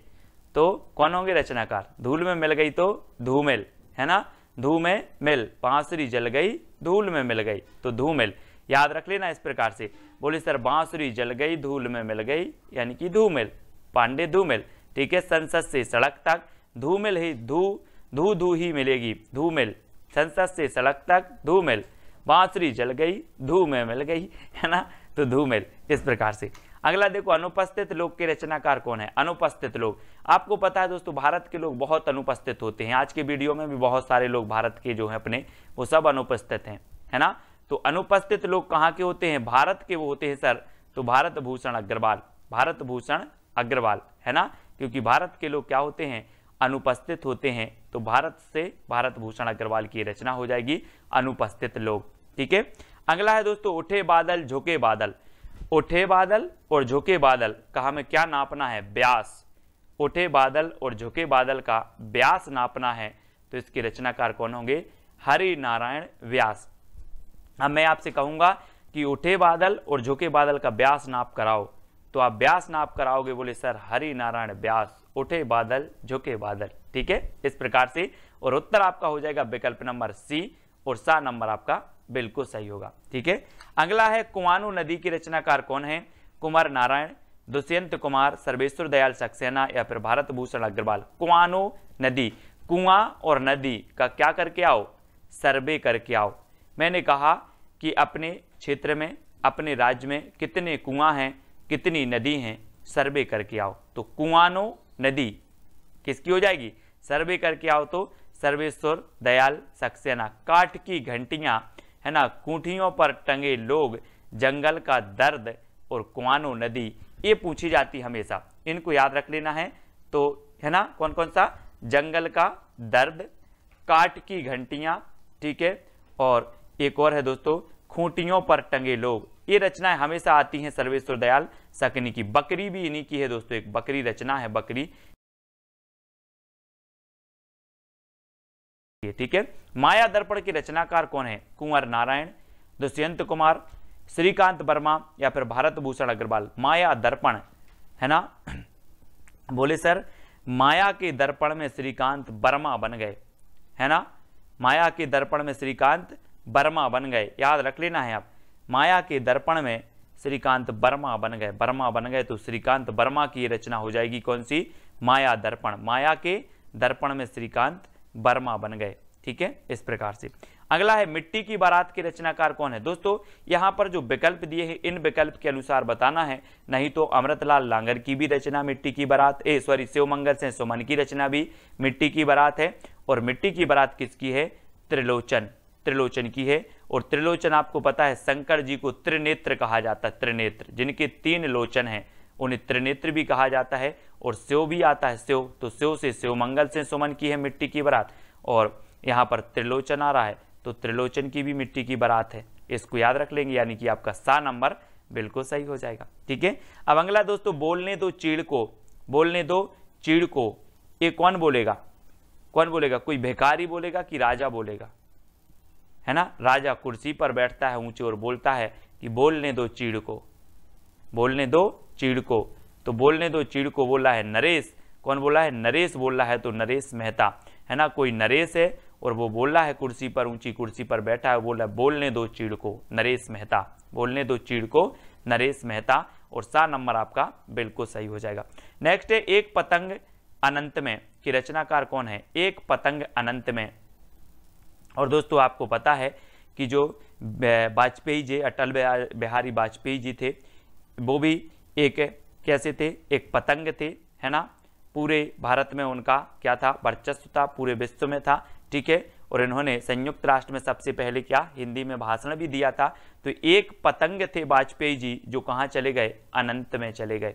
तो कौन होंगे रचनाकार? धूल में मिल गई तो धूमिल, है ना। धूमें मिल, बांसुरी जल गई धूल में मिल गई, तो धूमिल। याद रख लेना इस प्रकार से। बोले सर बांसुरी जल गई धूल में मिल गई, यानी कि धूमिल, पांडे धूमिल। ठीक है, संसद से सड़क तक धूमिल ही धू ही मिलेगी, धूमिल। संसद से सड़क तक धूमिल, बांसुरी जल गई धू में मिल गई, है ना, तो धूमिल। इस प्रकार से। अगला देखो अनुपस्थित लोग के रचनाकार कौन है? अनुपस्थित लोग। आपको पता है दोस्तों भारत के लोग बहुत अनुपस्थित होते हैं। आज के वीडियो में भी बहुत सारे लोग भारत के जो हैं अपने वो सब अनुपस्थित हैं, है ना। तो अनुपस्थित लोग कहाँ के होते हैं? भारत के वो होते हैं सर। तो भारत भूषण अग्रवाल, भारत भूषण अग्रवाल, है ना। क्योंकि भारत के लोग क्या होते हैं? अनुपस्थित होते हैं। तो भारत से भारत भूषण अग्रवाल की रचना हो जाएगी अनुपस्थित लोग। ठीक है, अगला है दोस्तों उठे बादल झुके बादल। उठे बादल और झुके बादल का हमें क्या नापना है? व्यास। उठे बादल और झुके बादल का व्यास नापना है, तो इसके रचनाकार कौन होंगे? हरि नारायण व्यास। अब मैं आपसे कहूंगा कि उठे बादल और झुके बादल का व्यास नाप कराओ, तो आप व्यास नाप कराओगे। बोले सर हरि नारायण व्यास, उठे बादल झुके बादल। ठीक है, इस प्रकार से। और उत्तर आपका हो जाएगा विकल्प नंबर सी, और सा नंबर आपका बिल्कुल सही होगा। ठीक है, अगला है कुआनो नदी की रचनाकार कौन है? कुंवर नारायण, दुष्यंत कुमार, सर्वेश्वर दयाल सक्सेना या फिर भारत भूषण अग्रवाल। कुआनो नदी, कुआं और नदी का क्या करके आओ? सर्वे करके आओ। मैंने कहा कि अपने क्षेत्र में, अपने राज्य में कितने कुआं हैं, कितनी नदी हैं, सर्वे करके आओ। तो कुआनो नदी किसकी हो जाएगी? सर्वे करके आओ। तो सर्वेश्वर दयाल सक्सेना। काठ की घंटियां, है ना, कूठियों पर टंगे लोग, जंगल का दर्द और कुआनो नदी, ये पूछी जाती हमेशा। इनको याद रख लेना है। तो है ना, कौन कौन सा? जंगल का दर्द, काठ की घंटियां, ठीक है, और एक और है दोस्तों खूंटियों पर टंगे लोग। ये रचनाएं हमेशा आती हैं सर्वेश्वर दयाल सक्सेना की। बकरी भी इन्हीं की है दोस्तों, एक बकरी रचना है, बकरी। ठीक है, माया दर्पण के रचनाकार कौन है? कुंवर नारायण, दुष्यंत कुमार, श्रीकांत वर्मा या फिर भारत भूषण अग्रवाल। माया दर्पण, है ना। बोले सर माया के दर्पण में श्रीकांत वर्मा बन गए, है ना। माया के दर्पण में श्रीकांत वर्मा बन गए, याद रख लेना है आप। माया के दर्पण में श्रीकांत वर्मा बन गए, वर्मा बन गए, तो श्रीकांत वर्मा की रचना हो जाएगी कौन सी? माया दर्पण। माया के दर्पण में श्रीकांत वर्मा बन गए। ठीक है, इस प्रकार से। अगला है मिट्टी की बारात के रचनाकार कौन है? दोस्तों यहां पर जो विकल्प दिए हैं इन विकल्प के अनुसार बताना है, नहीं तो अमृतलाल लांगर की भी रचना मिट्टी की बारात, शिवमंगल से सुमन की रचना भी मिट्टी की बारात है। और मिट्टी की बारात किसकी है? त्रिलोचन, त्रिलोचन की है। और त्रिलोचन आपको पता है शंकर जी को त्रिनेत्र कहा जाता है, त्रिनेत्र, जिनके 3 लोचन हैं उन्हें त्रिनेत्र भी कहा जाता है। और स्यो भी आता है, स्यो, तो स्यो से शिवमंगल से सुमन की है मिट्टी की बारात। और यहाँ पर त्रिलोचन आ रहा है तो त्रिलोचन की भी मिट्टी की बारात है। इसको याद रख लेंगे, यानी कि आपका सा नंबर बिल्कुल सही हो जाएगा। ठीक है, अब अगला दोस्तों, बोलने दो चीड़ को, बोलने दो चीड़ को, ये कौन बोलेगा, कौन बोलेगा? कोई भिखारी बोलेगा कि राजा बोलेगा, है ना? राजा कुर्सी पर बैठता है ऊंचे और बोलता है कि बोलने दो चीड़ को, बोलने दो चीड़ को। तो बोलने दो चीड़ को बोला है नरेश। कौन बोला है? नरेश बोल रहा है, तो नरेश मेहता, है ना? कोई नरेश है और वो बोल रहा है कुर्सी पर, ऊंची कुर्सी पर बैठा है, बोल रहा है बोलने दो चीड़ को, नरेश मेहता, बोलने दो चीड़ को, नरेश मेहता। और सा नंबर आपका बिल्कुल सही हो जाएगा। नेक्स्ट है एक पतंग अनंत में की रचनाकार कौन है? एक पतंग अनंत में। और दोस्तों आपको पता है कि जो वाजपेयी जी, अटल बिहारी वाजपेयी जी थे, वो भी एक कैसे थे? एक पतंग थे, है ना? पूरे भारत में उनका क्या था? वर्चस्व था, पूरे विश्व में था। ठीक है, और इन्होंने संयुक्त राष्ट्र में सबसे पहले क्या हिंदी में भाषण भी दिया था। तो एक पतंग थे वाजपेयी जी, जो कहाँ चले गए? अनंत में चले गए,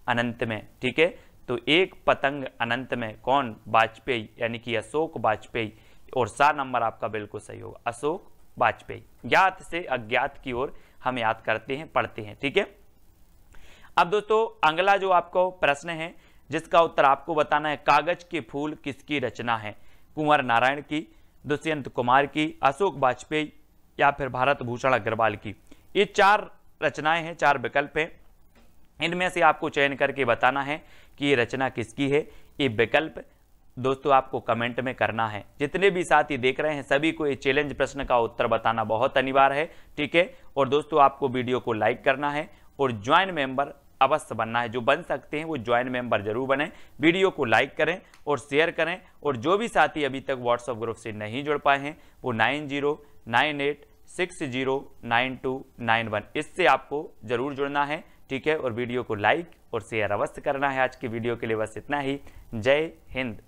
अनंत में। ठीक है, तो एक पतंग अनंत में कौन? वाजपेयी, यानी कि अशोक वाजपेयी। और सा नंबर आपका बिल्कुल सही होगा, अशोक वाजपेयी। ज्ञात से अज्ञात की ओर हम याद करते हैं, पढ़ते हैं। ठीक है, अब दोस्तों अगला जो आपको प्रश्न है जिसका उत्तर आपको बताना है, कागज के फूल किसकी रचना है? कुंवर नारायण की, दुष्यंत कुमार की, अशोक वाजपेयी या फिर भारत भूषण अग्रवाल की। ये 4 रचनाएं हैं, 4 विकल्प हैं। इनमें से आपको चयन करके बताना है कि ये रचना किसकी है। ये विकल्प दोस्तों आपको कमेंट में करना है। जितने भी साथी देख रहे हैं सभी को ये चैलेंज प्रश्न का उत्तर बताना बहुत अनिवार्य है। ठीक है, और दोस्तों आपको वीडियो को लाइक करना है और ज्वाइन मेंबर अवश्य बनना है। जो बन सकते हैं वो ज्वाइन मेंबर जरूर बने। वीडियो को लाइक करें और शेयर करें। और जो भी साथी अभी तक व्हाट्सएप ग्रुप से नहीं जुड़ पाए हैं वो 9098609291 इससे आपको जरूर जुड़ना है। ठीक है, और वीडियो को लाइक और शेयर अवश्य करना है। आज की वीडियो के लिए बस इतना ही। जय हिंद।